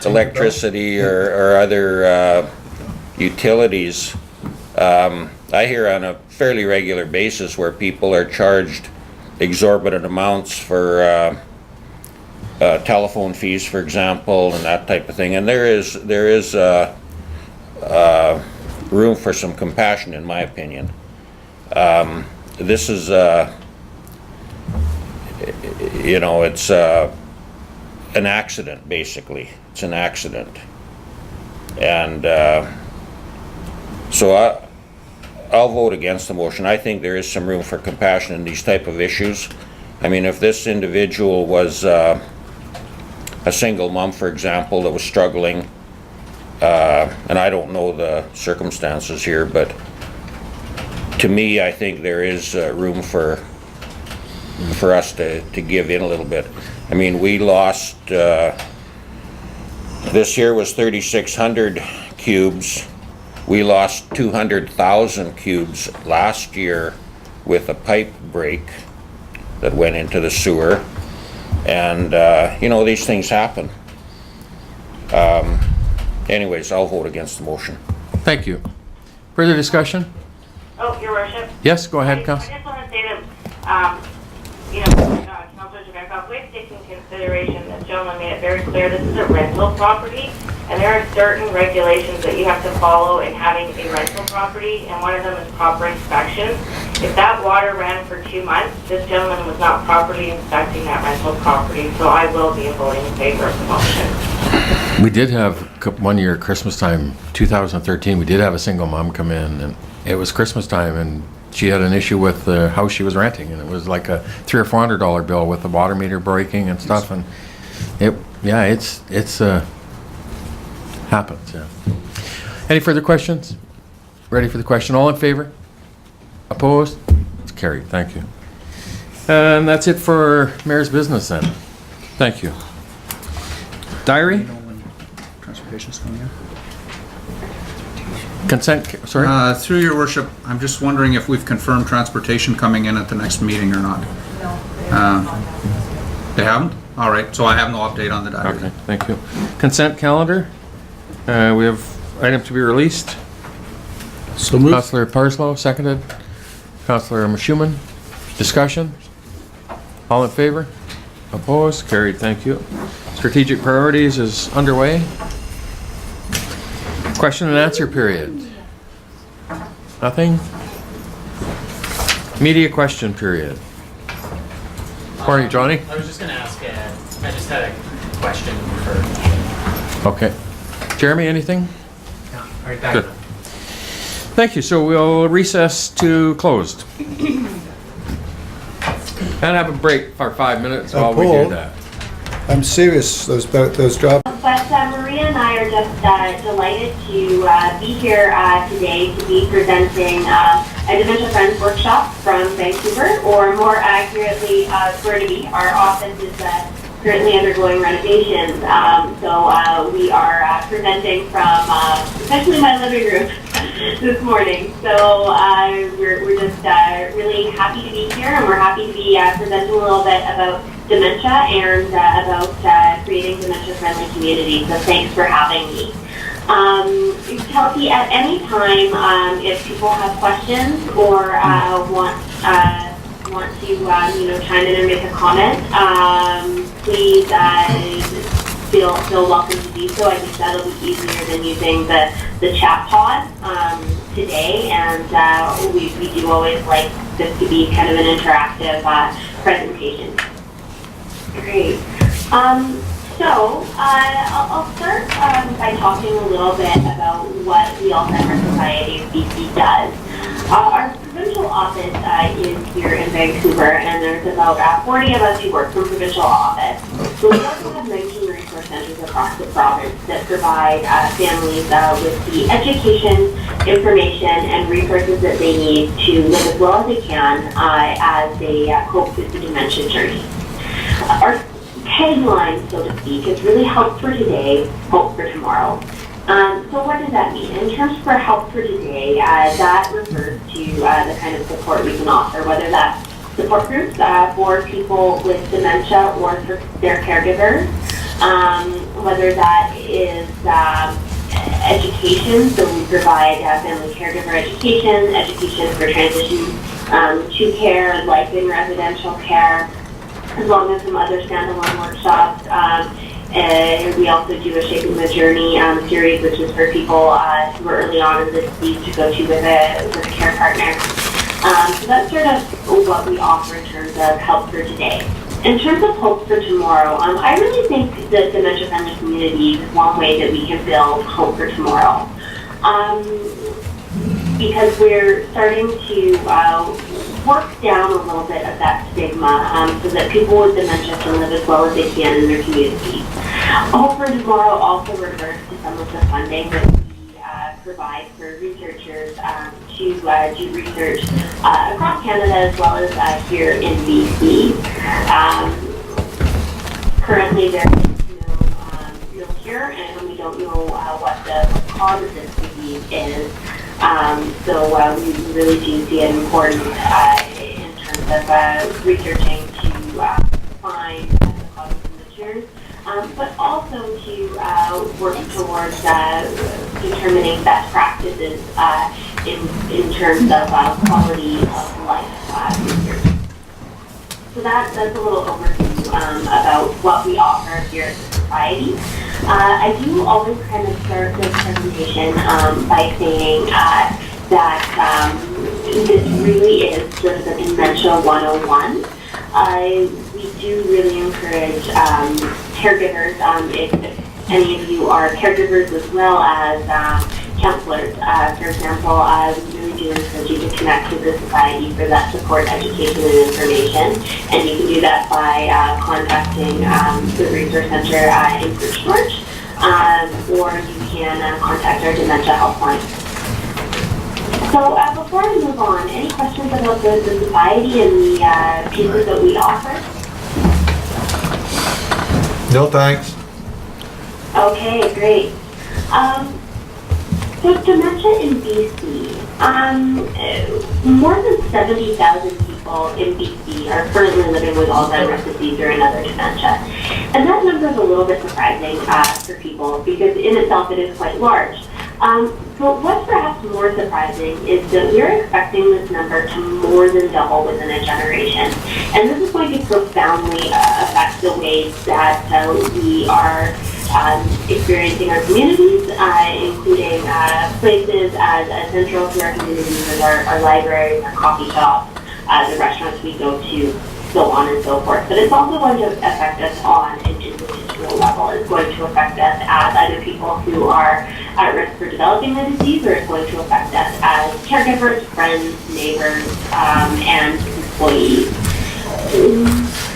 electricity or other utilities, I hear on a fairly regular basis where people are charged exorbitant amounts for telephone fees, for example, and that type of thing. And there is room for some compassion, in my opinion. This is, it's an accident, basically. It's an accident. And so I'll vote against the motion. I think there is some room for compassion in these type of issues. I mean, if this individual was a single mom, for example, that was struggling, and I don't know the circumstances here, but to me, I think there is room for us to give in a little bit. I mean, we lost, this year was 3,600 cubes. We lost 200,000 cubes last year with a pipe break that went into the sewer. And, these things happen. Anyways, I'll vote against the motion. Thank you. Further discussion? Oh, Your Worship. Yes, go ahead, I Councillor. just want to say that, Councillor Javetkov, we've taken consideration, this gentleman made it very clear, this is a rental property, and there are certain regulations that you have to follow in having a rental property, and one of them is proper inspections. If that water ran for 2 months, this gentleman was not properly inspecting that rental property, so I will be voting in favor of the motion. We did have, one year, Christmas time, 2013, we did have a single mom come in, and it was Christmas time, and she had an issue with the house she was renting, and it was like a $300 or $400 bill with the water meter breaking and stuff, and it's happens, yeah. Any further questions? Ready for the question? All in favor? Opposed? It's carried. Thank you. And that's it for Mayor's business then. Thank you. Diary? Transportation's coming in. Consent, sorry? Through your worship, I'm just wondering if we've confirmed transportation coming in at the next meeting or not. No. They haven't? All right, so I have no update on the diary. Okay, thank you. Consent calendar. We have item to be released. So moved. Councillor Parslow, seconded. Councillor Mashuman. Discussion? All in favor? Opposed? Carried, thank you. Strategic priorities is underway. Question and answer period. Nothing? Media question period. Morning, Johnny. I was just going to ask, I just had a question for... Okay. Jeremy, anything? No, all right, back. Good. Thank you. So we'll recess to closed. And have a break for 5 minutes while we do Paul, that. I'm serious, those jobs. But Maria and I are just delighted to be here today to be presenting a Dementia Friends workshop from Vancouver, or more accurately, Burnaby. Our office is currently undergoing renovations, so we are presenting from essentially my living room this morning. So we're just really happy to be here, and we're happy to be presenting a little bit about dementia and about creating dementia-friendly communities. So thanks for having me. Kelsey, at any time, if people have questions or want to chime in or make a comment, please feel welcome to do so. I think that'll be easier than using the chat pod today, and we do always like this to be kind of an interactive presentation. Great. So I'll start by talking a little bit about what the Alzheimer's Society of BC does. Our provincial provincial office is here in Vancouver, and there's about 40 of us who work from provincial office. So we also have 19 resource centers across the province that provide families with the education, information, and resources that they need to live as well as they can as they cope with the dementia journey. Our tagline, so to speak, is really help for today, hope for tomorrow. So what does that mean? In terms for help for today, that refers to the kind of support we can offer, whether that's support groups for people with dementia or for their caregivers, whether that is education, so we provide family caregiver education, education for transition to care, like in residential care, as well as some other standalone workshops. We also do a Shaping the Journey series, which is for people who are early on in the disease to go to with a care partner. So that's sort of what we offer in terms of help for today. In terms of hope for tomorrow, I really think that dementia-friendly communities is one way that we can build hope for tomorrow. Because we're starting to work down a little bit of that stigma so that people with dementia can live as well as they can in their communities. Hope for Tomorrow also refers to some of the funding that we provide for researchers to do research across Canada as well as here in BC. Currently there is no real cure, and we don't know what the cause of this disease is. So we really do see it important in terms of researching to find the causes and the cures, but also to work towards determining best practices in terms of quality of life research. So that's a little overview about what we offer here at the Society. I do always kind of start this presentation by saying that this really is sort of a Dementia 101. We do really encourage caregivers, if any of you are caregivers as well as counselors. For example, we really do encourage you to connect with the Society for that support, education, and information. And you can do that by contacting the Resource Center in Prince George, or you can contact our dementia helpline. So before I move on, any questions about the Society and the pieces that we offer? No, thanks. Okay, great. So dementia in BC, more than 70,000 people in BC are currently living with Alzheimer's disease or another dementia. And that number is a little bit surprising for people because in itself it is quite large. But what's perhaps more surprising is that we're expecting this number to more than double within a generation. And this is going to profoundly affect the ways that we are experiencing our communities, including places as central to our communities as our libraries, our coffee shops, the restaurants we go to, so on and so forth. But it's also going to affect us on an individual level. It's going to affect us as either people who are at risk for developing the disease, or it's going to affect us as caregivers, friends, neighbors, and employees.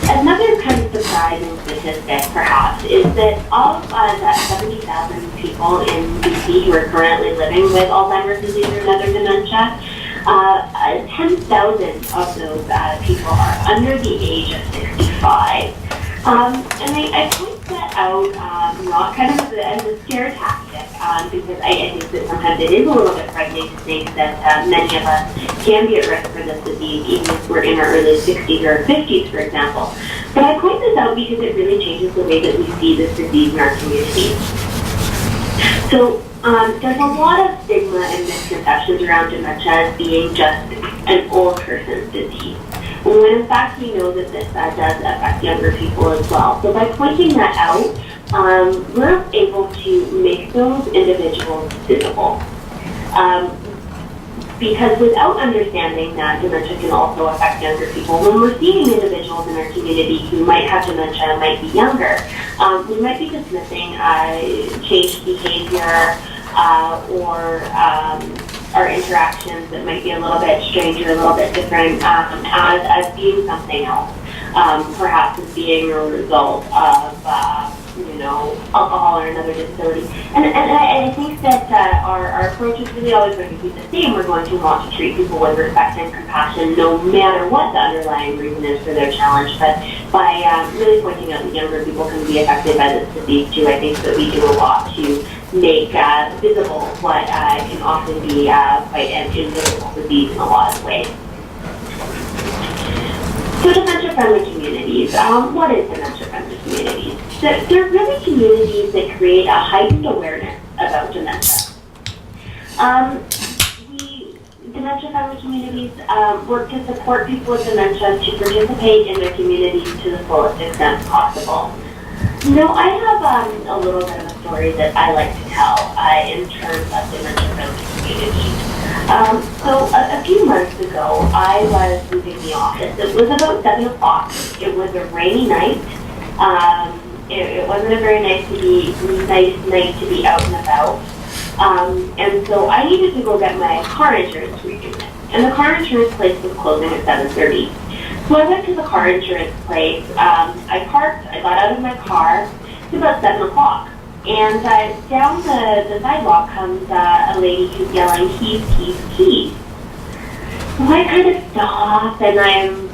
Another kind of surprising statistic, perhaps, is that of that 70,000 people in BC who are currently living with Alzheimer's disease or another dementia, 10,000 of those people are under the age of 65. And I point that out not kind of as a scare tactic, because I think that sometimes it is a little bit frightening to think that many of us can be at risk for this disease, even if we're in our early 60s or 50s, for example. But I point this out because it really changes the way that we see this disease in our communities. So there's a lot of stigma and misconceptions around dementia as being just an old person's disease, when in fact we know that this does affect younger people as well. So by pointing that out, we're able to make those individuals visible. Because without understanding that dementia can also affect younger people, when we're seeing individuals in our community who might have dementia, might be younger, we might be dismissing changed behavior or our interactions that might be a little bit strange or a little bit different as being something else. Perhaps as being a result of, alcohol or another disability. And I think that our approach is really always going to be the same. We're going to want to treat people with respect and compassion no matter what the underlying reason is for their challenge. But by really pointing out that younger people can be affected by this disease too, I think that we do a lot to make visible what can often be quite an invisible disease in a lot of ways. So dementia-friendly communities. What is dementia-friendly communities? They're really communities that create a heightened awareness about dementia. Dementia-friendly communities work to support people with dementia to participate in their communities to the fullest extent possible. I have a little bit of a story that I like to tell in terms of dementia-friendly communities. So a few months ago, I was leaving the office. It was about 7 o'clock. It was a rainy night. It wasn't a very nice night to be out and about. And so I needed to go get my car insurance renewed. And the car insurance place was closing at 7:30. So I went to the car insurance place. I parked. I got out of my car. It's about 7 o'clock. And down the sidewalk comes a lady who's yelling, "Keys, keys, keys." So I kind of stop, and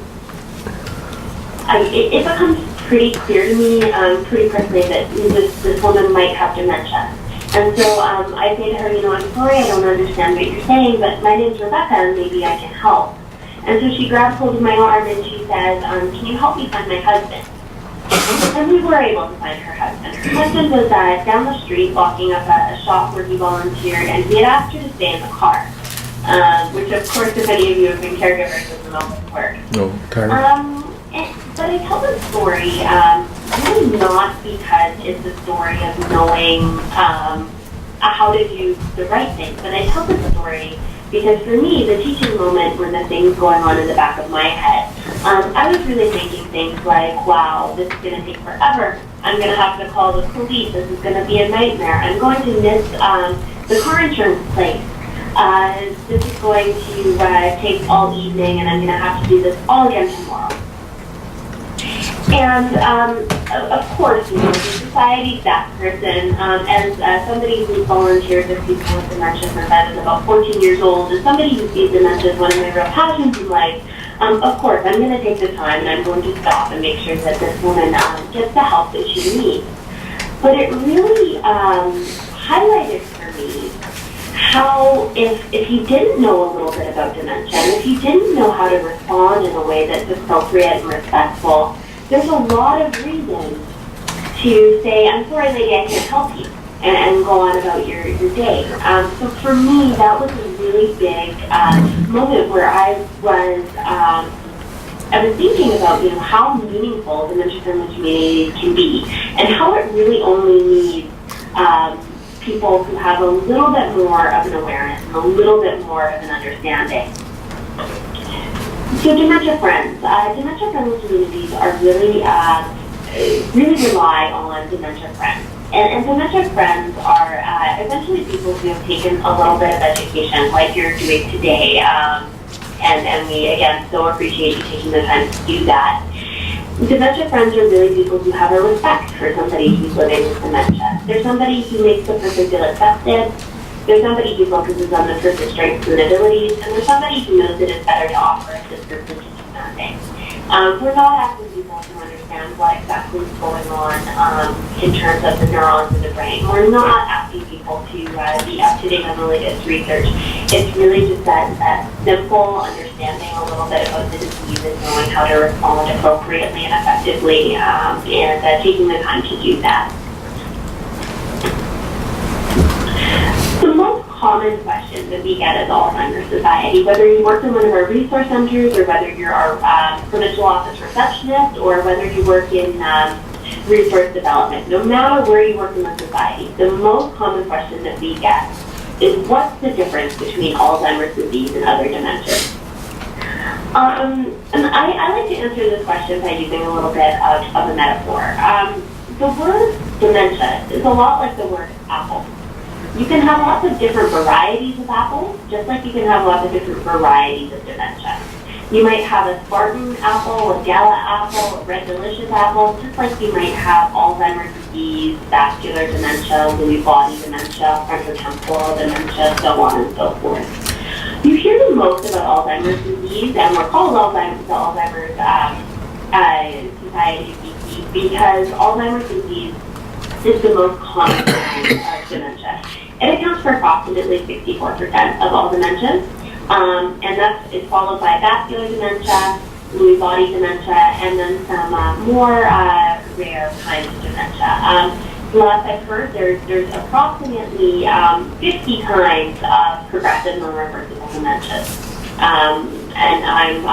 it becomes pretty clear to me pretty quickly that this woman might have dementia. And so I say to her, "I'm sorry, I don't understand what you're saying, but my name's Rebecca, and maybe I can help." And so she grabs hold of my arm and she says, "Can you help me find my husband?" And we were able to find her husband. Her husband was down the street walking up a shop where he volunteered, and he had asked her to stay in the car, which of course, if any of you have been caregivers, doesn't always work. No, tired. But I tell the story really not because it's a story of knowing how to do the right thing, but I tell the story because for me, the teaching moment were the things going on in the back of my head. I was really thinking things like, wow, this is going to take forever. I'm going to have to call the police. This is going to be a nightmare. I'm going to miss the car insurance place. This is going to take all evening, and I'm going to have to do this all again tomorrow. And of course, the society staff person, as somebody who volunteers with people with dementia since I was about 14 years old, as somebody who sees dementia as one of my real passions in life, of course, I'm going to take the time and I'm going to stop and make sure that this woman gets the help that she needs. But it really highlighted for me how if you didn't know a little bit about dementia, and if you didn't know how to respond in a way that's appropriate and respectful, there's a lot of reasons to say, "I'm sorry, lady, I can't help you," and go on about your day. So for me, that was a really big moment where I was thinking about, how meaningful dementia-friendly communities can be, and how it really only needs people who have a little bit more of an awareness and a little bit more of an understanding. So dementia friends, dementia-friendly communities are really rely on dementia friends. And dementia friends are essentially people who have taken a little bit of education like you're doing today. And we, again, so appreciate you taking the time to do that. Dementia friends are really people who have a respect for somebody who's living with dementia. They're somebody who makes the person feel accepted. There's somebody who focuses on the person's strengths and abilities, and there's somebody who knows that it's better to offer assistance than to do nothing. We're not asking people to understand what exactly is going on in terms of the neurons in the brain. We're not asking people to be up to date on the latest research. It's really just that simple understanding a little bit about the disease and knowing how to respond appropriately and effectively, and taking the time to do that. The most common question that we get as Alzheimer's Society, whether you work in one of our resource centers or whether you're our provincial office receptionist or whether you work in resource development, no matter where you work in the society, the most common question that we get is what's the difference between Alzheimer's disease and other dementias? And I like to answer this question by using a little bit of a metaphor. The word dementia is a lot like the word apple. You can have lots of different varieties of apples, just like you can have lots of different varieties of dementia. You might have a Spartan apple, a Gala apple, a Red Delicious apple, just like you might have Alzheimer's disease, vascular dementia, Lewy body dementia, frontotemporal dementia, so on and so forth. You hear the most about Alzheimer's disease, and we're called Alzheimer's Society BC because Alzheimer's disease is the most common kind of dementia. It accounts for approximately 64% of all dementias. And it's followed by vascular dementia, Lewy body dementia, and then some more rare kinds of dementia. Last I've heard, there's approximately 50 kinds of progressive non-reversible dementias. And I'm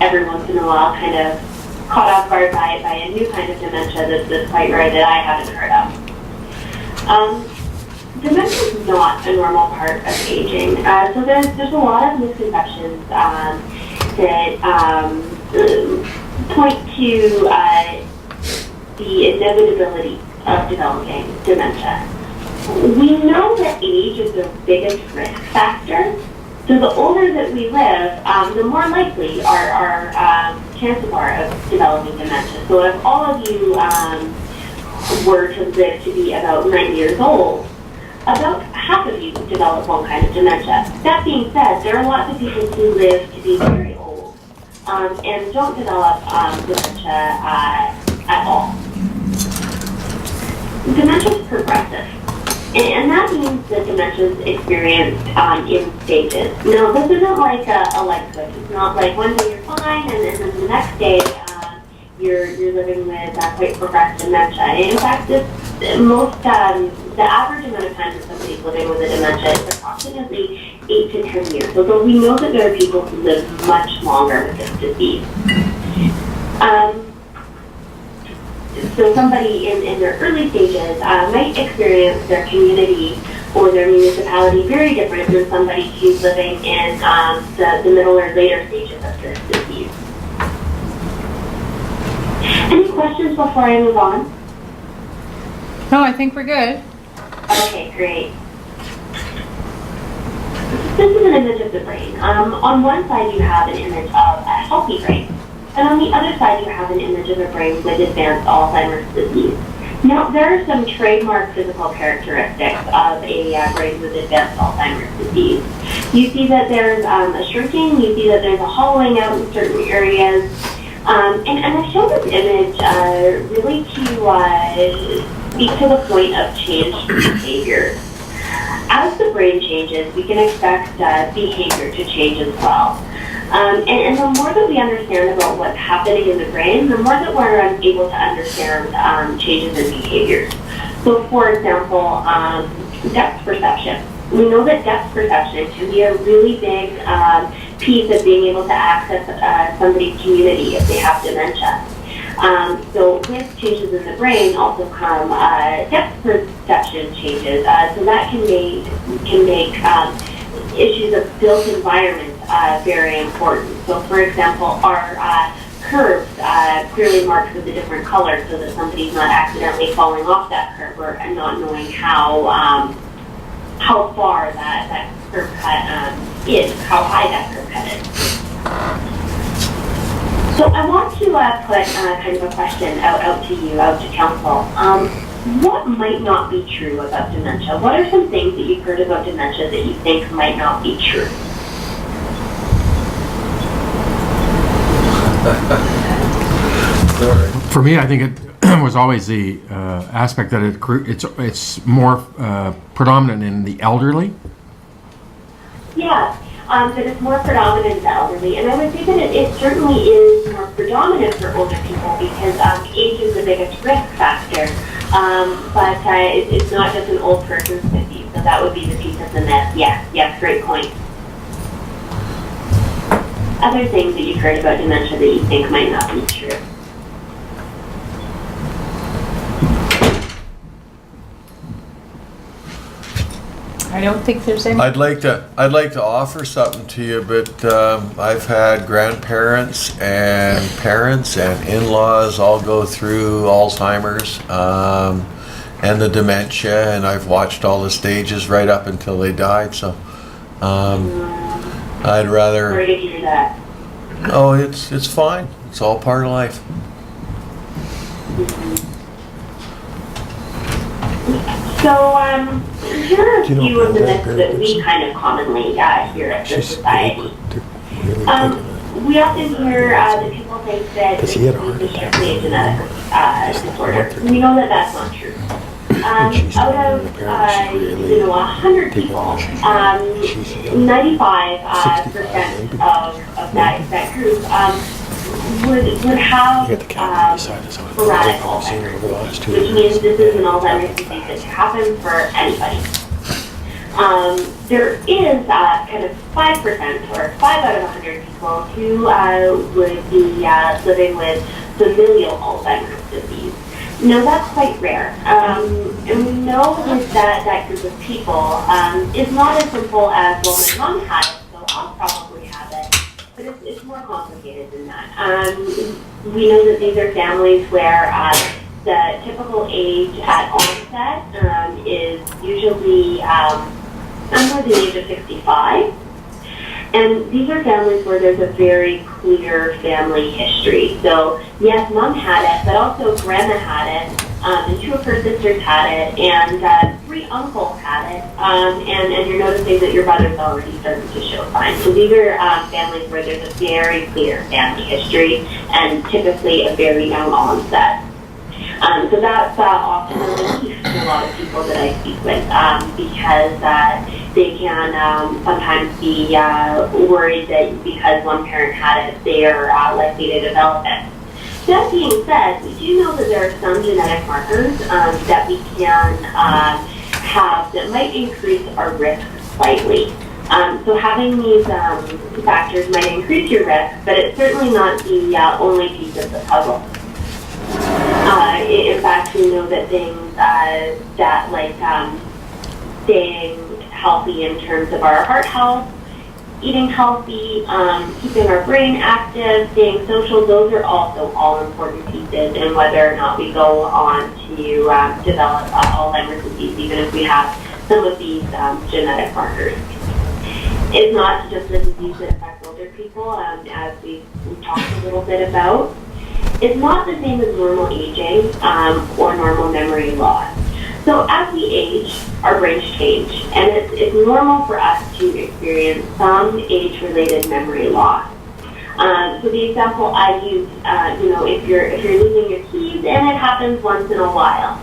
every once in a while kind of caught off guard by a new kind of dementia that's quite rare that I haven't heard of. Dementia is not a normal part of aging. So there's a lot of misconceptions that point to the inevitability of developing dementia. We know that age is the biggest risk factor. So the older that we live, the more likely our chances are of developing dementia. So if all of you were to live to be about 90 years old, about half of you develop one kind of dementia. That being said, there are lots of people who live to be very old and don't develop dementia at all. Dementia is progressive, and that means that dementia is experienced in stages. Now, this isn't like a light switch. It's not like one day you're fine and then the next day you're living with quite progressed dementia. In fact, the average amount of time that somebody's living with a dementia is approximately 8 to 10 years. So we know that there are people who live much longer with this disease. So somebody in their early stages might experience their community or their municipality very different than somebody who's living in the middle or later stages of this disease. Any questions before I move on? No, I think we're good. Okay, great. This is an image of the brain. On one side you have an image of a healthy brain, and on the other side you have an image of a brain with advanced Alzheimer's disease. Now, there are some trademark physical characteristics of a brain with advanced Alzheimer's disease. You see that there's a shrinking, you see that there's a hollowing out in certain areas, and I show this image really to speak to the point of changed behavior. As the brain changes, we can expect behavior to change as well. And the more that we understand about what's happening in the brain, the more that we're able to understand changes in behaviors. So, for example, depth perception. We know that depth perception can be a really big piece of being able to access somebody's community if they have dementia. So with changes in the brain also come depth perception changes. So that can make issues of built environment very important. So for example, our curves clearly marked with a different color so that somebody's not accidentally falling off that curve or not knowing how far that curve cut is, how high that curve cut is. So I want to put kind of a question out to you, out to council. What might not be true about dementia? What are some things that you've heard about dementia that you think might not be true? For me, I think it was always the aspect that it's more predominant in the elderly. Yeah, that it's more predominant in the elderly, and I would say that it certainly is more predominant for older people because age is the biggest risk factor. But it's not just an old person's disease, so that would be the piece of the myth. Yes, great point. Other things that you've heard about dementia that you think might not be true? I don't think there's any. I'd like to offer something to you, but I've had grandparents and parents and in-laws all go through Alzheimer's, and the dementia, and I've watched all the stages right up until they died. So I'd rather. Sorry to hear that. Oh, it's fine. It's all part of life. So, here are a few of the myths that we kind of commonly hear at the society. We often hear that people think that this is strictly a genetic disorder. We know that that's not true. Out of 100 people, 95% of that group would have sporadic Alzheimer's, which means this is an Alzheimer's disease that can happen for anybody. There is kind of 5% or 5 out of 100 people who would be living with familial Alzheimer's disease. Now that's quite rare, and we know with that group of people, it's not as simple as, well, my mom had it, so I'll probably have it, but it's more complicated than that. We know that these are families where the typical age at onset is usually under the age of 65. And these are families where there's a very clear family history. So yes, mom had it, but also grandma had it, and 2 of her sisters had it, and 3 uncles had it, and you're noticing that your brother's already starting to show signs. So these are families where there's a very clear family history and typically a very young onset. So that's often a relief to a lot of people that I speak with, because they can sometimes be worried that because one parent had it, they are likely to develop it. That being said, we do know that there are some genetic markers that we can have that might increase our risk slightly. So having these factors might increase your risk, but it's certainly not the only piece of the puzzle. In fact, we know that things that like staying healthy in terms of our heart health, eating healthy, keeping our brain active, staying social, those are also all important pieces in whether or not we go on to develop Alzheimer's disease, even if we have some of these genetic markers. It's not just a disease that affects older people, as we've talked a little bit about. It's not the same as normal aging or normal memory loss. So as we age, our brains change, and it's normal for us to experience some age-related memory loss. So the example I use, if you're losing your keys and it happens once in a while,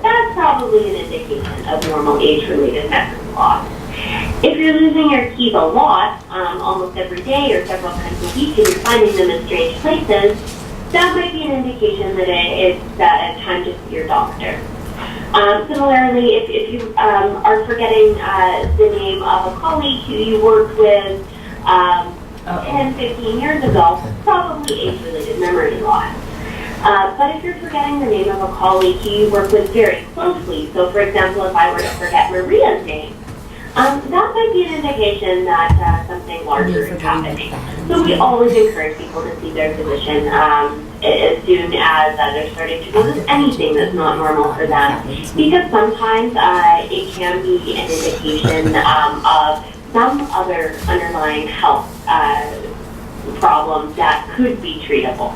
that's probably an indication of normal age-related memory loss. If you're losing your keys a lot, almost every day or several times a week, and you're finding them in strange places, that might be an indication that it's time to see your doctor. Similarly, if you are forgetting the name of a colleague who you worked with 10, 15 years ago, probably age-related memory loss. But if you're forgetting the name of a colleague who you work with very closely, so for example, if I were to forget Maria's name, that might be an indication that something larger is happening. So we always encourage people to see their physician as soon as they're starting to notice anything that's not normal for them, because sometimes it can be an indication of some other underlying health problems that could be treatable.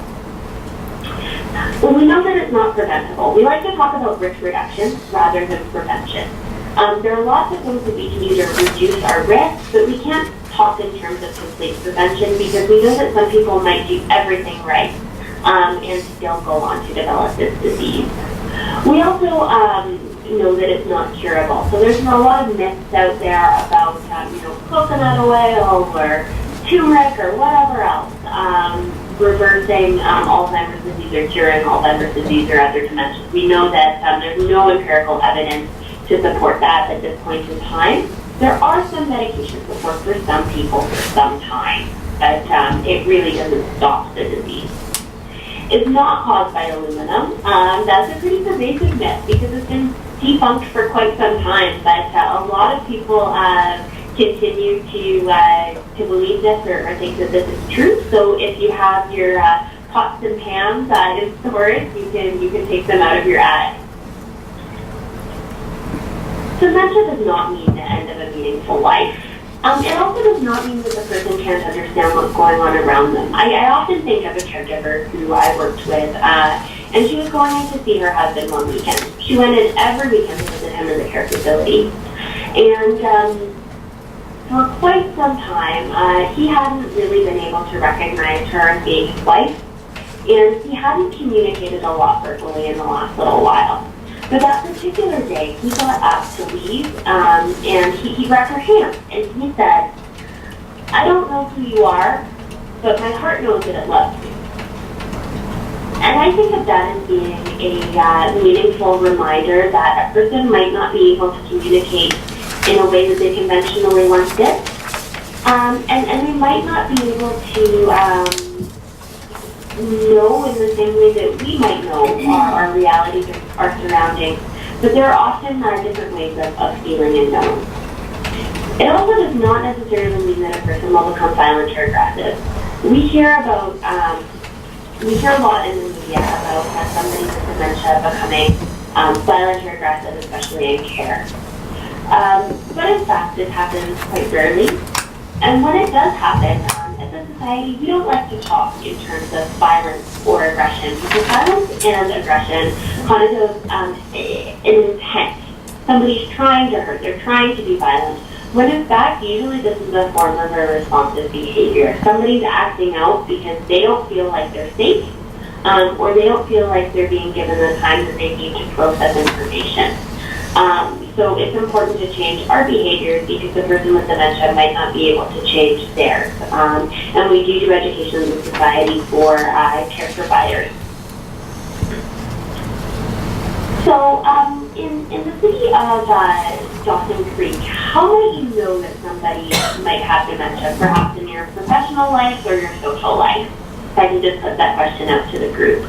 Well, we know that it's not preventable. We like to talk about risk reduction rather than prevention. There are lots of things that we can do to reduce our risk, but we can't talk in terms of complete prevention because we know that some people might do everything right and still go on to develop this disease. We also know that it's not curable. So there's a lot of myths out there about coconut oil or turmeric or whatever else reversing Alzheimer's disease or curing Alzheimer's disease or other dementias. We know that there's no empirical evidence to support that at this point in time. There are some medication support for some people for some time, but it really doesn't stop the disease. It's not caused by aluminum. That's a pretty pervasive myth because it's been debunked for quite some time, but a lot of people continue to believe this or think that this is true. So if you have your pots and pans in storage, you can take them out of your attic. Dementia does not mean the end of a meaningful life. It also does not mean that the person can't understand what's going on around them. I often think of a caregiver who I worked with, and she was going in to see her husband one weekend. She went in every weekend to visit him in the care facility. And for quite some time, he hadn't really been able to recognize her as being his wife, and he hadn't communicated a lot verbally in the last little while. But that particular day, he got up to leave, and he grabbed her hand, and he said, "I don't know who you are, but my heart knows that it loves you." And I think of that as being a meaningful reminder that a person might not be able to communicate in a way that they conventionally once did, and they might not be able to know in the same way that we might know our realities, our surroundings, but there are often different ways of feeling and knowing. It also does not necessarily mean that a person will become violent or aggressive. We hear a lot in the media about somebody with dementia becoming violent or aggressive, especially in care. But in fact, this happens quite rarely. And when it does happen, as a society, we don't like to talk in terms of violence or aggression, because violence and aggression connote an intent. Somebody's trying to hurt, they're trying to be violent, when in fact, usually this is a form of a responsive behavior. Somebody's acting out because they don't feel like they're safe, or they don't feel like they're being given the time that they need to process information. So it's important to change our behaviors because the person with dementia might not be able to change theirs. And we do education in the society for care providers. So in the city of Dawson Creek, how might you know that somebody might have dementia, perhaps in your professional life or your social life? If I can just put that question out to the group.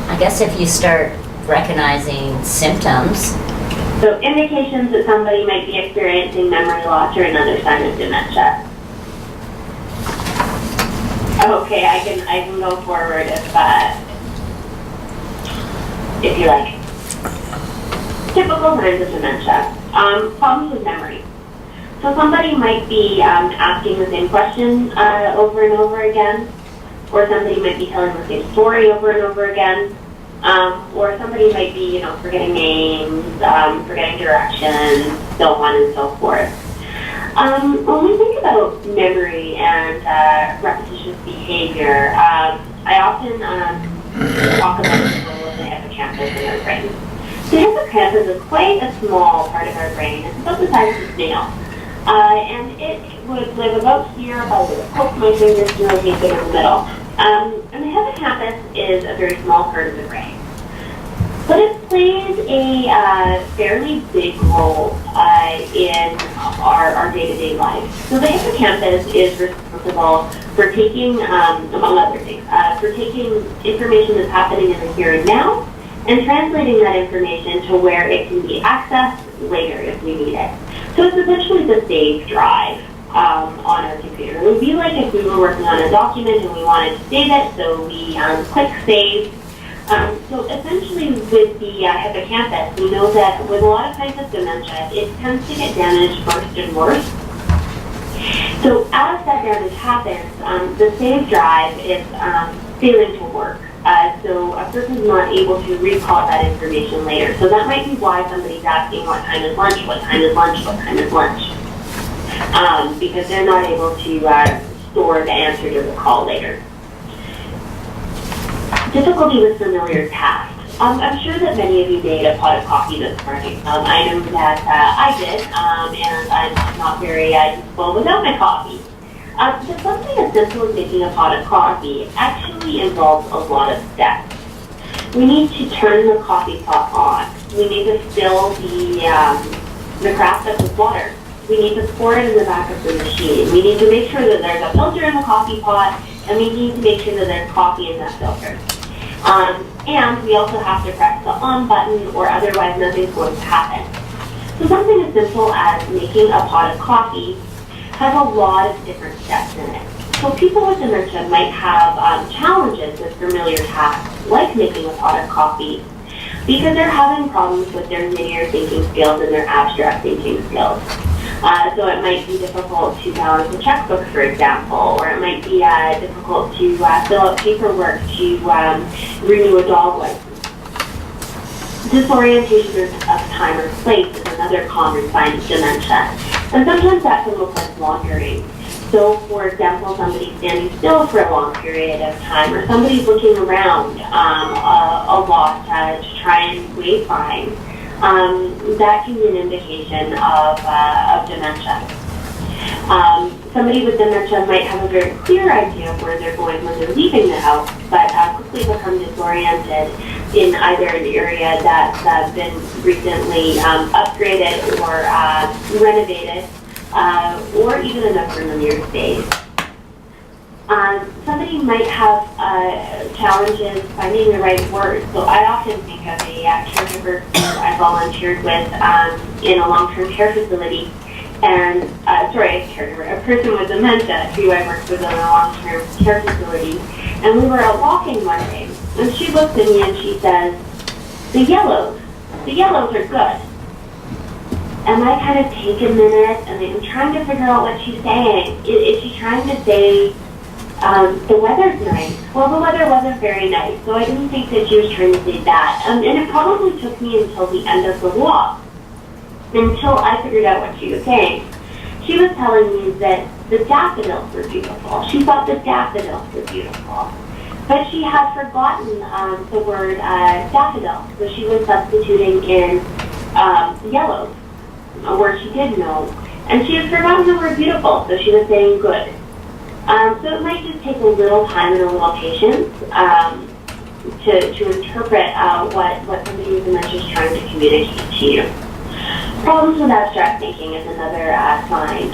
I guess if you start recognizing symptoms. So indications that somebody might be experiencing memory loss or another sign of dementia. Okay, I can go forward if you like. Typical signs of dementia. Problems with memory. So somebody might be asking the same question over and over again, or somebody might be telling the same story over and over again. Or somebody might be, forgetting names, forgetting directions, so on and so forth. When we think about memory and repetitious behavior, I often talk about the role of the hippocampus in our brain. The hippocampus is quite a small part of our brain. It's about the size of a snail. And it would live about here, if I would poke my fingers to locate it in the middle. And the hippocampus is a very small part of the brain. But it plays a fairly big role in our day-to-day life. So the hippocampus is responsible for taking, among other things, for taking information that's happening in the here and now and translating that information to where it can be accessed later if we need it. So it's essentially the save drive on our computer. It would be like if we were working on a document and we wanted to save it, so we click save. So essentially with the hippocampus, we know that with a lot of kinds of dementia, it tends to get damaged first and worse. So as that damage happens, the save drive is failing to work. So a person's not able to recall that information later. So that might be why somebody's asking what time is lunch, what time is lunch, what time is lunch. Because they're not able to store the answer to the call later. Difficulty with familiar tasks. I'm sure that many of you made a pot of coffee this morning. I know that I did, and I'm not very useful without my coffee. So something as simple as making a pot of coffee actually involves a lot of steps. We need to turn the coffee pot on. We need to fill the craft up with water. We need to pour it in the back of the machine. We need to make sure that there's a filter in the coffee pot, and we need to make sure that there's coffee in that filter. And we also have to press the on button, or otherwise nothing's going to happen. So something as simple as making a pot of coffee has a lot of different steps in it. So people with dementia might have challenges with familiar tasks, like making a pot of coffee, because they're having problems with their linear thinking skills and their abstract thinking skills. So it might be difficult to balance a checkbook, for example, or it might be difficult to fill out paperwork to renew a dog license. Disorientation of time or place is another common sign of dementia, and sometimes that can look like wandering. So, for example, somebody standing still for a long period of time, or somebody's looking around a lot to try and wayfind. That can be an indication of dementia. Somebody with dementia might have a very clear idea of where they're going when they're leaving the house, but quickly become disoriented in either an area that's been recently upgraded or renovated, or even an unfamiliar space. Somebody might have challenges finding the right words. So I often think of a caregiver who I volunteered with in a long-term care facility, and a person with dementia who I worked with in a long-term care facility, and we were out walking one day, and she looks at me and she says, the yellows are good. And I kind of take a minute, and I'm trying to figure out what she's saying. Is she trying to say, the weather's nice? Well, the weather wasn't very nice, so I didn't think that she was trying to say that. And it probably took me until the end of the walk, until I figured out what she was saying. She was telling me that the daffodils were beautiful. She thought the daffodils were beautiful. But she had forgotten the word daffodil, so she was substituting in yellows, a word she did know. And she had forgotten the word beautiful, so she was saying good. So it might just take a little time and a little patience to interpret what somebody with dementia is trying to communicate to you. Problems with abstract thinking is another sign.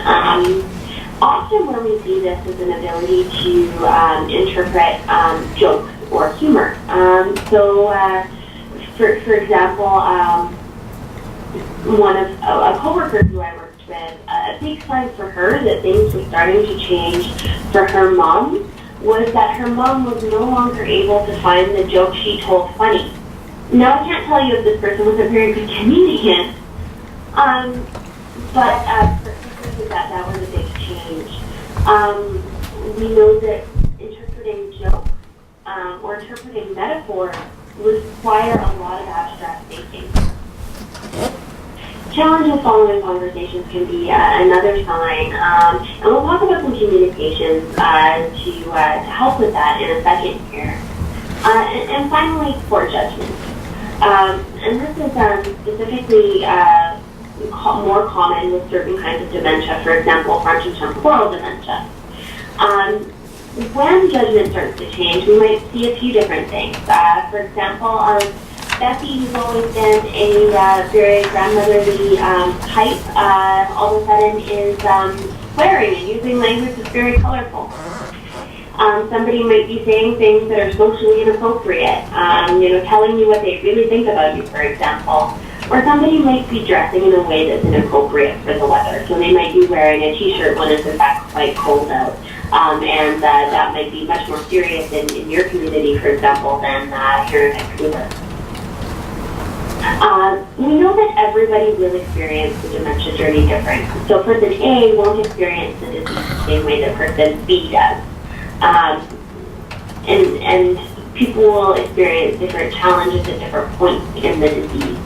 Often where we see this is an ability to interpret jokes or humor. For example, a coworker who I worked with, a big sign for her that things were starting to change for her mom was that her mom was no longer able to find the joke she told funny. Now, I can't tell you if this person was a very good comedian, but that was a big change. We know that interpreting jokes or interpreting metaphors require a lot of abstract thinking. Challenges following conversations can be another sign, and we'll talk about some communications to help with that in a second here. And finally, poor judgment. And this is specifically more common with certain kinds of dementia, for example, frontotemporal dementia. When judgment starts to change, we might see a few different things. For example, Becky, who's always been a very grandmotherly type, all of a sudden is swearing and using language that's very colorful. Somebody might be saying things that are socially inappropriate, telling you what they really think about you, for example. Or somebody might be dressing in a way that's inappropriate for the weather. So they might be wearing a t-shirt when it's in fact quite cold out. And that might be much more serious in your community, for example, than here in Vancouver. We know that everybody will experience the dementia journey different. So person A won't experience the disease the same way that person B does. And people will experience different challenges at different points in the disease.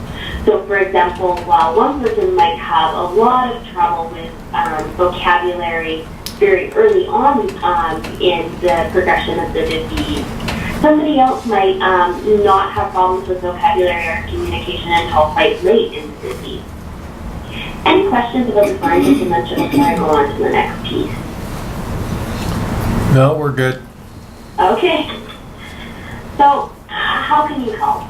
So for example, while one person might have a lot of trouble with vocabulary very early on in the progression of the disease, somebody else might not have problems with vocabulary or communication until quite late in the disease. Any questions about the signs of dementia before I go on to the next piece? No, we're good. Okay. So, how can you help?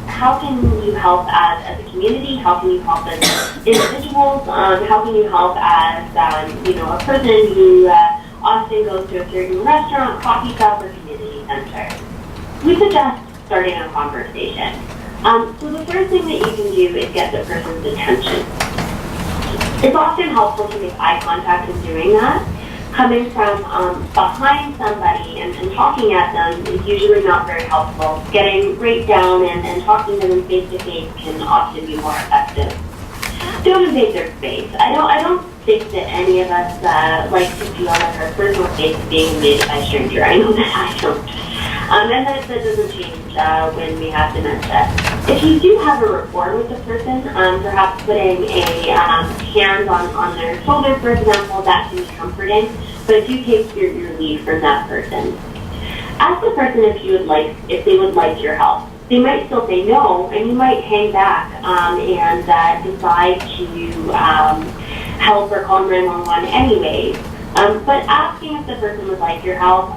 How can you help as a community? How can you help as individuals? How can you help as a person who often goes to a certain restaurant, coffee shop, or community center? We suggest starting a conversation. So the first thing that you can do is get the person's attention. It's often helpful to make eye contact when doing that. Coming from behind somebody and talking at them is usually not very helpful. Getting right down and talking to them face to face can often be more effective. Don't invade their space. I don't think that any of us like to feel like our personal space is being invaded by a stranger. I know that I don't. And that doesn't change when we have dementia. If you do have a rapport with the person, perhaps putting a hand on their shoulder, for example, that can be comforting, but do take your lead from that person. Ask the person if they would like your help. They might still say no, and you might hang back and decide to help or call 911 anyways. But asking if the person would like your help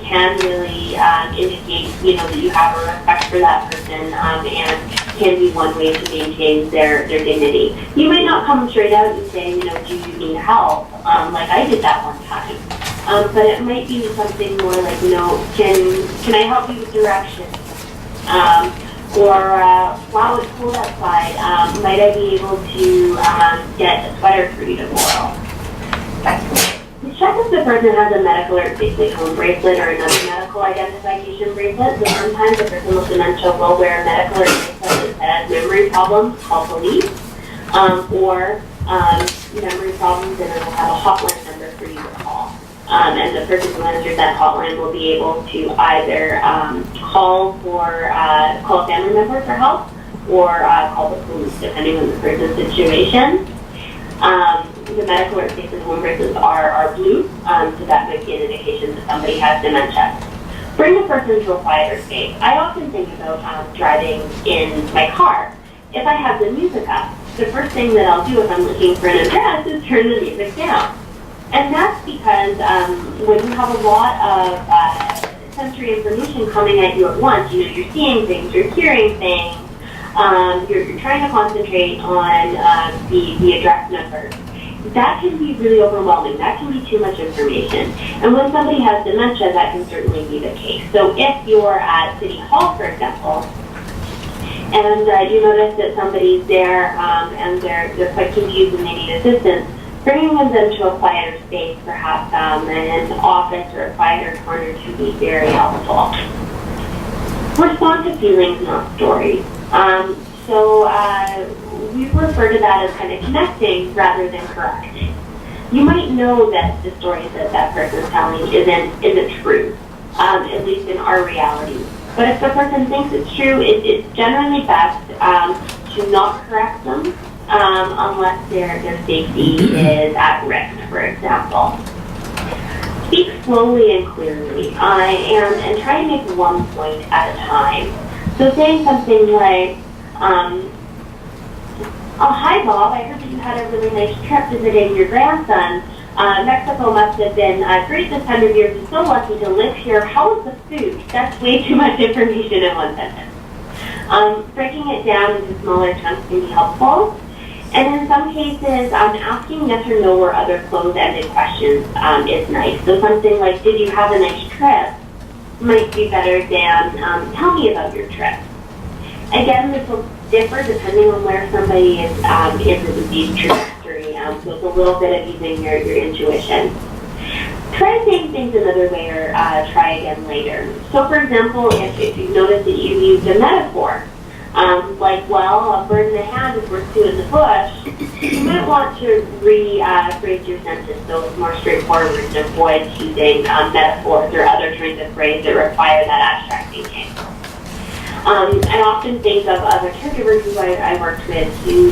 can really indicate, that you have a respect for that person and can be one way to maintain their dignity. You might not come straight out and say, do you need help, like I did that one time. But it might be something more like, can I help you with directions? Wow, it's cold outside. Might I be able to get a sweater for you tomorrow? Check if the person has a medical or basically home bracelet or another medical identification bracelet. So sometimes a person with dementia will wear a medical or bracelet that says memory problems, call police, or memory problems, and it'll have a hotline number for you to call. And the person who answers that hotline will be able to either call a family member for help or call the police, depending on the person's situation. The medical or bracelets and home bracelets are blue, so that might be an indication that somebody has dementia. Bring the person to a quieter space. I often think about driving in my car. If I have the music up, the first thing that I'll do if I'm looking for an address is turn the music down. And that's because when you have a lot of sensory information coming at you at once, you're seeing things, you're hearing things, you're trying to concentrate on the address numbers. That can be really overwhelming. That can be too much information. And when somebody has dementia, that can certainly be the case. So if you're at City Hall, for example, and you notice that somebody's there and they're quite confused and they need assistance, bringing them to a quieter space, perhaps an office or a quieter corner, can be very helpful. Respond to feelings, not stories. So we refer to that as kind of connecting rather than correcting. You might know that the stories that person's telling isn't true, at least in our reality. But if the person thinks it's true, it's generally best to not correct them unless their safety is at risk, for example. Speak slowly and clearly, and try to make one point at a time. So saying something like, oh, hi Bob, I heard that you had a really nice trip visiting your grandson. Mexico must have been great this time of year. You're so lucky to live here. How was the food? That's way too much information in one sentence. Breaking it down into smaller chunks can be helpful. And in some cases, asking yes or no or other closed-ended questions is nice. So something like, did you have a nice trip? Might be better than, tell me about your trip. Again, this will differ depending on where somebody is in the disease trajectory. So it's a little bit of using your intuition. Try saying things another way or try again later. So for example, if you notice that you've used a metaphor, like, well, a bird in the hand is worth two in the bush, you might want to rephrase your sentence so it's more straightforward and avoid using metaphors or other kinds of phrases that require that abstract thinking. I often think of other caregivers who I worked with who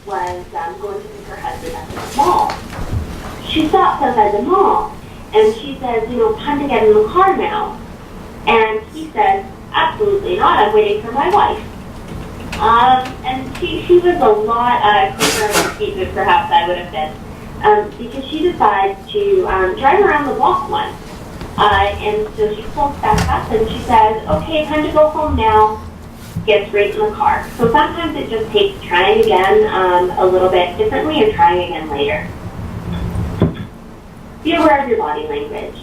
was going to pick her husband up at the mall. She stops outside the mall and she says, time to get in the car now. And he says, absolutely not, I'm waiting for my wife. And she was a lot quicker on her feet than perhaps I would have been, because she decides to drive around the block once. And so she pulls back up and she says, okay, time to go home now. Gets right in the car. So sometimes it just takes trying again a little bit differently or trying again later. Be aware of your body language.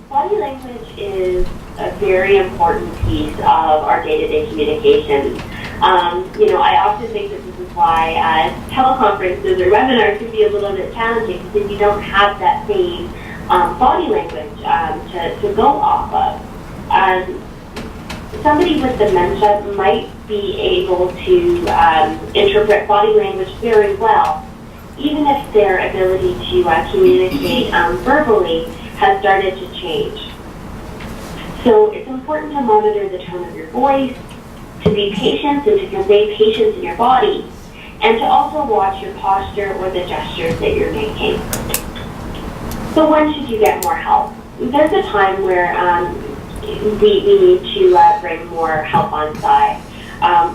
Body language is a very important piece of our day-to-day communication. I often think that this is why teleconferences or webinars can be a little bit challenging because you don't have that same body language to go off of. Somebody with dementia might be able to interpret body language very well, even if their ability to communicate verbally has started to change. So it's important to monitor the tone of your voice, to be patient and to convey patience in your body, and to also watch your posture or the gestures that you're making. So when should you get more help? There's a time where we need to bring more help on site,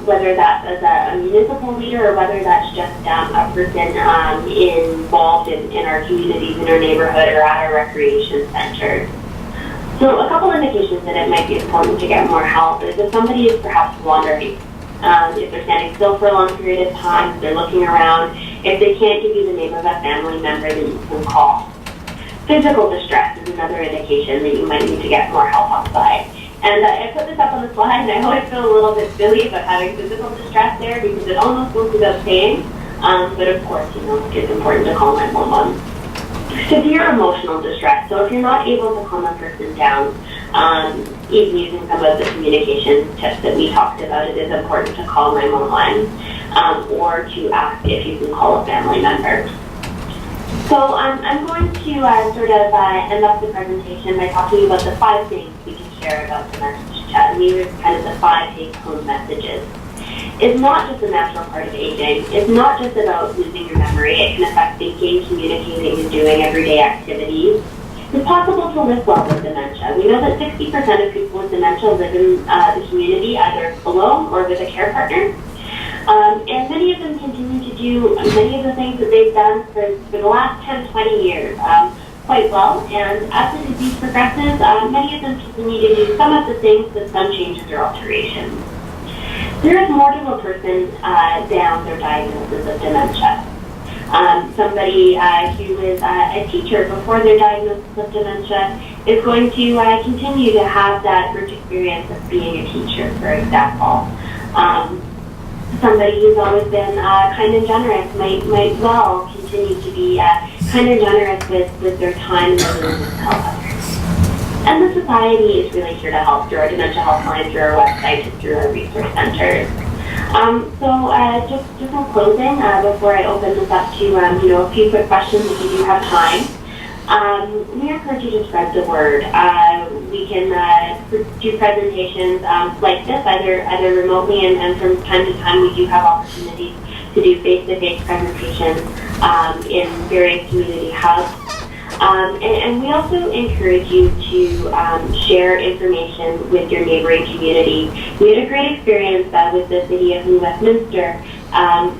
whether that's as a municipal leader or whether that's just a person involved in our communities, in our neighborhood, or at our recreation centers. So a couple indications that it might be important to get more help is if somebody is perhaps wandering, if they're standing still for a long period of time, if they're looking around, if they can't give you the name of a family member that you can call. Physical distress is another indication that you might need to get more help outside. And I put this up on the slide, and I always feel a little bit silly about having physical distress there because it almost goes without saying. But of course, it's important to call 911. Severe emotional distress. So if you're not able to calm a person down, even using some of the communication tips that we talked about, it is important to call 911 or to ask if you can call a family member. So I'm going to sort of end up the presentation by talking about the 5 things we can share about dementia. And these are kind of the 5 take-home messages. It's not just a natural part of aging. It's not just about losing your memory. It can affect thinking, communicating, and doing everyday activities. It's possible to live well with dementia. We know that 60% of people with dementia live in the community either alone or with a care partner. And many of them continue to do many of the things that they've done for the last 10, 20 years quite well. And as the disease progresses, many of them continue to do some of the things with some changes or alterations. There is more to a person than their diagnosis of dementia. Somebody who is a teacher before their diagnosis of dementia is going to continue to have that rich experience of being a teacher, for example. Somebody who's always been kind and generous might well continue to be kind and generous with their time and willingness to help others. And the society is really here to help through our dementia helpline, through our website, and through our resource centers. Just in closing, before I open this up to a few quick questions if you do have time, we encourage you to spread the word. We can do presentations like this, either remotely, and from time to time we do have opportunities to do face-to-face presentations in various community hubs. And we also encourage you to share information with your neighboring community. We had a great experience with the City of New Westminster,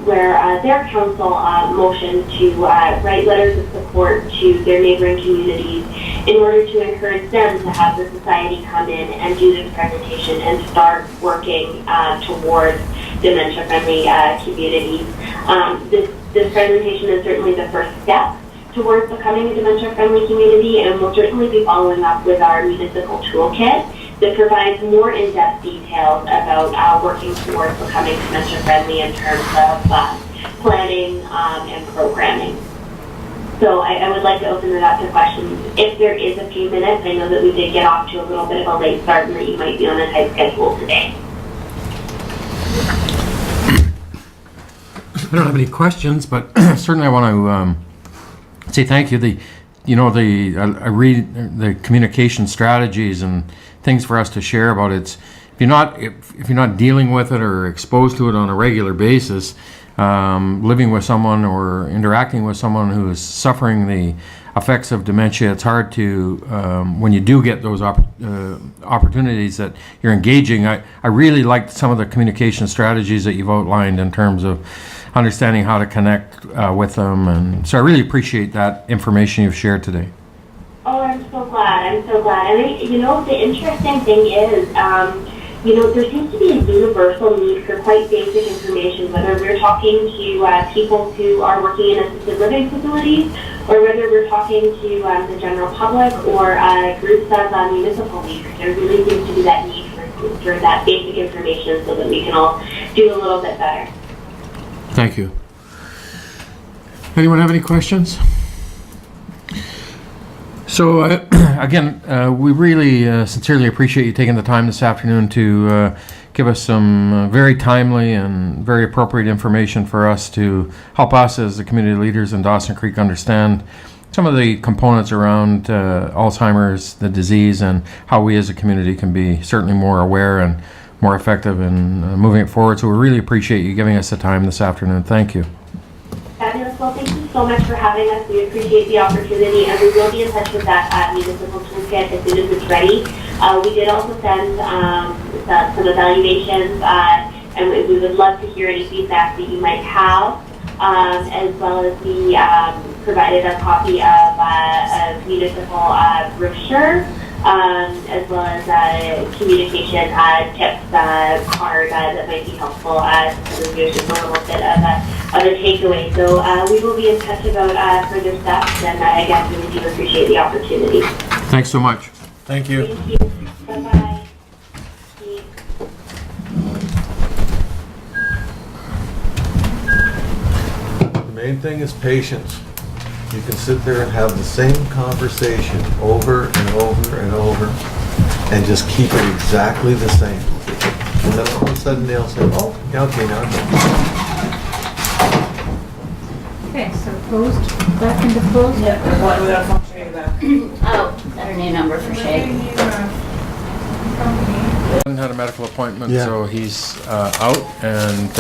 where their council motioned to write letters of support to their neighboring communities in order to encourage them to have the society come in and do this presentation and start working towards dementia-friendly communities. This presentation is certainly the first step towards becoming a dementia-friendly community, and we'll certainly be following up with our municipal toolkit that provides more in-depth details about working towards becoming dementia-friendly in terms of planning and programming. So I would like to open it up to questions. If there is a few minutes, I know that we did get off to a little bit of a late start and that you might be on a tight schedule today. I don't have any questions, but certainly I want to say thank you. I read the communication strategies and things for us to share about it. If you're not dealing with it or exposed to it on a regular basis, living with someone or interacting with someone who is suffering the effects of dementia, it's hard to, when you do get those opportunities that you're engaging. I really liked some of the communication strategies that you've outlined in terms of understanding how to connect with them, and so I really appreciate that information you've shared today. Oh, I'm so glad. And the interesting thing is, there seems to be a universal need for quite basic information, whether we're talking to people who are working in assisted living facilities, or whether we're talking to the general public or groups of municipal leaders. There really seems to be that need for that basic information so that we can all do a little bit better. Thank you. Anyone have any questions? So, again, we really sincerely appreciate you taking the time this afternoon to give us some very timely and very appropriate information for us to help us as the community leaders in Dawson Creek understand some of the components around Alzheimer's, the disease, and how we as a community can be certainly more aware and more effective in moving it forward. So we really appreciate you giving us the time this afternoon. Thank you. Fabulous. Well, thank you so much for having us. We appreciate the opportunity, and we will be in touch with that municipal toolkit as soon as it's ready. We did also send some evaluations, and we would love to hear any feedback that you might have, as well as we provided a copy of a municipal brochure, as well as a communication tips card that might be helpful to give just a little bit of a takeaway. So we will be in touch about further steps, and again, really do appreciate the opportunity. Thanks so much. Thank you. Thank you. Bye-bye. The main thing is patience. You can sit there and have the same conversation over and over and over and just keep it exactly the same. And then all of a sudden they'll say, oh, yeah, okay, now I'm done. Okay, so closed, back into closed? Yeah, what we got from Shay back? Oh, got a new number for Shay. He had a medical appointment, Yeah. so he's out, and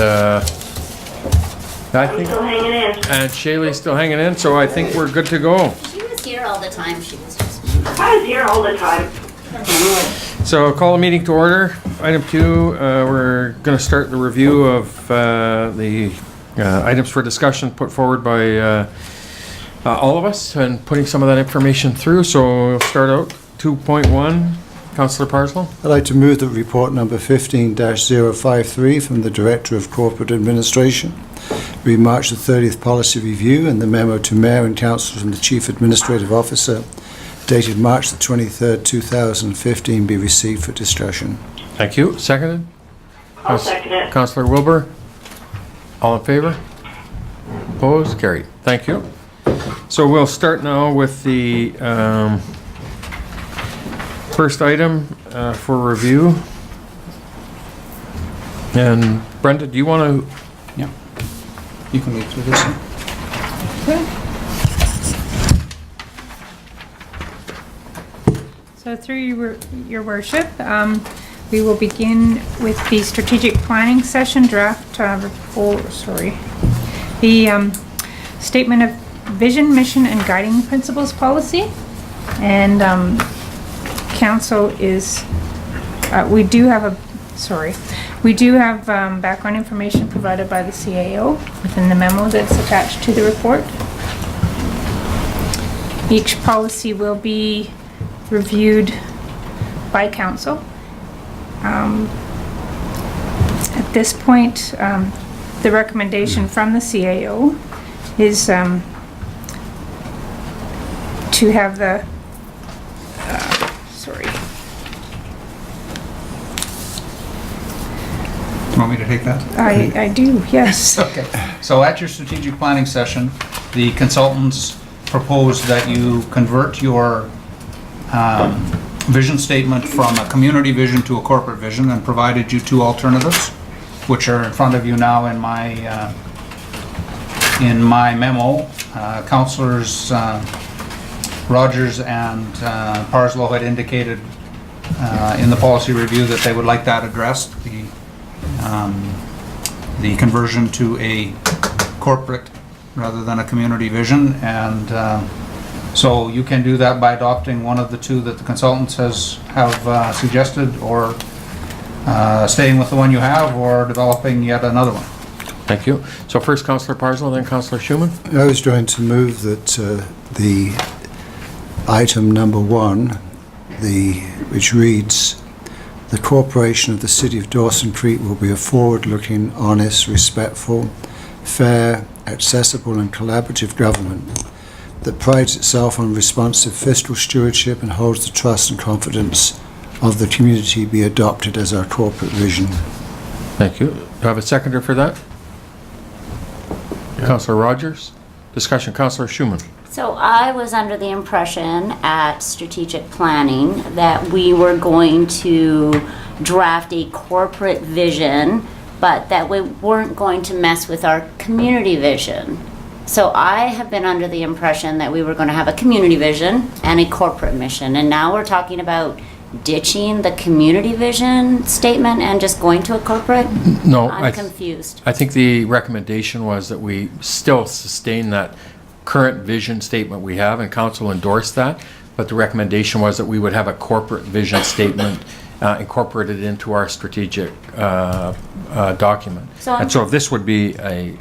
I think, Still hanging in. and Shaylee's still hanging in, so I think we're good to go. She was here all the time. She was just. I was here all the time. So call the meeting to order. Item 2, we're going to start the review of the items for discussion put forward by all of us and putting some of that information through. So we'll start out 2.1. Councillor Parslow. I'd like to move that report number 15-053 from the Director of Corporate Administration, read March the 30th policy review, and the memo to Mayor and Council from the Chief Administrative Officer dated March the 23rd, 2015 be received for discussion. Thank you. Seconded? I'll second it. Councillor Wilbur. All in favor? Opposed? Carried. Thank you. So we'll start now with the first item for review. And Brenda, do you want to? Yeah. You can read through this. So through your worship, we will begin with the strategic planning session draft report, the statement of vision, mission, and guiding principles policy. And council is, we do have background information provided by the CAO within the memo that's attached to the report. Each policy will be reviewed by council. At this point, the recommendation from the CAO is to have the You want me to take that? I do, yes. Okay. So at your strategic planning session, the consultants proposed that you convert your vision statement from a community vision to a corporate vision, and provided you 2 alternatives, which are in front of you now in my memo. Councillors Rogers and Parslow had indicated in the policy review that they would like that addressed, the conversion to a corporate rather than a community vision, and so you can do that by adopting one of the 2 that the consultants have suggested, or staying with the one you have, or developing yet another one. Thank you. So first Councillor Parslow, then Councillor Schumann. I was trying to move that the item number 1, which reads, the corporation of the City of Dawson Creek will be a forward-looking, honest, respectful, fair, accessible and collaborative government that prides itself on responsive fiscal stewardship and holds the trust and confidence of the community be adopted as our corporate vision. Thank you. Do I have a seconder for that? Councillor Rogers? Discussion, Councillor Schumann. So I was under the impression at strategic planning that we were going to draft a corporate vision, but that we weren't going to mess with our community vision. So I have been under the impression that we were going to have a community vision and a corporate mission, and now we're talking about ditching the community vision statement and just going to a corporate? No, I'm confused. I think the recommendation was that we still sustain that current vision statement we have, and council endorsed that, but the recommendation was that we would have a corporate vision statement incorporated into our strategic document. And so this would be a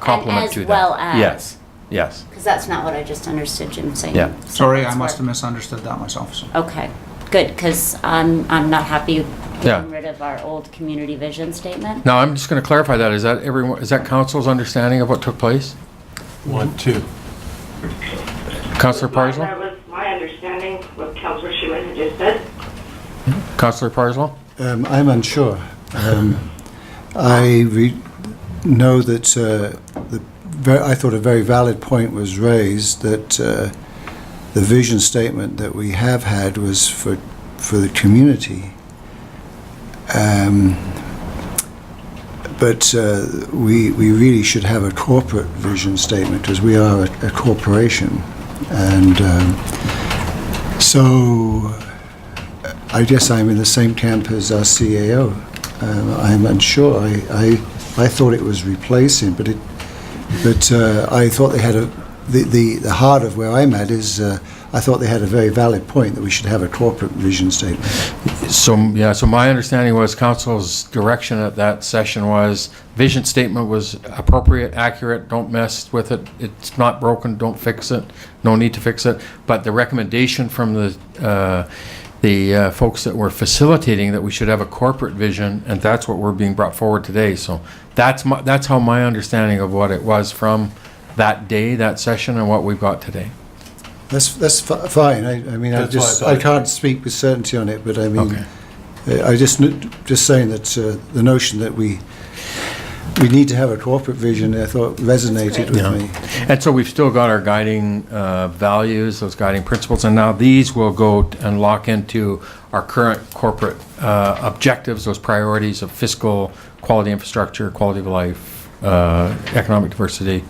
complement to that. As well as? Yes, yes. Because that's not what I just understood Jim saying. Yeah. So Sorry, I that's must have where- misunderstood that myself. So. Okay, good, because I'm not happy Yeah. getting rid of our old community vision statement. Now, I'm just going to clarify that. Is that council's understanding of what took place? 1, 2. Councillor Parslow? That was my understanding, what Councillor Schumann had just said. Councillor Parslow? I'm unsure. Know that I thought a very valid point was raised that the vision statement that we have had was for the community. But we really should have a corporate vision statement because we are a corporation. And so I guess I'm in the same camp as our CAO. I'm unsure. I thought it was replacing, but I thought they had the heart of where I'm at is I thought they had a very valid point that we should have a corporate vision statement. So my understanding was council's direction at that session was vision statement was appropriate, accurate, don't mess with it. It's not broken, don't fix it. No need to fix it. But the recommendation from the folks that were facilitating that we should have a corporate vision, and that's what we're being brought forward today. So that's how my understanding of what it was from that day, that session, and what we've got today. That's fine. I mean, I can't speak with certainty on it, but I mean, I just saying that the notion that we need to have a corporate vision, I thought resonated with me. And so we've still got our guiding values, those guiding principles, and now these will go and lock into our current corporate objectives, those priorities of fiscal, quality infrastructure, quality of life, economic diversity,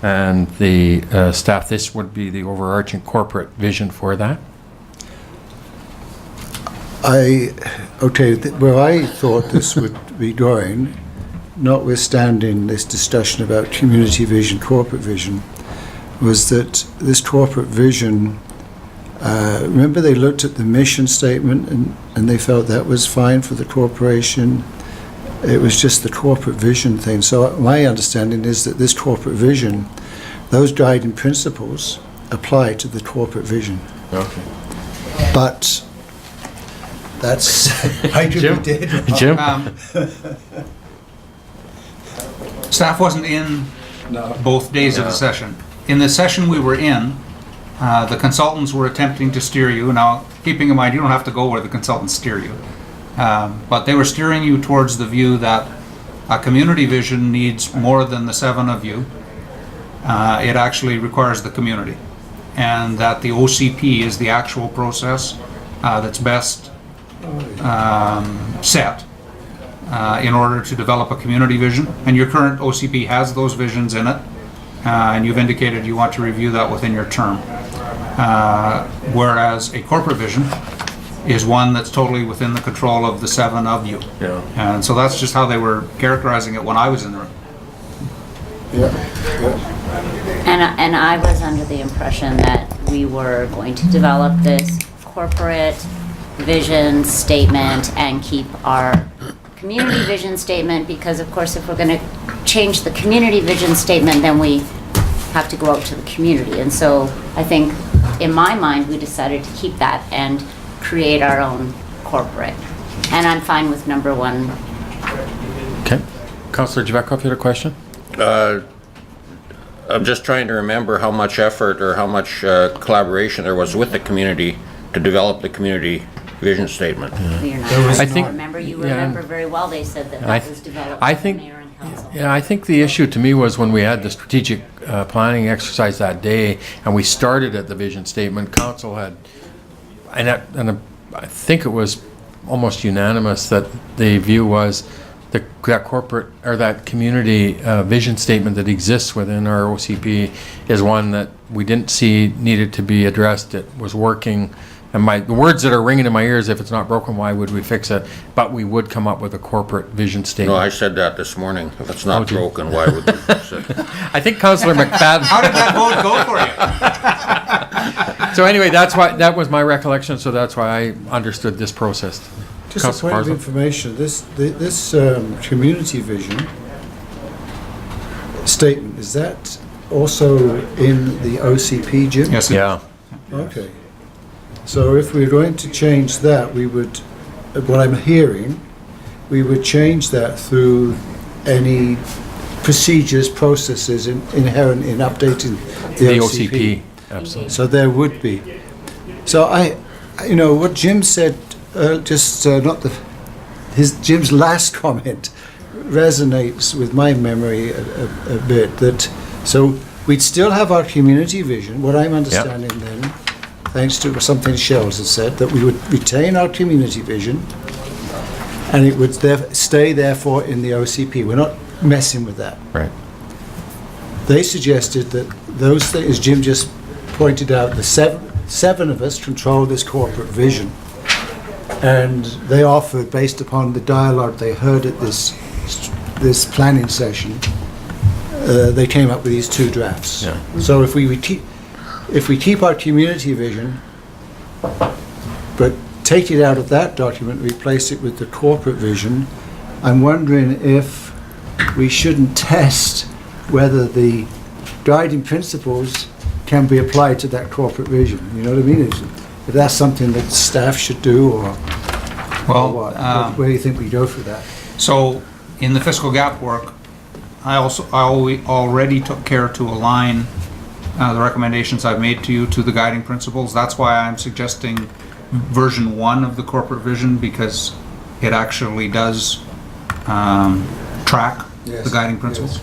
and the staff. This would be the overarching corporate vision for that. Where I thought this would be going, notwithstanding this discussion about community vision, corporate vision, was that this corporate vision, remember they looked at the mission statement and they felt that was fine for the corporation. It was just the corporate vision thing. So my understanding is that this corporate vision, those guiding principles apply to the corporate vision. Okay. But that's Jim? Jim? Staff wasn't in both days of the session. In the session we were in, the consultants were attempting to steer you. Now, keeping in mind, you don't have to go where the consultants steer you. But they were steering you towards the view that a community vision needs more than the 7 of you. It actually requires the community. And that the OCP is the actual process that's best set in order to develop a community vision. And your current OCP has those visions in it. And you've indicated you want to review that within your term. Whereas a corporate vision is one that's totally within the control of the 7 of you. Yeah. And so that's just how they were characterizing it when I was in the room. And I was under the impression that we were going to develop this corporate vision statement and keep our community vision statement, because of course if we're going to change the community vision statement, then we have to go out to the community. And so I think in my mind we decided to keep that and create our own corporate. And I'm fine with number 1. Okay. Councillor Javetkov, you had a question? I'm just trying to remember how much effort or how much collaboration there was with the community to develop the community vision statement. You're not, I think- remember, you yeah. remember very well, they said that I- that was developed I by the think- mayor and council. Yeah, I think the issue to me was when we had the strategic planning exercise that day, and we started at the vision statement, council had, I think it was almost unanimous that the view was that corporate, or that community vision statement that exists within our OCP is one that we didn't see needed to be addressed. It was working, and the words that are ringing in my ears, if it's not broken, why would we fix it? But we would come up with a corporate vision No, statement. I said that this morning. If it's not Oh, did you? broken, why would we fix it? I think Councillor McFadden. How did that vote go for you? So anyway, that was my recollection, so that's why I understood this process. Just a Councillor point of Parsons? information, this community vision statement, is that also in the OCP, Jim? Yes. Yeah. Okay. So if we're going to change that, we would, what I'm hearing, we would change that through any procedures, processes inherent in updating the OCP. Absolutely. So there would be. So what Jim said, Jim's last comment resonates with my memory a bit. So we'd still have our community vision. What I'm understanding then, thanks to something Shells has said, that we would retain our community vision, and it would stay therefore in the OCP. We're not messing with that. Right. They suggested that those things, as Jim just pointed out, the seven of us control this corporate vision. And they offered, based upon the dialogue they heard at this planning session, they came up with these two drafts. Yeah. So if we keep our community vision, but take it out of that document, replace it with the corporate vision, I'm wondering if we shouldn't test whether the guiding principles can be applied to that corporate vision. You know what I mean? If that's something that staff should do, or what? Where do you think we go for that? So, in the fiscal gap work, I already took care to align the recommendations I've made to you to the guiding principles. That's why I'm suggesting version 1 of the corporate vision, because it actually does track the guiding principles.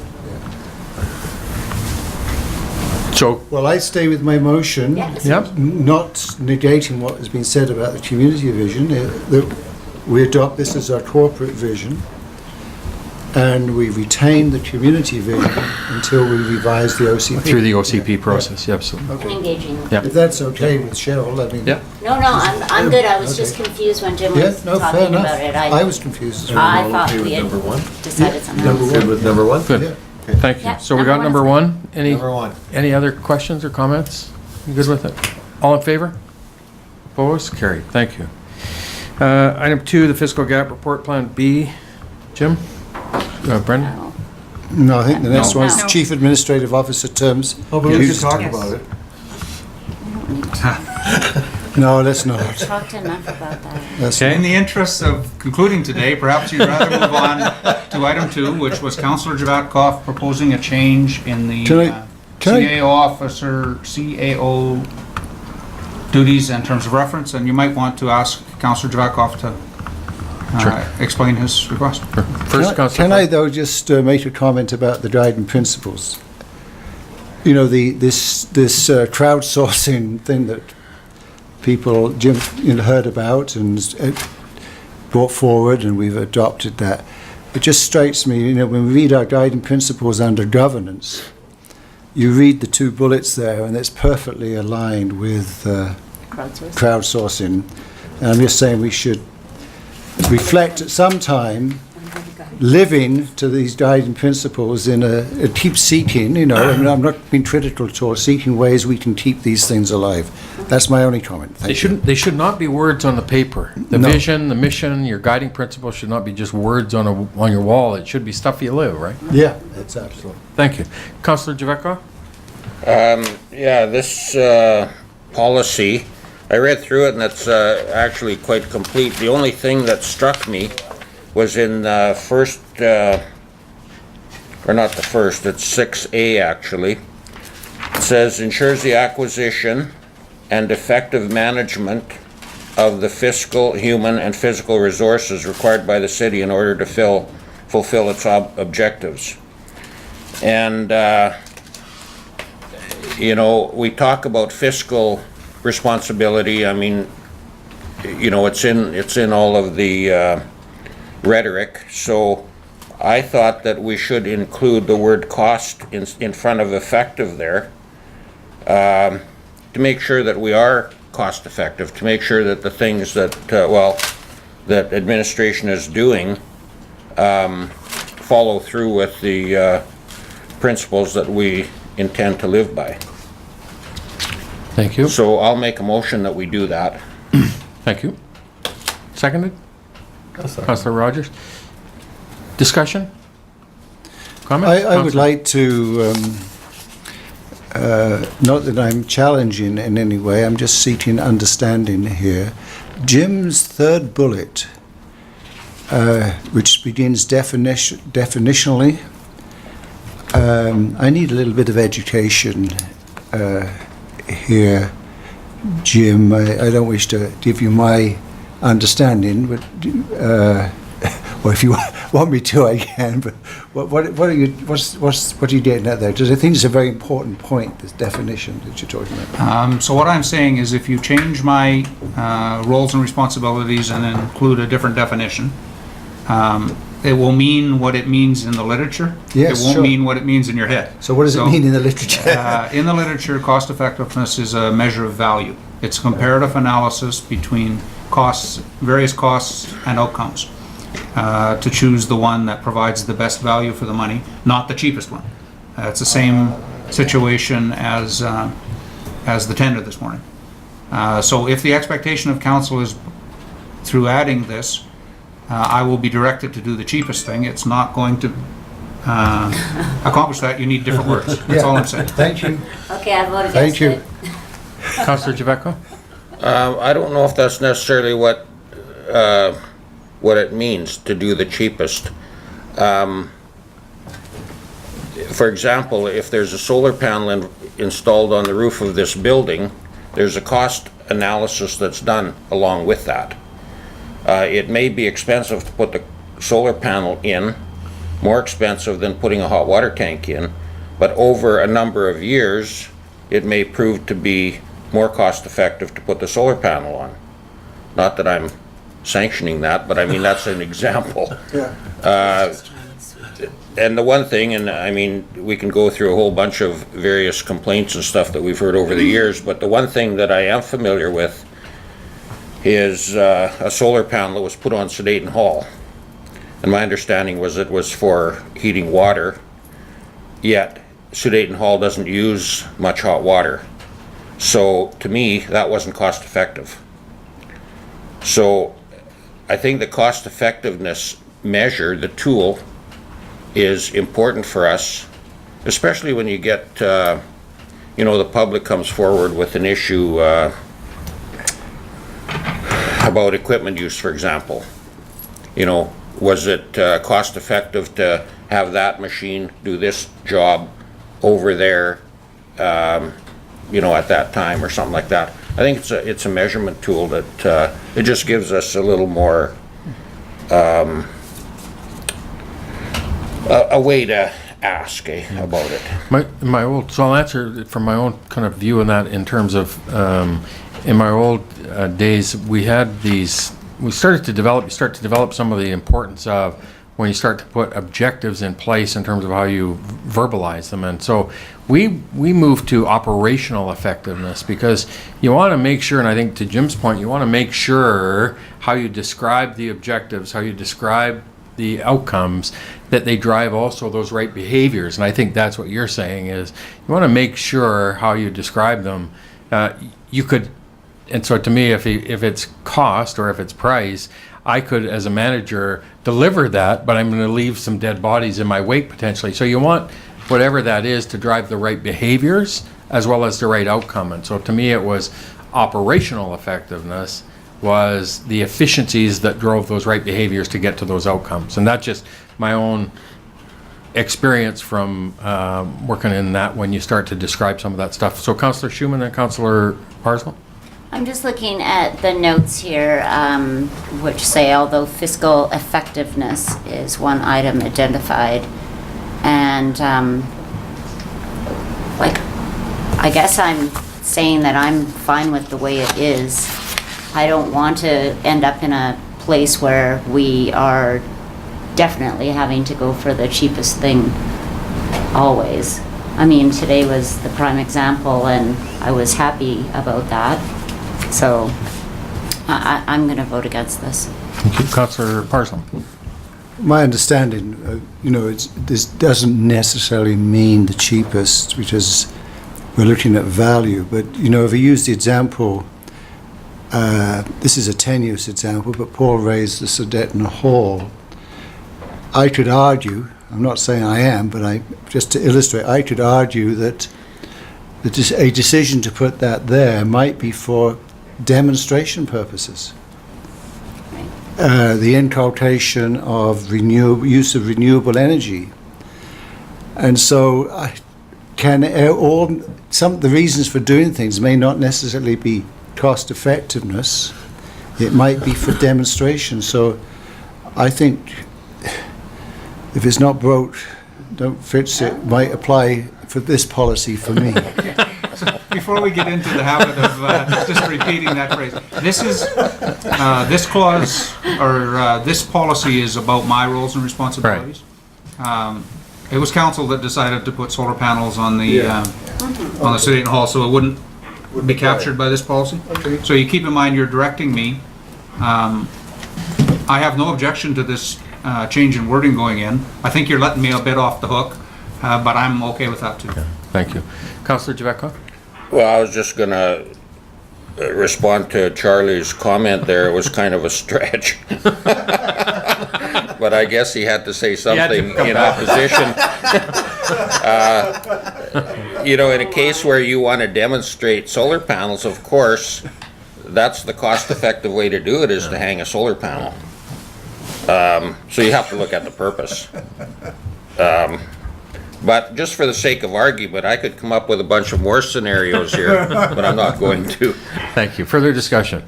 So, well, I stay with my motion, Yep. not negating what has been said about the community vision, that we adopt this as our corporate vision, and we retain the community vision until we revise the OCP. through the OCP process, yeah, absolutely. And engaging. Yeah. If that's okay with Cheryl, I mean. Yeah. No, I'm good, I was Okay. just confused when Jim Yeah, was no, fair talking enough. about it. I was confused as well. I thought Okay with we had number 1? decided something Number else. one. Good with number 1? Good. Thank you. Yeah, So we number got one number is one. Number 1. Any other questions or comments? You good with it? All in favor? Opposed? Carried. Thank you. Item 2, the fiscal gap report plan B. Jim? Brendan? No. No, I think the next No. one's No. Chief Administrative Officer terms. Oh, but we used. can talk about it. No, let's not. I've talked enough about that. That's In the interest of concluding today, perhaps you'd rather move on to item 2, which was Councillor Javatkoff proposing a change in the Can I- CAO officer, CAO duties and terms of reference, and you might want to ask Councillor Javatkoff to explain his request. First, Councillor. Can I, though, just make a comment about the guiding principles? You know, this crowdsourcing thing that people, Jim, heard about and brought forward, and we've adopted that. It just strikes me, when we read our guiding principles under governance, you read the 2 bullets there, and it's perfectly aligned with crowdsourcing. And I'm just saying we should reflect at some time, living to these guiding principles keep seeking, and I'm not being critical at all, seeking ways we can keep these things alive. That's my only comment. Thank you. They should not be words on the paper. The No. vision, the mission, your guiding principles should not be just words on your wall. It should be stuff you live, right? Yeah, that's absolutely. Thank you. Councillor Javetko? Yeah, this policy, I read through it and it's actually quite complete. The only thing that struck me was in first, or not the first, it's 6A actually. It says ensures the acquisition and effective management of the fiscal, human, and physical resources required by the city in order to fulfill its objectives. And, you know, we talk about fiscal responsibility. I mean, you know, it's in all of the rhetoric. So I thought that we should include the word cost in front of effective there, to make sure that we are cost effective, to make sure that the things that, that administration is doing follow through with the principles that we intend to live by. Thank you. So I'll make a motion that we do that. Thank you. Seconded? Councillor Rogers. Discussion? Comment? I would like to, not that I'm challenging in any way, I'm just seeking understanding here. Jim's third bullet, which begins definitionally, I need a little bit of education here, Jim. I don't wish to give you my understanding, but or if you want me to, I can. But what are you? What are you getting at there? Because I think it's a very important point. This definition that you're talking about. So what I'm saying is, if you change my roles and responsibilities and then include a different definition, it will mean what it means in the literature. Yes, it won't sure. mean what it means in your head. So what does it mean in the literature? In the literature, cost effectiveness is a measure of value. It's a comparative analysis between costs, various costs and outcomes, to choose the one that provides the best value for the money, not the cheapest one. It's the same situation as the tender this morning. So if the expectation of council is, through adding this, I will be directed to do the cheapest thing. It's not going to accomplish that. You need different words. That's all I'm saying. Thank you. Okay, I vote Thank against you. it. Councillor Javeco? I don't know if that's necessarily what it means to do the cheapest. For example, if there's a solar panel installed on the roof of this building, there's a cost analysis that's done along with that. It may be expensive to put the solar panel in, more expensive than putting a hot water tank in, but over a number of years, it may prove to be more cost effective to put the solar panel on. Not that I'm sanctioning that, but I mean, that's an example. And the one thing, and I mean, we can go through a whole bunch of various complaints and stuff that we've heard over the years, but the one thing that I am familiar with is a solar panel that was put on Sedaten Hall. And my understanding was it was for heating water, yet Sedaten Hall doesn't use much hot water. So to me, that wasn't cost effective. So I think the cost effectiveness measure, the tool, is important for us, especially when you get, you know, the public comes forward with an issue about equipment use, for example. You know, was it cost effective to have that machine do this job over there, you know, at that time or something like that. I think it's a measurement tool that it just gives us a little more a way to ask about it. So I'll answer from my own kind of view on that in terms of in my old days we had these. You start to develop some of the importance of when you start to put objectives in place in terms of how you verbalize them. And so we moved to operational effectiveness because you want to make sure, and I think to Jim's point, you want to make sure how you describe the objectives, how you describe the outcomes, that they drive also those right behaviors. And I think that's what you're saying is you want to make sure how you describe them. You could, and so to me, if it's cost or if it's price, I could, as a manager, deliver that, but I'm going to leave some dead bodies in my wake potentially. So you want whatever that is to drive the right behaviors as well as the right outcome. And so to me, it was operational effectiveness was the efficiencies that drove those right behaviors to get to those outcomes. And that's just my own experience from working in that when you start to describe some of that stuff. So Councillor Schumann and Councillor Parslow? I'm just looking at the notes here, which say although fiscal effectiveness is one item identified, and like, I guess I'm saying that I'm fine with the way it is. I don't want to end up in a place where we are definitely having to go for the cheapest thing always. I mean, today was the prime example, and I was happy about that. So I'm going to vote against this. Thank you. Councillor Parsons. My understanding, this doesn't necessarily mean the cheapest, because we're looking at value. But, if we use the example, this is a tenuous example, but Paul raised the Sudetna Hall. I could argue, I'm not saying I am, but just to illustrate, I could argue that a decision to put that there might be for demonstration purposes. The inculcation of use of renewable energy. And so the reasons for doing things may not necessarily be cost effectiveness. It might be for demonstration. So I think if it's not broke, don't fix it, might apply for this policy for me. So before we get into the habit of just repeating that phrase, this clause, or this policy is about my roles and responsibilities. Right. It was council that decided to put solar panels on the Sudetna Hall, so it wouldn't be captured by this policy. Okay. So you keep in mind you're directing me. I have no objection to this change in wording going in. I think you're letting me a bit off the hook, but I'm okay with that too. Yeah, thank you. Councillor Javecka? Well, I was just going to respond to Charlie's comment there. It was kind of a stretch. But I guess he had to say something in opposition. In a case where you want to demonstrate solar panels, of course, that's the cost-effective way to do it, is to hang a solar panel. So you have to look at the purpose. But just for the sake of argument, I could come up with a bunch of more scenarios here, but I'm not going to. Thank you. Further discussion?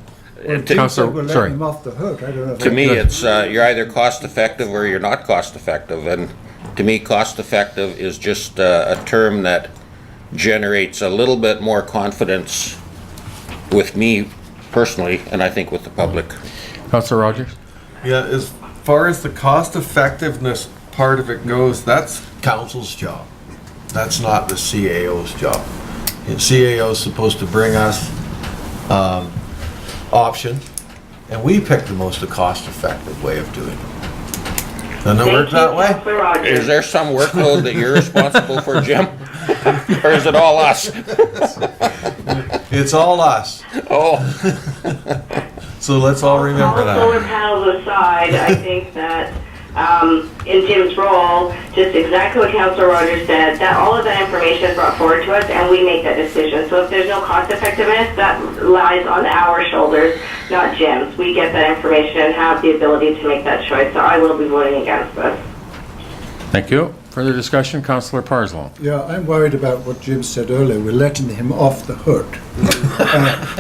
Councillor, sorry. Him off the hook. I don't know. To me, it's you're either cost-effective or you're not cost-effective. And to me, cost-effective is just a term that generates a little bit more confidence with me personally, and I think with the public. Councillor Rogers? Yeah, as far as the cost effectiveness part of it goes, that's council's job. That's not the CAO's job. And CAO is supposed to bring us option, and we pick the most cost effective way of doing it. Doesn't it work that way? Is there some workload that you're responsible for, Jim? Or is it all us? It's all us. Oh. So let's all remember that. Solar panels aside, I think that in Jim's role, just exactly what Councilor Rogers said, that all of that information is brought forward to us and we make that decision. So if there's no cost effectiveness, that lies on our shoulders, not Jim's. We get that information and have the ability to make that choice. So I will be voting against this. Thank you. Further discussion? Councillor Parslow. Yeah, I'm worried about what Jim said earlier. We're letting him off the hook.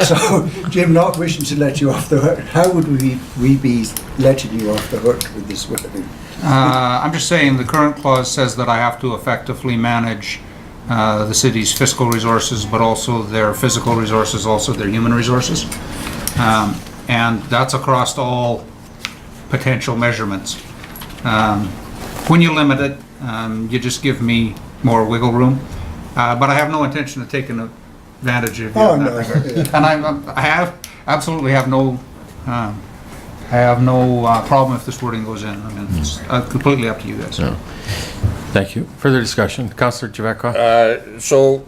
So, Jim, not wishing to let you off the hook, how would we be letting you off the hook with this wording? I'm just saying the current clause says that I have to effectively manage the city's fiscal resources, but also their physical resources, also their human resources. And that's across all potential measurements. When you limit it, you just give me more wiggle room. But I have no intention of taking advantage of you. Oh, no. And I absolutely have no problem if this wording goes in. I mean, it's completely up to you guys. No. Thank you. Further discussion? Councillor Javecka? So,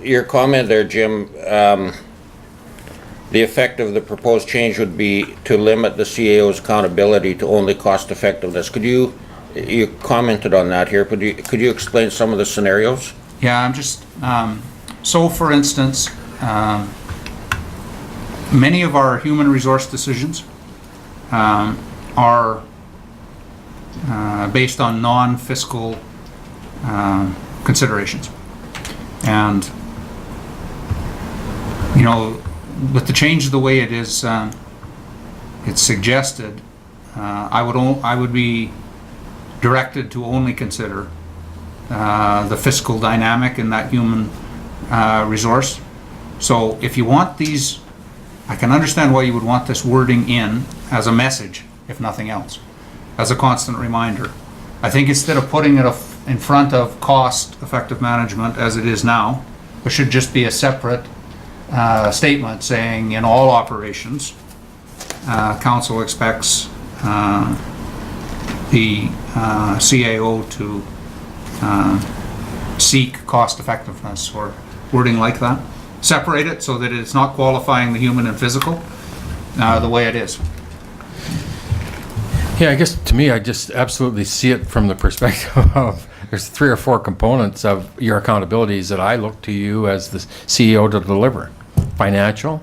your comment there, Jim, the effect of the proposed change would be to limit the CAO's accountability to only cost effectiveness. Could you commented on that here, could you explain some of the scenarios? Yeah, I'm just, so for instance, many of our human resource decisions are based on non-fiscal considerations. And, with the change of the way it is, it's suggested, I would be directed to only consider the fiscal dynamic in that human resource. So if you want these, I can understand why you would want this wording in as a message, if nothing else, as a constant reminder. I think instead of putting it in front of cost-effective management as it is now, there should just be a separate statement saying in all operations, council expects the CAO to seek cost effectiveness, or wording like that. Separate it so that it's not qualifying the human and physical the way it is. Yeah, I guess to me, I just absolutely see it from the perspective of there's 3 or 4 components of your accountabilities that I look to you as the CEO to deliver: financial,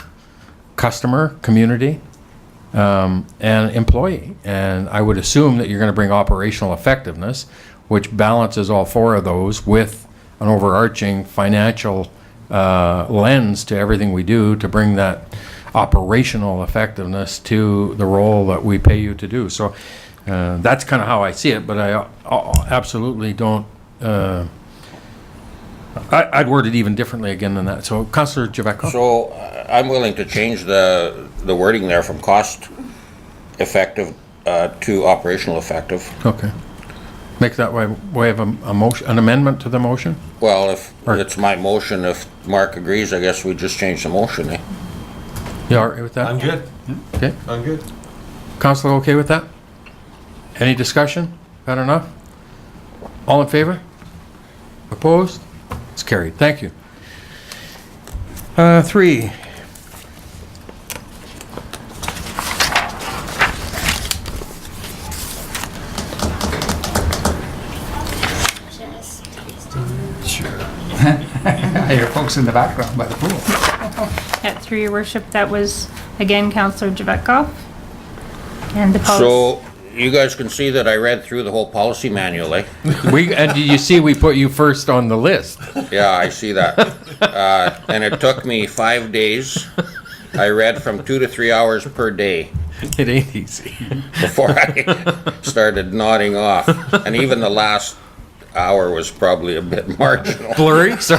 customer, community, and employee. And I would assume that you're going to bring operational effectiveness, which balances all 4 of those with an overarching financial lens to everything we do to bring that operational effectiveness to the role that we pay you to do. So that's kind of how I see it, but I absolutely don't. I'd word it even differently again than that. So, Councillor Javeko. So I'm willing to change the wording there from cost effective to operational effective. Okay. Make that way of a motion, an amendment to the motion? Well, if it's my motion, if Mark agrees, I guess we just change the motion, eh? You all right with that? I'm good. Okay. I'm good. Councillor, okay with that? Any discussion? That enough? All in favor? Opposed? It's carried. Thank you. 3. I hear folks in the background by the pool. Yeah, through your worship, that was, again, Councillor Javetkov. And the policy. So you guys can see that I read through the whole policy manual, eh? And you see we put you first on the list. Yeah, I see that. And it took me 5 days. I read from 2 to 3 hours per day. It ain't easy. Before I started nodding off. And even the last hour was probably a bit marginal. Blurry, so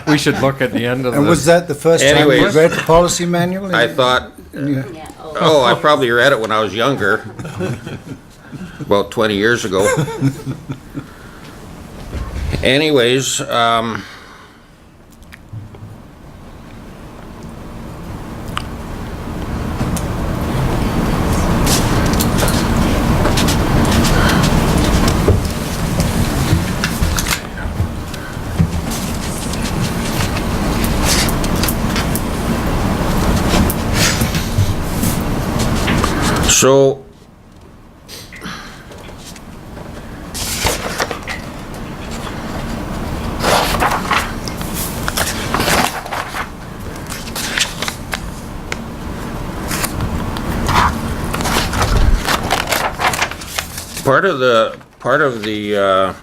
we should look at the end of And was that the first time you read the policy manual? I thought, I probably read it when I was younger, about 20 years ago. Anyways, so part of the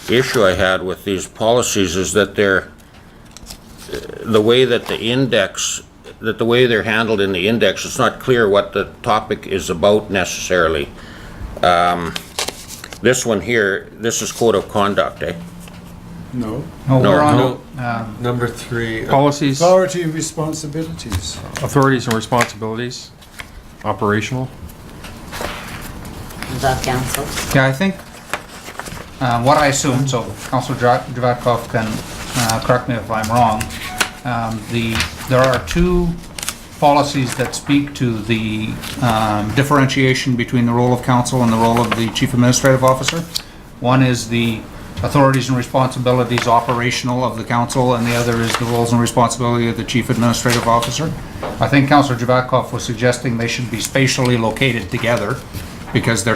issue I had with these policies is that they're the way that the way they're handled in the index, it's not clear what the topic is about necessarily. This one here, this is code of conduct, eh? No. No, we're on No. Number 3. Policies, Authority and responsibilities. authorities and responsibilities, operational. The council. Yeah, I think what I assumed, so Councillor Javetkov can correct me if I'm wrong, there are 2 policies that speak to the differentiation between the role of council and the role of the chief administrative officer. One is the authorities and responsibilities operational of the council, and the other is the roles and responsibility of the chief administrative officer. I think Councillor Javetkov was suggesting they should be spatially located together because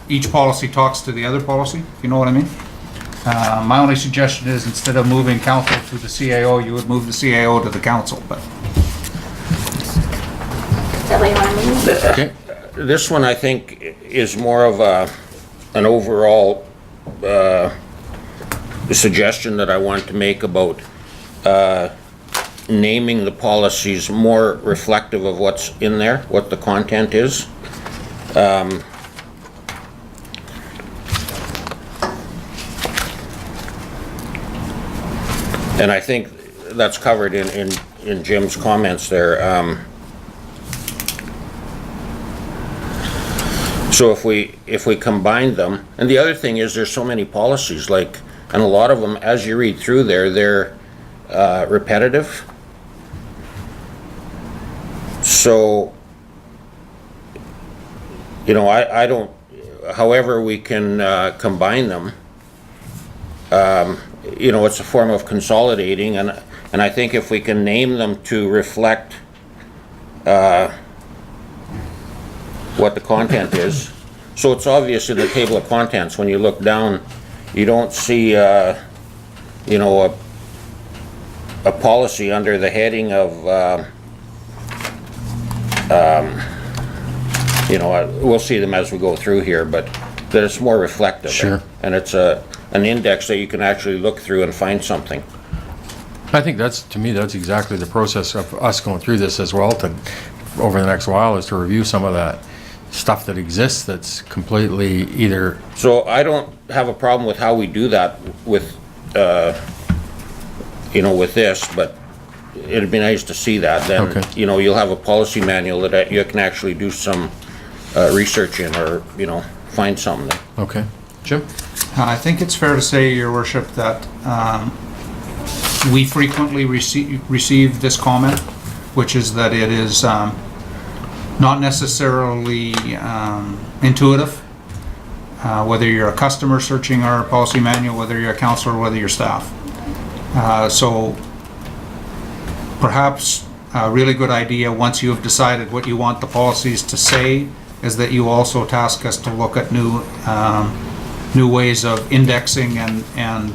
each policy talks to the other policy, if you know what I mean. My only suggestion is instead of moving council to the CAO, you would move the CAO to the council, but. Is that what you want to move? Okay. This one I think is more of an overall suggestion that I wanted to make about naming the policies more reflective of what's in there, what the content is. And I think that's covered in Jim's comments there. So if we combine them, and the other thing is there's so many policies, like, and a lot of them, as you read through there, they're repetitive. So, you know, I don't, however we can combine them, you know, it's a form of consolidating, and I think if we can name them to reflect what the content is. So it's obvious in the table of contents, when you look down, you don't see, you know, a policy under the heading of, you know, we'll see them as we go through here, but that it's more reflective. Sure. And it's an index that you can actually look through and find something. I think to me, that's exactly the process of us going through this as well, over the next while, is to review some of that stuff that exists that's completely either... So I don't have a problem with how we do that with, you know, with this, but it'd be nice to see that. Then, Okay. you know, you'll have a policy manual that you can actually do some research in, or, you know, find something there. Okay. Jim? I think it's fair to say, Your Worship, that we frequently receive this comment, which is that it is not necessarily intuitive, whether you're a customer searching our policy manual, whether you're a counselor, whether you're staff. So perhaps a really good idea, once you have decided what you want the policies to say, is that you also task us to look at new ways of indexing and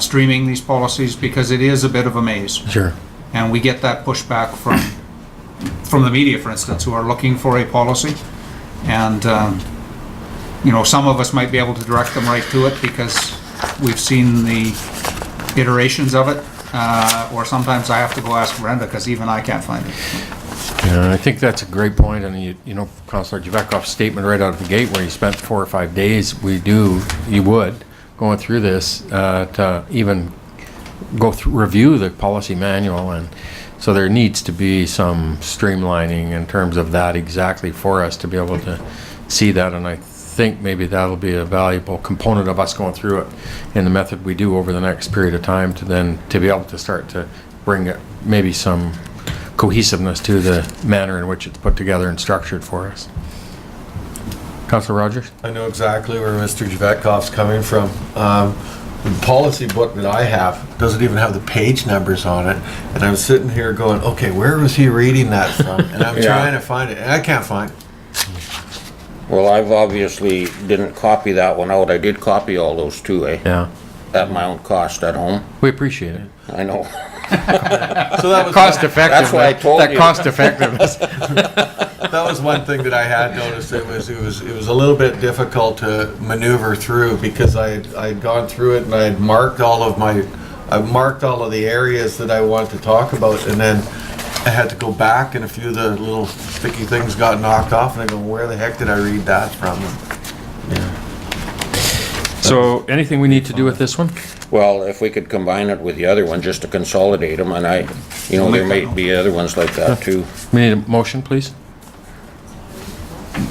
streaming these policies, because it is a bit of a maze. Sure. And we get that pushback from the media, for instance, who are looking for a policy. And, you know, some of us might be able to direct them right to it because we've seen the iterations of it. Or sometimes I have to go ask Brenda because even I can't find it. Yeah, I think that's a great point, and you know, Councillor Javekov's statement right out of the gate, where you spent 4 or 5 days, you would, going through this, to even go through, review the policy manual, and so there needs to be some streamlining in terms of that exactly for us to be able to see that, and I think maybe that'll be a valuable component of us going through it in the method we do over the next period of time, to be able to start to bring maybe some cohesiveness to the manner in which it's put together and structured for us. Councillor Rogers? I know exactly where Mr. Javetkov's coming from. The policy book that I have doesn't even have the page numbers on it, and I'm sitting here going, okay, where was he reading that from? And I'm trying to find it, and I can't find it. Well, I've obviously didn't copy that one out. I did copy all those too, Yeah. at my own cost at home. We appreciate it. I know. So that was Cost effective. That's why I told that you. cost effectiveness. that was one thing that I had noticed. It was a little bit difficult to maneuver through because I had gone through it and I had marked all of the areas that I wanted to talk about, and then I had to go back and a few of the little sticky things got knocked off, and I go, where the heck did I read that from? So anything we need to do with this one? Well, if we could combine it with the other one, just to consolidate them, and you know, there might be other ones like that too. We need a motion, please.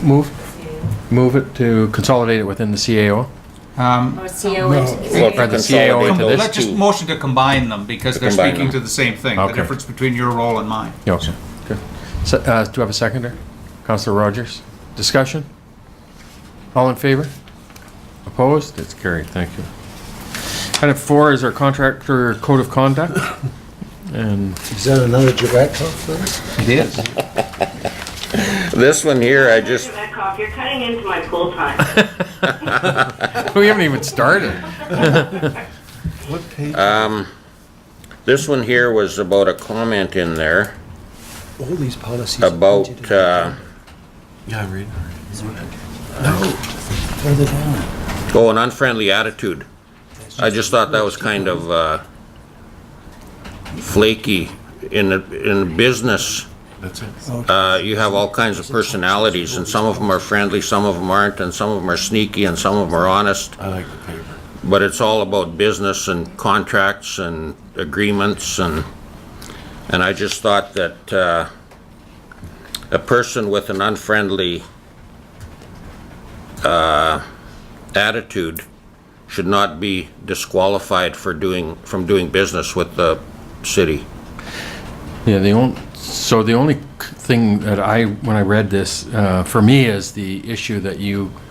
Move it to consolidate it within the CAO. Or COA. Well, Or the CAO into this. Let's just motion to combine them because To they're combine speaking them. to the same thing, the Okay. difference between your role and mine. Yeah, okay. Good. So, do you have a seconder? Councillor Rogers? Discussion? All in favor? Opposed? It's carried. Thank you. Item 4 is our contractor code of conduct. And Is that another Javetkov thing? it is. This one here, I just, Javetkov, you're cutting into my pool time. We haven't even started. What page? this one here was about a comment in there All these policies. about, Yeah, I'm reading. Further down. an unfriendly attitude. I just thought that was kind of, flaky. In business, you have all kinds of personalities, and some of them are friendly, some of them aren't, and some of them are sneaky, and some of them are honest. I like the paper. But it's all about business and contracts and agreements, and I just thought that a person with an unfriendly attitude should not be disqualified from doing business with the city. Yeah, the only thing that when I read this, for me is the issue that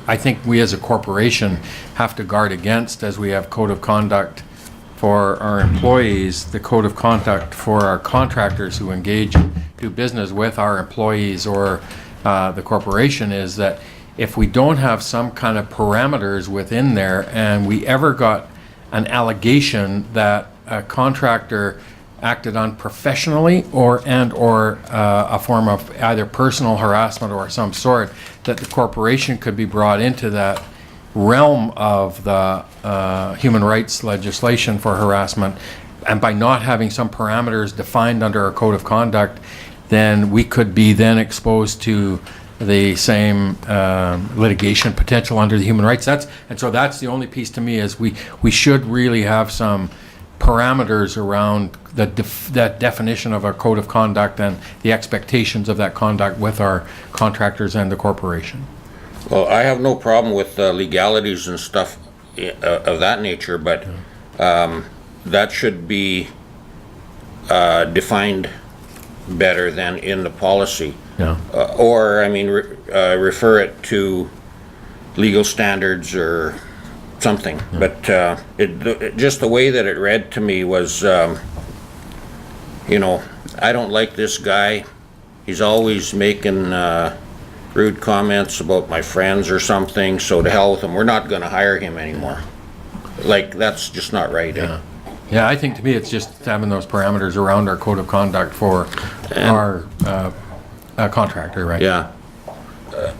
I think we as a corporation have to guard against, as we have code of conduct for our employees, the code of conduct for our contractors who engage and do business with our employees or the corporation, is that if we don't have some kind of parameters within there and we ever got an allegation that a contractor acted unprofessionally or a form of either personal harassment or some sort, that the corporation could be brought into that realm of the human rights legislation for harassment. And by not having some parameters defined under our code of conduct, then we could be then exposed to the same litigation potential under the human rights. So that's the only piece to me, is we should really have some parameters around that definition of our code of conduct and the expectations of that conduct with our contractors and the corporation. Well, I have no problem with legalities and stuff of that nature, but that should be defined better than in the policy. Yeah. Or, I mean, refer it to legal standards or something. Yeah. But just the way that it read to me was, I don't like this guy. He's always making rude comments about my friends or something, so to hell with him. We're not going to hire him anymore. Like, that's just not right. Yeah. Yeah, I think to me it's just having those parameters around our code of conduct for our contractor, right? Yeah.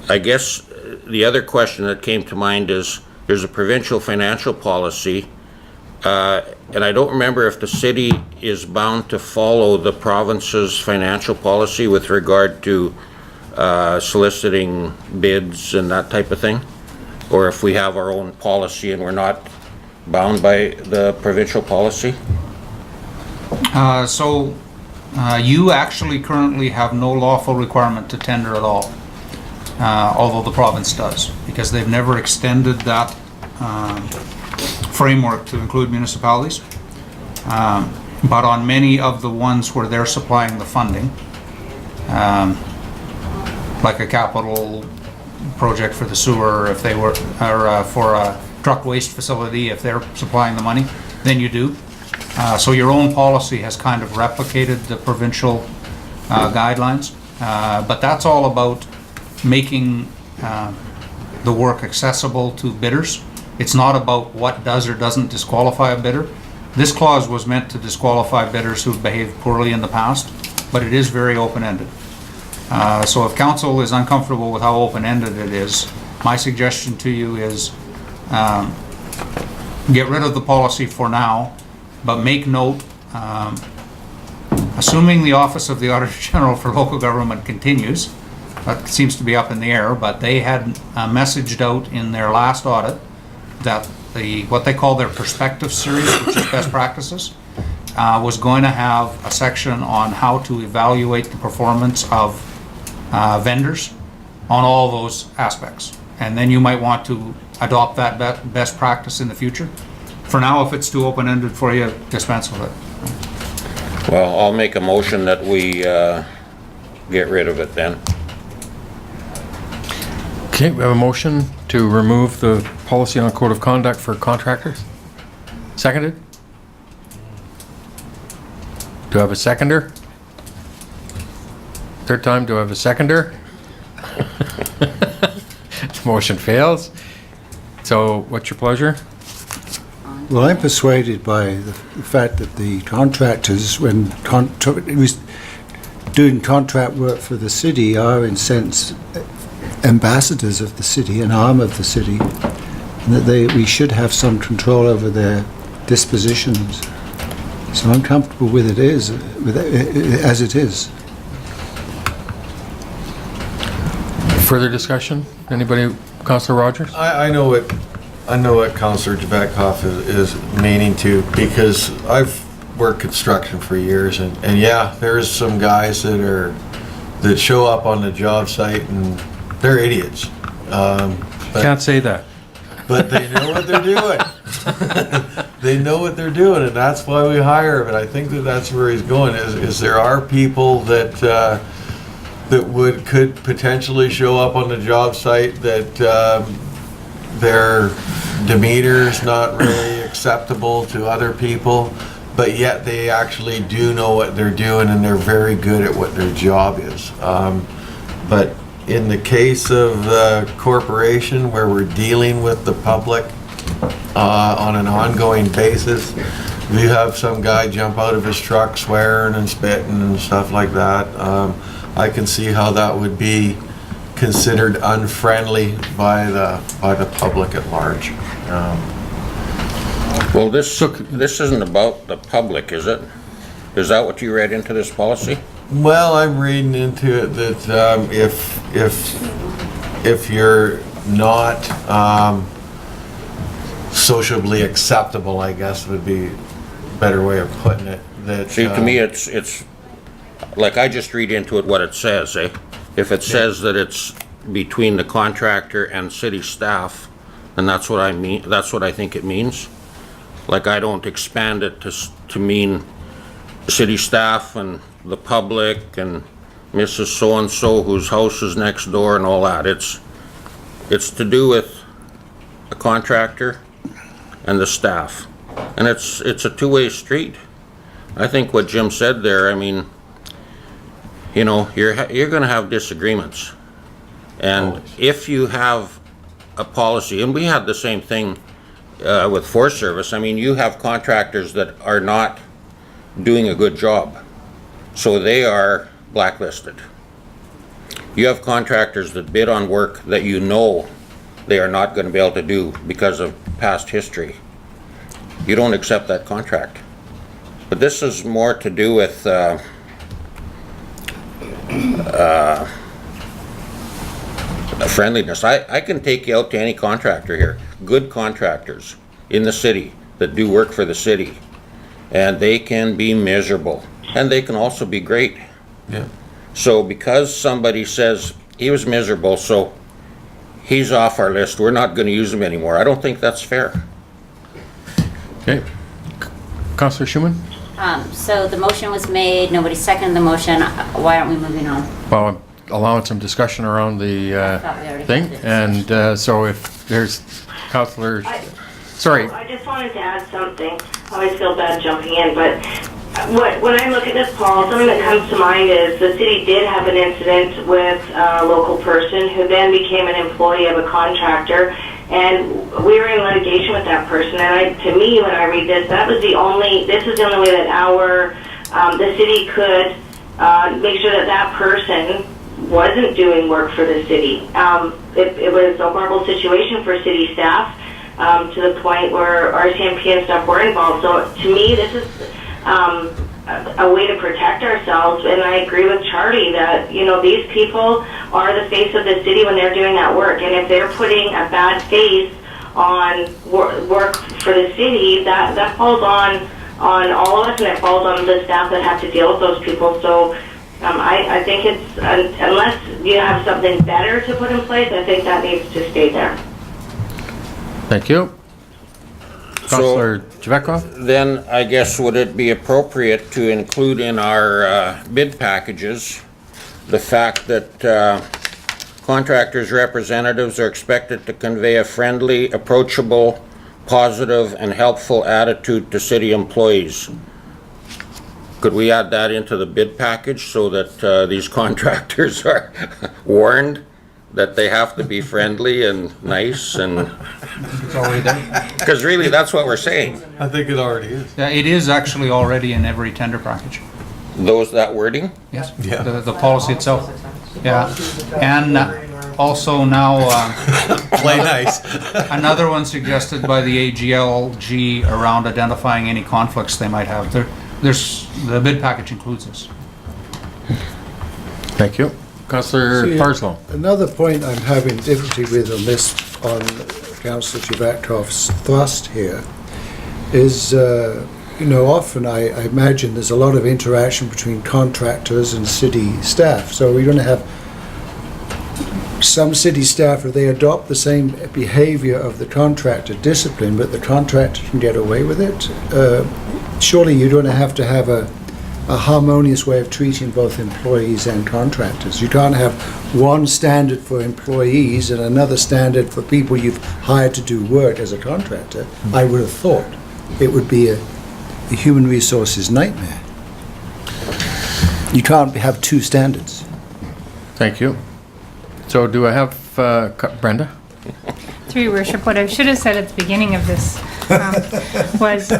I guess the other question that came to mind is, there's a provincial financial policy, and I don't remember if the city is bound to follow the province's financial policy with regard to soliciting bids and that type of thing, or if we have our own policy and we're not bound by the provincial policy. You actually currently have no lawful requirement to tender at all, although the province does, because they've never extended that framework to include municipalities. But on many of the ones where they're supplying the funding, like a capital project for the sewer, if they were, or for a truck waste facility, if they're supplying the money, then you do. So your own policy has kind of replicated the provincial guidelines, but that's all about making the work accessible to bidders. It's not about what does or doesn't disqualify a bidder. This clause was meant to disqualify bidders who've behaved poorly in the past, but it is very open-ended. So if council is uncomfortable with how open-ended it is, my suggestion to you is get rid of the policy for now, but make note, assuming the Office of the Auditor General for Local Government continues, that seems to be up in the air, but they had messaged out in their last audit that what they call their perspective series, which is best practices, was going to have a section on how to evaluate the performance of vendors on all those aspects. And then you might want to adopt that best practice in the future. For now, if it's too open-ended for you, dispense with it. Well, I'll make a motion that we get rid of it then. Okay, we have a motion to remove the policy on code of conduct for contractors. Seconded? Do I have a seconder? Third time, do I have a seconder? Motion fails. So what's your pleasure? Well, I'm persuaded by the fact that the contractors, when doing contract work for the city, are in sense ambassadors of the city, an arm of the city, and that we should have some control over their dispositions. So I'm comfortable with it as it is. Further discussion? Anybody, Councillor Rogers? I know what Councillor Javetkoff is meaning to, because I've worked construction for years, and yeah, there's some guys that show up on the job site and they're idiots. Can't say that. But they know what they're doing. They know what they're doing, and that's why we hire them. And I think that's where he's going. Is there are people that could potentially show up on the job site that their demeanor is not really acceptable to other people, but yet they actually do know what they're doing and they're very good at what their job is. But in the case of the corporation where we're dealing with the public on an ongoing basis, if you have some guy jump out of his truck swearing and spitting and stuff like that, I can see how that would be considered unfriendly by the public at large. Well, this isn't about the public, is it? Is that what you read into this policy? Well, I'm reading into it that if you're not sociably acceptable, I guess would be a better way of putting it. That See, to me, it's like I just read into it what it says, eh? If it says that it's between the contractor and city staff, then that's what I mean. That's what I think it means. Like, I don't expand it to mean city staff and the public and Mrs. So-and-so whose house is next door and all that. It's to do with the contractor and the staff. And it's a two-way street. I think what Jim said there, I mean, you know, you're gonna have disagreements. And if you have a policy, and we had the same thing with Forest Service, I mean, you have contractors that are not doing a good job, so they are blacklisted. You have contractors that bid on work that you know they are not going to be able to do because of past history. You don't accept that contract. But this is more to do with friendliness. I can take you out to any contractor here, good contractors in the city that do work for the city, and they can be miserable, and they can also be great. Yeah. So because somebody says he was miserable, so he's off our list, we're not going to use him anymore, I don't think that's fair. Okay. Councillor Schumann? So the motion was made, nobody seconded the motion. Why aren't we moving on? Well, I'm allowing some discussion around the thought we already thing, had this. and so if there's Councillor, sorry. I just wanted to add something. I always feel bad jumping in, but when I look at this, Paul, something that comes to mind is the city did have an incident with a local person who then became an employee of a contractor, and we were in litigation with that person. And to me, when I read this, this is the only way that the city could make sure that person wasn't doing work for the city. It was a horrible situation for city staff, to the point where RCMP and stuff were involved. So to me, this is a way to protect ourselves, and I agree with Charlie that, you know, these people are the face of the city when they're doing that work, and if they're putting a bad face on work for the city, that falls on all of us, and it falls on the staff that have to deal with those people. So I think it's, unless you have something better to put in place, I think that needs to stay there. Thank you. Councillor Javetkoff? Then I guess would it be appropriate to include in our bid packages the fact that contractors' representatives are expected to convey a friendly, approachable, positive, and helpful attitude to city employees? Could we add that into the bid package so that these contractors are warned that they have to be friendly and nice? And It's already there. because really that's what we're saying. I think it already is. Yeah, it is actually already in every tender package. That wording? Yes. Yeah. The policy itself. Yeah. And Also now, Play nice. another one suggested by the AGLG around identifying any conflicts they might have. The bid package includes this. Thank you. Councillor See, Parslow. Another point I'm having difficulty with on this, on Councillor Javetkov's thrust here, is, often I imagine there's a lot of interaction between contractors and city staff. So we're going to have some city staff, if they adopt the same behaviour of the contractor discipline, but the contractor can get away with it. Surely you're going to have a harmonious way of treating both employees and contractors. You can't have one standard for employees and another standard for people you've hired to do work as a contractor. I would have thought it would be a human resources nightmare. You can't have two standards. Thank you. So do I have Brenda? Through your worship, what I should have said at the beginning of this was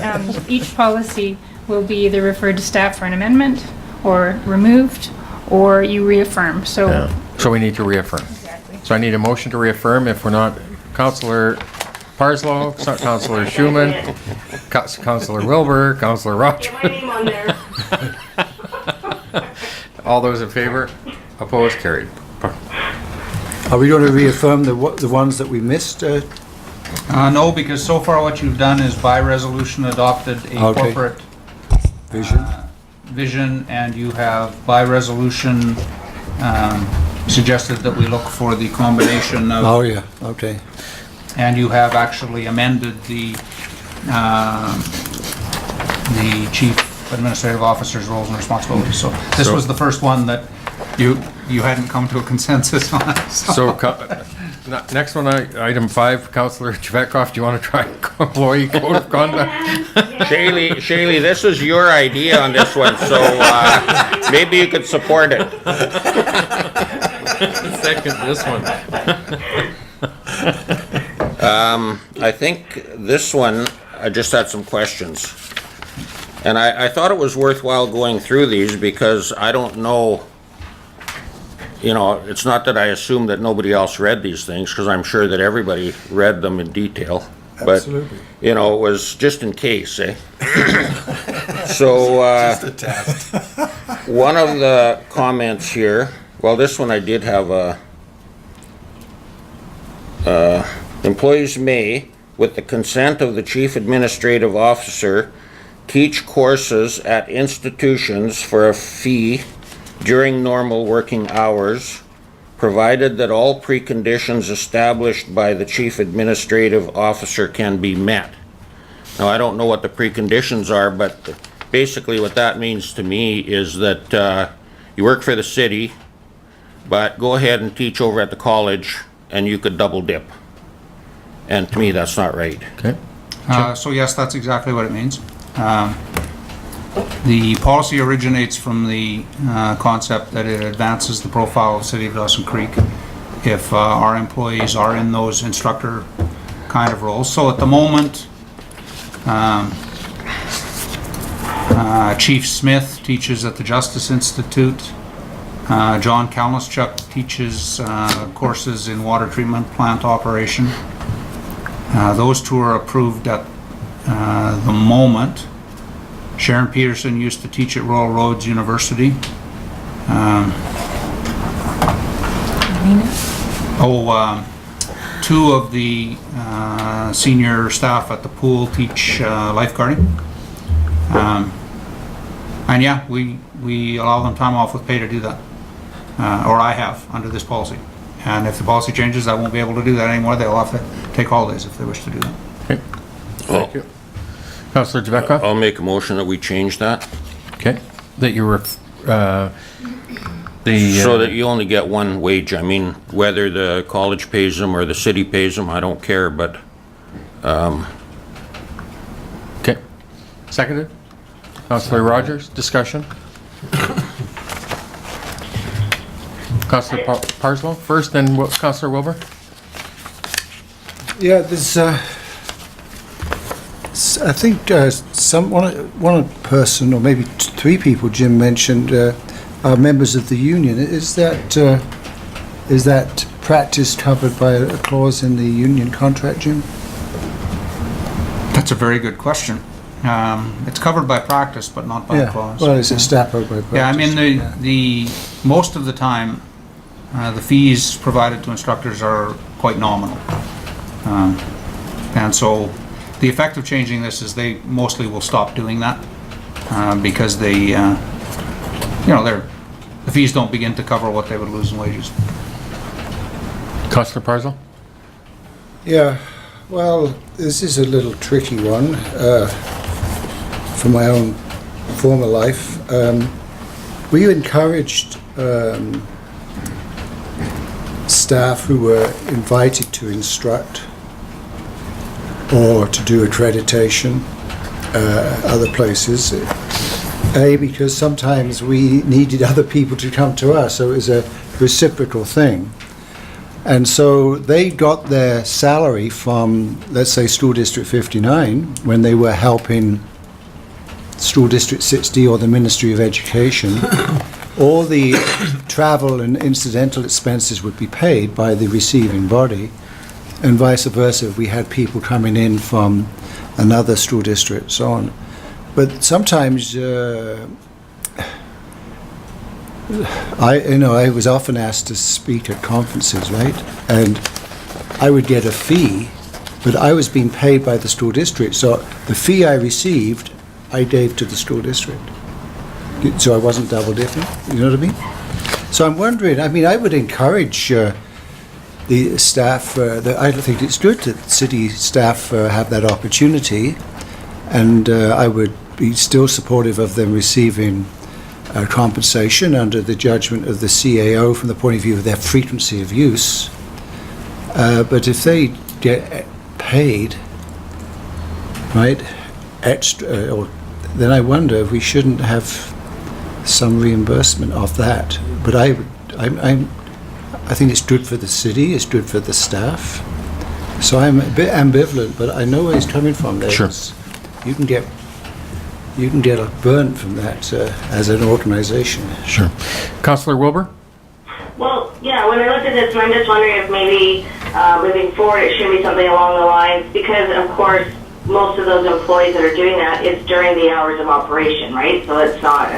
each policy will be either referred to staff for an amendment, or removed, or you reaffirm. So, So we need to reaffirm. Exactly. So I need a motion to reaffirm. If we're not, Councillor Parslow, Councillor Schumann, Councillor Wilbur, Councillor Rogers. Get my name on there. All those in favor? Opposed? Carried. Are we going to reaffirm the ones that we missed? No, because so far what you've done is by resolution adopted a Okay. corporate Vision? vision, and you have by resolution suggested that we look for the combination of. Oh, yeah, okay. And you have actually amended the chief administrative officer's roles and responsibilities. So this was the first one that you hadn't come to a consensus on. Next one, item 5, Councillor Javetkov, do you want to try employee code of conduct? Shaylee, this is your idea on this one, so maybe you could support it. Second this one. I think this one, I just had some questions. And I thought it was worthwhile going through these because I don't know, it's not that I assume that nobody else read these things, because I'm sure that everybody read them in detail. Absolutely. But, it was just in case, eh? So, Just a test. one of the comments here, well, this one I did have employees may, with the consent of the chief administrative officer, teach courses at institutions for a fee during normal working hours, provided that all preconditions established by the chief administrative officer can be met. Now, I don't know what the preconditions are, but basically what that means to me is that you work for the city, but go ahead and teach over at the college and you could double dip. And to me, that's not right. Okay. So yes, that's exactly what it means. The policy originates from the concept that it advances the profile of the city of Dawson Creek if our employees are in those instructor kind of roles. So at the moment, Chief Smith teaches at the Justice Institute. John Kalnischuk teaches courses in water treatment plant operation. Those two are approved at the moment. Sharon Peterson used to teach at Royal Roads University. Two of the senior staff at the pool teach lifeguarding. And yeah, we allow them time off with pay to do that. Or I have, under this policy. And if the policy changes, I won't be able to do that anymore. They'll have to take holidays if they wish to do that. Okay. Thank you. Councillor Javetkov? I'll make a motion that we change that. Okay. That you were, So that you only get one wage. I mean, whether the college pays them or the city pays them, I don't care, but, okay. Seconded? Councillor Rogers, discussion? Councillor Parslow first, then Councillor Wilbur? Yeah, there's, I think one person, or maybe three people Jim mentioned, are members of the union. Is that practice covered by a clause in the union contract, Jim? That's a very good question. It's covered by practice, but not by clause. Well, it's established by practice. Yeah, I mean, the most of the time, the fees provided to instructors are quite nominal. And so the effect of changing this is they mostly will stop doing that because they, you know, the fees don't begin to cover what they would lose in wages. Councillor Parslow? Yeah, well, this is a little tricky one from my own former life. We encouraged staff who were invited to instruct or to do accreditation other places. Because sometimes we needed other people to come to us, so it was a reciprocal thing. And so they got their salary from, let's say, School District 59, when they were helping School District 60 or the Ministry of Education. All the travel and incidental expenses would be paid by the receiving body, and vice versa. We had people coming in from another school district, so on. But sometimes I was often asked to speak at conferences, right? And I would get a fee, but I was being paid by the school district. So the fee I received, I gave to the school district. So I wasn't double dipping, you know what I mean? So I'm wondering, I mean, I would encourage the staff, I think it's good that city staff have that opportunity, and I would be still supportive of them receiving compensation under the judgment of the CAO from the point of view of their frequency of use. But if they get paid, right, extra, then I wonder if we shouldn't have some reimbursement of that. But I think it's good for the city, it's good for the staff. So I'm a bit ambivalent, but I know where he's coming from there. Sure. You can get burnt from that as an organisation. Sure. Councillor Wilbur? Well, yeah, when I looked at this, I'm just wondering if maybe moving forward it should be something along the lines, because of course most of those employees that are doing that is during the hours of operation, right? So it's not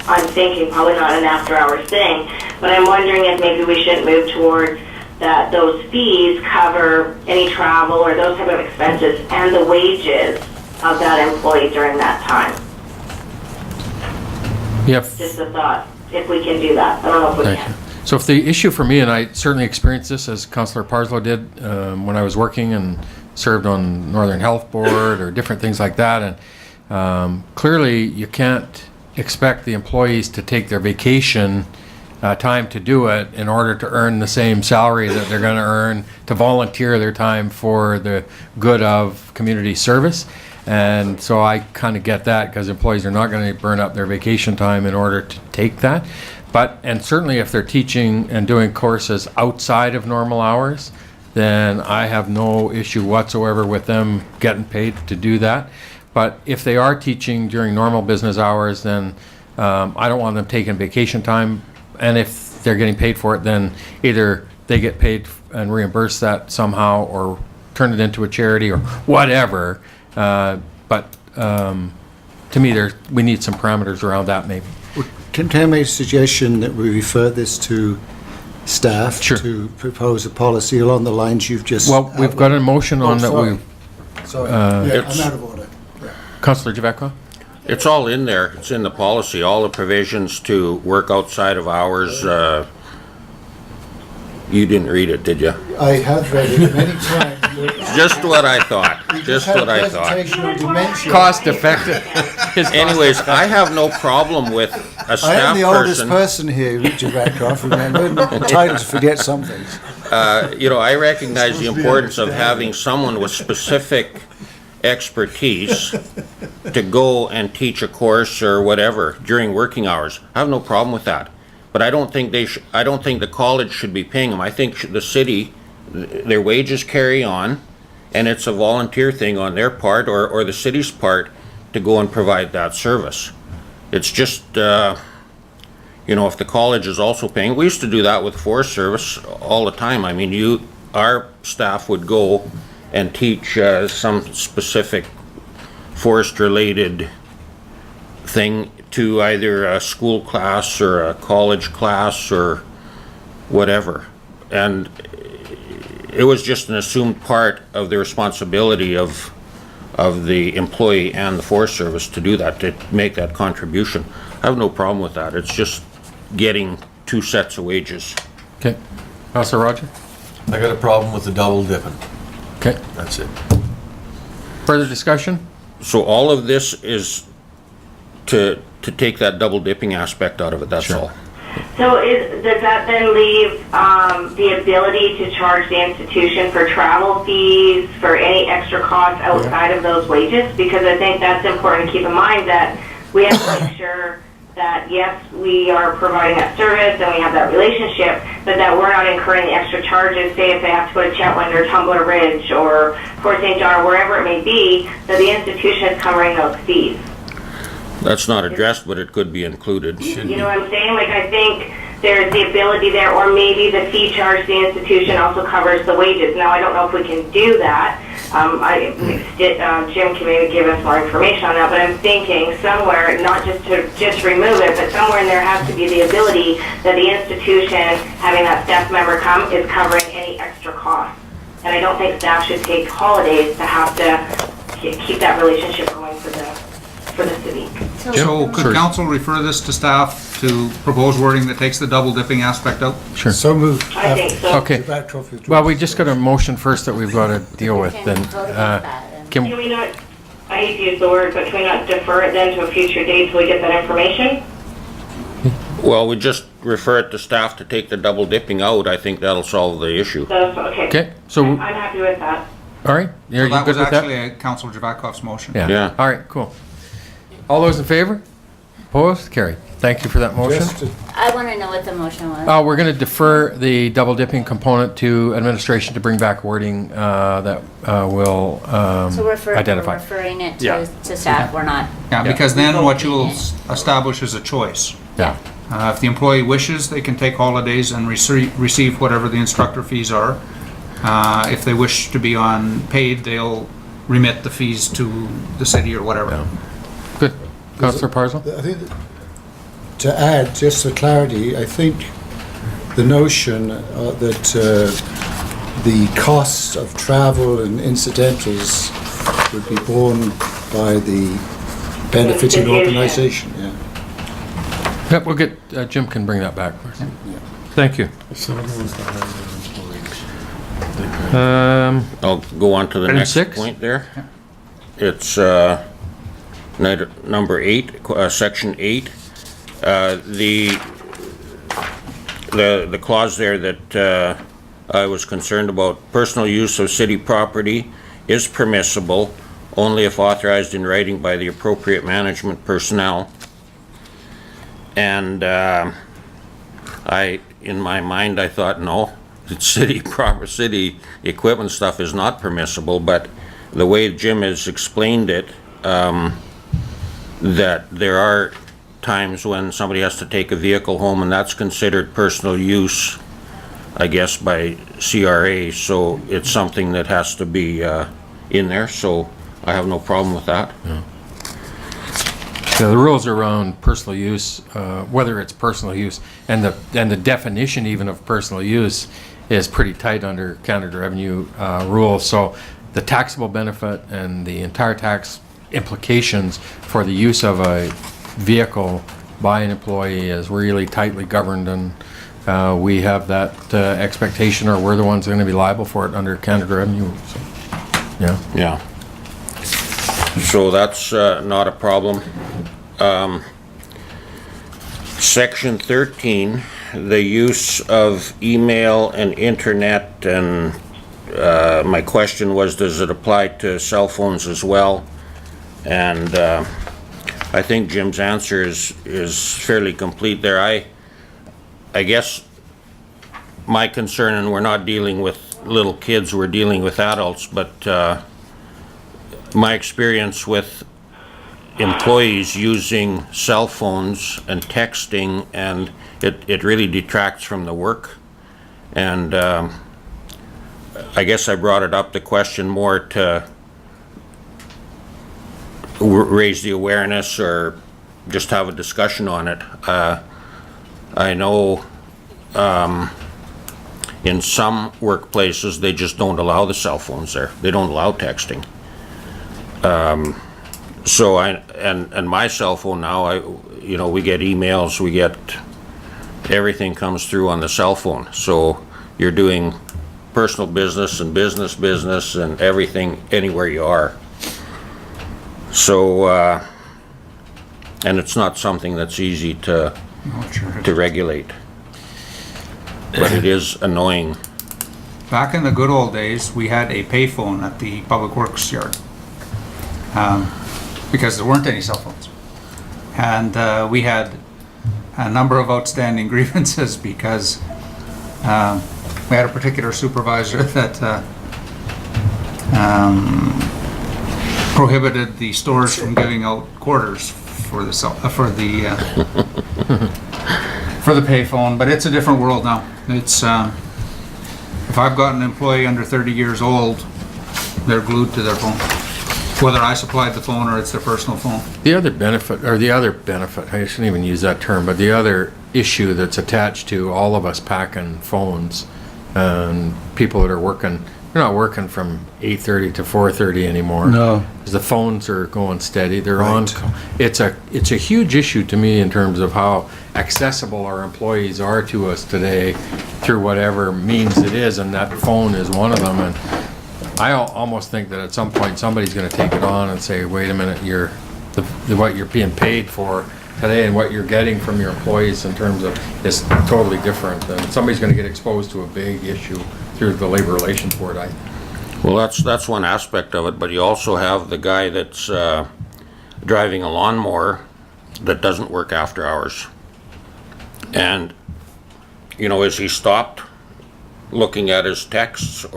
I'm thinking probably not an after hours thing, but I'm wondering if maybe we shouldn't move towards that those fees cover any travel or those type of expenses and the wages of that employee during that time. Yep. Just a thought, if we can do that. I don't know if we Thank can. you. So if the issue for me, and I certainly experienced this as Councillor Parslow did when I was working and served on Northern Health Board or different things like that, and clearly you can't expect the employees to take their vacation time to do it in order to earn the same salary that they're going to earn to volunteer their time for the good of community service. And so I kind of get that, because employees are not going to burn up their vacation time in order to take that. But, and certainly if they're teaching and doing courses outside of normal hours, then I have no issue whatsoever with them getting paid to do that. But if they are teaching during normal business hours, then I don't want them taking vacation time. And if they're getting paid for it, then either they get paid and reimburse that somehow, or turn it into a charity or whatever. But to me, we need some parameters around that maybe. Can I make a suggestion that we refer this to staff to propose a policy along the lines you've just Well, we've got a motion on that. Sorry. We. Sorry. Yeah, I'm out of order. Councillor Javecka? It's all in there. It's in the policy. All the provisions to work outside of hours. You didn't read it, did you? I have read it many times. Just what I thought. Just what I thought. Cost effective. Anyways, I have no problem with a staff person. I am the oldest person here, Richard Radcroft, remember? I'm entitled to forget some things. You know, I recognize the importance of having someone with specific expertise to go and teach a course or whatever during working hours. I have no problem with that. But I don't think I don't think the college should be paying them. I think the city, their wages carry on, and it's a volunteer thing on their part or the city's part to go and provide that service. It's just, you know, if the college is also paying, we used to do that with Forest Service all the time. I mean, our staff would go and teach some specific forest-related thing to either a school class or a college class or whatever. And it was just an assumed part of the responsibility of the employee and the Forest Service to do that, to make that contribution. I have no problem with that. It's just getting 2 sets of wages. Okay. Councillor Roger? I got a problem with the double dipping. Okay. That's it. Further discussion? So all of this is to take that double dipping aspect out of it, that's all. So does that then leave the ability to charge the institution for travel fees, for any extra costs outside of those wages? Because I think that's important to keep in mind, that we have to make sure that, yes, we are providing that service and we have that relationship, but that we're not incurring the extra charges, say if they have to go to Chetwynd or Tumbler Ridge or Fort St. John or wherever it may be, that the institution is covering those fees. That's not addressed, but it could be included. You know what I'm saying? Like, I think there's the ability there, or maybe the fee charged to the institution also covers the wages. Now, I don't know if we can do that. Jim can maybe give us more information on that, but I'm thinking somewhere, not just to just remove it, but somewhere in there has to be the ability that the institution, having that staff member come, is covering any extra costs. And I don't think staff should take holidays to have to keep that relationship going for the city. So could council refer this to staff to propose wording that takes the double dipping aspect out? Sure. So moved. I think so. Okay. Well, we just got a motion first that we've got to deal with, then. Can we not, I hate to use the word, but can we not defer it then to a future date till we get that information? Well, we just refer it to staff to take the double dipping out. I think that'll solve the issue. Okay. Okay, so, I'm happy with that. all right, So you're that good was with actually that? Councillor Javakov's motion. Yeah. All right, cool. All those in favor? Opposed? Carried. Thank you for that motion. I want to know what the motion was. We're going to defer the double dipping component to administration to bring back wording that will So we're identify. referring it Yeah. to staff, we're not. Yeah, because then what you'll establish is a choice. Yeah. If the employee wishes, they can take holidays and receive whatever the instructor fees are. If they wish to be paid, they'll remit the fees to the city or whatever. Good. Councillor Parsons? I think to add, just for clarity, I think the notion that the costs of travel and incidentals would be borne by the benefiting organisation. Yeah. Yep, we'll get, Jim can bring that back. Thank you. I'll go on to the Item next 6? point there. It's number 8, section 8. The clause there that I was concerned about, personal use of city property is permissible only if authorized in writing by the appropriate management personnel. And in my mind, I thought, no, city equipment stuff is not permissible, but the way Jim has explained it, that there are times when somebody has to take a vehicle home and that's considered personal use, I guess, by CRA, so it's something that has to be in there, so I have no problem with that. Yeah, the rules around personal use, whether it's personal use, and the definition even of personal use is pretty tight under Canada Revenue rules. So the taxable benefit and the entire tax implications for the use of a vehicle by an employee is really tightly governed, and we have that expectation, or we're the ones that are going to be liable for it under Canada Revenue. So, yeah. Yeah. So that's not a problem. Section 13, the use of email and internet, and my question was, does it apply to cell phones as well? And I think Jim's answer is fairly complete there. I guess my concern, and we're not dealing with little kids, we're dealing with adults, but my experience with employees using cell phones and texting, and it really detracts from the work. And I guess I brought it up, the question more to raise the awareness or just have a discussion on it. I know in some workplaces, they just don't allow the cell phones there. They don't allow texting. So and my cell phone now, we get emails, we get, everything comes through on the cell phone. So you're doing personal business and business and everything anywhere you are. So, and it's not something that's easy to regulate. But it is annoying. Back in the good old days, we had a payphone at the Public Works yard. Because there weren't any cell phones. And we had a number of outstanding grievances because we had a particular supervisor that prohibited the stores from giving out quarters for the payphone. But it's a different world now. It's if I've got an employee under 30 years old, they're glued to their phone. Whether I supplied the phone or it's their personal phone. The other benefit, I shouldn't even use that term, but the other issue that's attached to all of us packing phones and people that are working, they're not working from 8:30 to 4:30 anymore. No. The phones are going steady. They're on. It's a huge issue to me in terms of how accessible our employees are to us today through whatever means it is, and that phone is one of them. And I almost think that at some point somebody's going to take it on and say, wait a minute, what you're being paid for today and what you're getting from your employees in terms of is totally different. And somebody's going to get exposed to a big issue through the Labor Relations Board. Well, that's one aspect of it, but you also have the guy that's driving a lawnmower that doesn't work after hours. And, is he stopped looking at his texts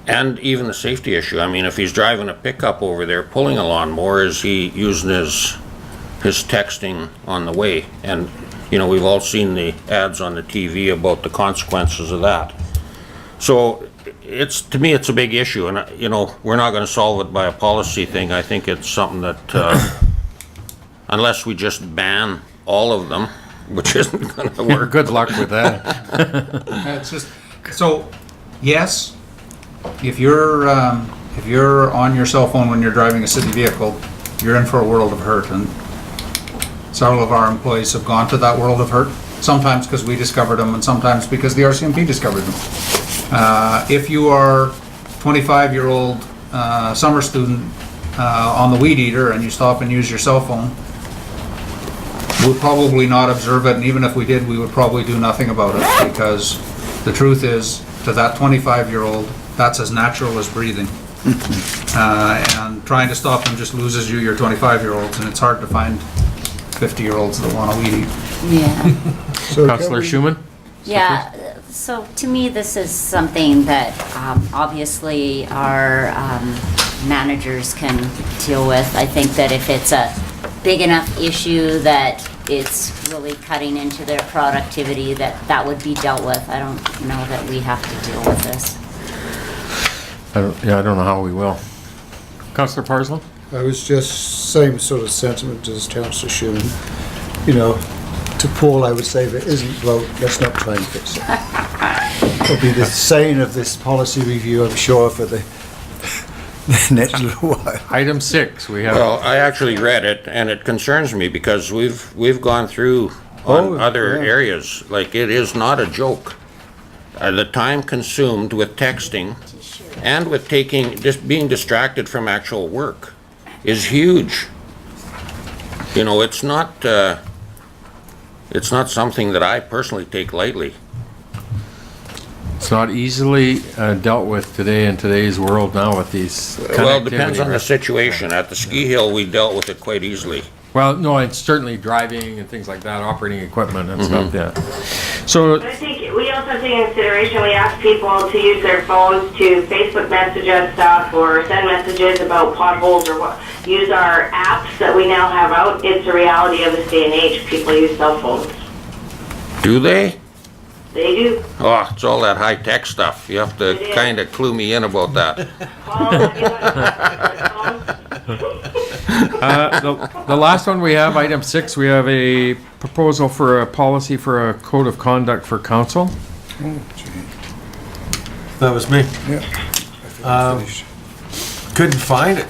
and even the safety issue? I mean, if he's driving a pickup over there pulling a lawnmower, is he using his texting on the way? And, we've all seen the ads on the TV about the consequences of that. So to me, it's a big issue, and, we're not going to solve it by a policy thing. I think it's something that, unless we just ban all of them, which isn't going to work. Good luck with that. It's just, so, yes, if you're on your cell phone when you're driving a city vehicle, you're in for a world of hurt, and several of our employees have gone to that world of hurt, sometimes because we discovered them and sometimes because the RCMP discovered them. If you are 25-year-old summer student on the weed eater and you stop and use your cell phone, we'll probably not observe it, and even if we did, we would probably do nothing about it, because the truth is, to that 25-year-old, that's as natural as breathing. And trying to stop them just loses you your 25-year-olds, and it's hard to find 50-year-olds that want to weed eat. Yeah. So Councillor Schumann? Yeah, so to me, this is something that obviously our managers can deal with. I think that if it's a big enough issue that it's really cutting into their productivity, that would be dealt with. I don't know that we have to deal with this. I don't know how we will. Councillor Parslow? I was just same sort of sentiment as Councillor Schumann. To Paul, I would say if it isn't broke, let's not try and fix it. It'll be the saying of this policy review, I'm sure, for the next little while. Item 6, we have. Well, I actually read it, and it concerns me because we've gone through on other areas. Like, it is not a joke. The time consumed with texting and with just being distracted from actual work is huge. It's not something that I personally take lightly. It's not easily dealt with today in today's world now with these Well, it depends on the situation. At the ski hill, we dealt with it quite easily. Well, no, it's certainly driving and things like that, operating equipment and stuff, yeah. So, I think we also take into consideration, we ask people to use their phones to Facebook message us stuff or send messages about potholes or what. Use our apps that we now have out. It's a reality of this day and age. People use cell phones. Do they? They do. Oh, it's all that high-tech stuff. You have to kind of clue me in about that. The last one we have, item 6, we have a proposal for a policy for a code of conduct for council. That was me. Couldn't find it,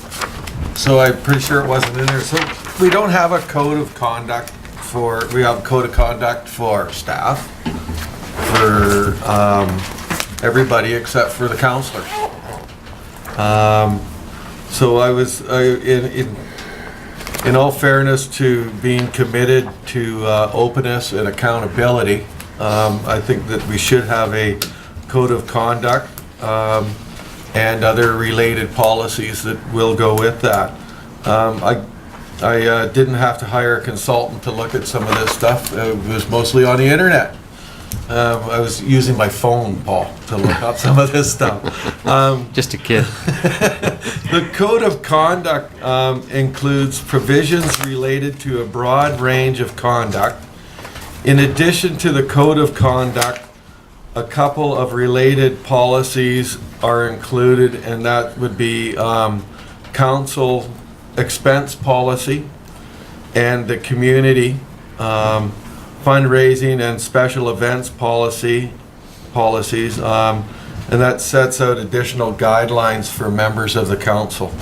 so I'm pretty sure it wasn't in there. So we don't have a code of conduct we have a code of conduct for staff, for everybody except for the counselor. So I was, in all fairness to being committed to openness and accountability, I think that we should have a code of conduct and other related policies that will go with that. I didn't have to hire a consultant to look at some of this stuff. It was mostly on the internet. I was using my phone, Paul, to look up some of this stuff. Just a kid. The code of conduct includes provisions related to a broad range of conduct. In addition to the code of conduct, a couple of related policies are included, and that would be council expense policy and the community fundraising and special events policies, and that sets out additional guidelines for members of the council.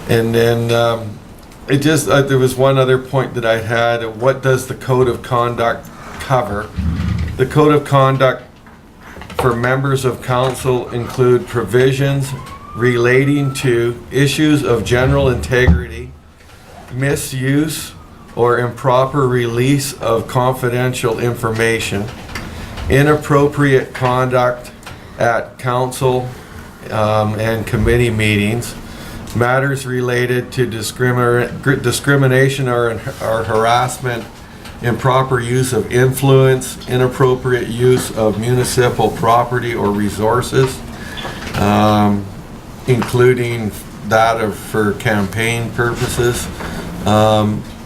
And then there was one other point that I had. What does the code of conduct cover? The code of conduct for members of council include provisions relating to issues of general integrity, misuse or improper release of confidential information, inappropriate conduct at council and committee meetings, matters related to discrimination or harassment, improper use of influence, inappropriate use of municipal property or resources, including that for campaign purposes,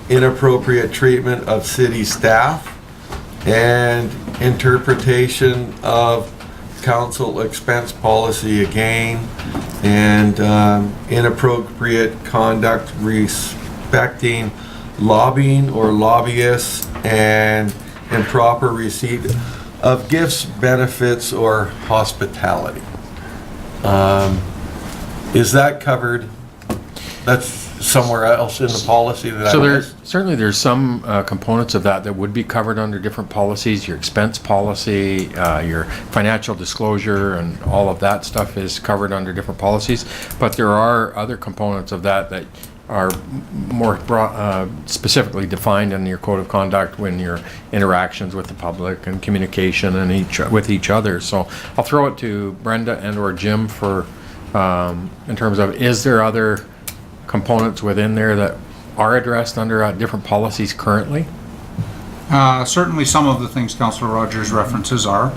inappropriate treatment of city staff, and interpretation of council expense policy again, and inappropriate conduct respecting lobbying or lobbyists, and improper receipt of gifts, benefits, or hospitality. Is that covered? That's somewhere else in the policy that So I there's there's some components of that would be covered under different policies. Your expense policy, your financial disclosure, and all of that stuff is covered under different policies. But there are other components of that are more specifically defined in your code of conduct when your interactions with the public and communication and with each other. So I'll throw it to Brenda and or Jim for in terms of, is there other components within there that are addressed under different policies currently? Certainly some of the things Councillor Rogers references are.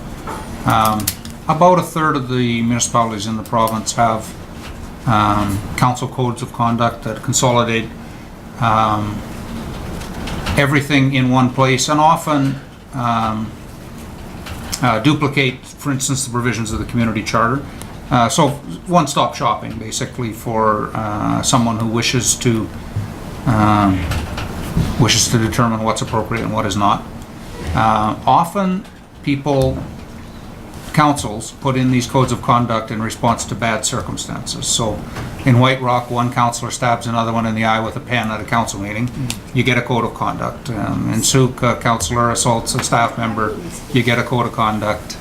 About a third of the municipalities in the province have council codes of conduct that consolidate everything in one place, and often duplicate, for instance, the provisions of the community charter. So one-stop shopping, basically, for someone who wishes to determine what's appropriate and what is not. Often councils put in these codes of conduct in response to bad circumstances. So in White Rock, one councillor stabs another one in the eye with a pen at a council meeting, you get a code of conduct. In Souk, a councillor assaults a staff member, you get a code of conduct.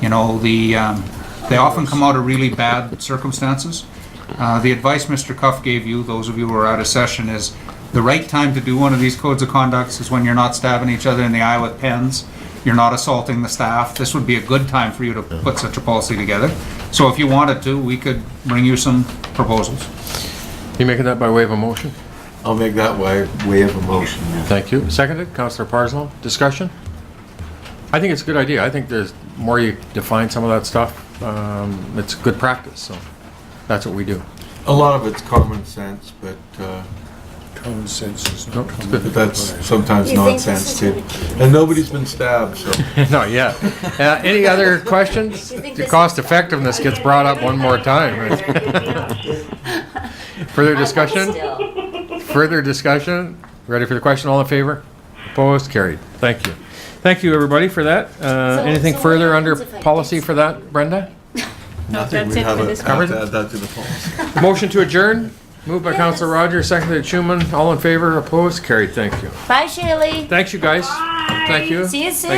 You know, they often come out of really bad circumstances. The advice Mr. Cuff gave you, those of you who are out of session, is the right time to do one of these codes of conducts is when you're not stabbing each other in the eye with pens, you're not assaulting the staff. This would be a good time for you to put such a policy together. So if you wanted to, we could bring you some proposals. You making that by way of a motion? I'll make that way of a motion. Thank you. Seconded, Councillor Parslow. Discussion? I think it's a good idea. I think there's more you define some of that stuff, it's good practice, so that's what we do. A lot of it's common sense, but Common sense is Nope, not it's common. good. that's sometimes You think this nonsense is too. gonna And nobody's been stabbed, so. Not yet. Any other questions? The cost effectiveness gets brought up one more time. Further discussion? Still. Further discussion? Ready for the question? All in favor? Opposed? Carried. Thank you. Thank you, everybody, for that. Anything so what further under happens if I policy fix for that, Brenda? No, that's it for this one. Covered? Add that to the policy. Motion to adjourn? Moved by Councilor Rogers, seconded by Schumann. All in favor? Opposed? Carried. Thank you. Bye, Shirley. Thanks, you guys. Thank you. See you soon.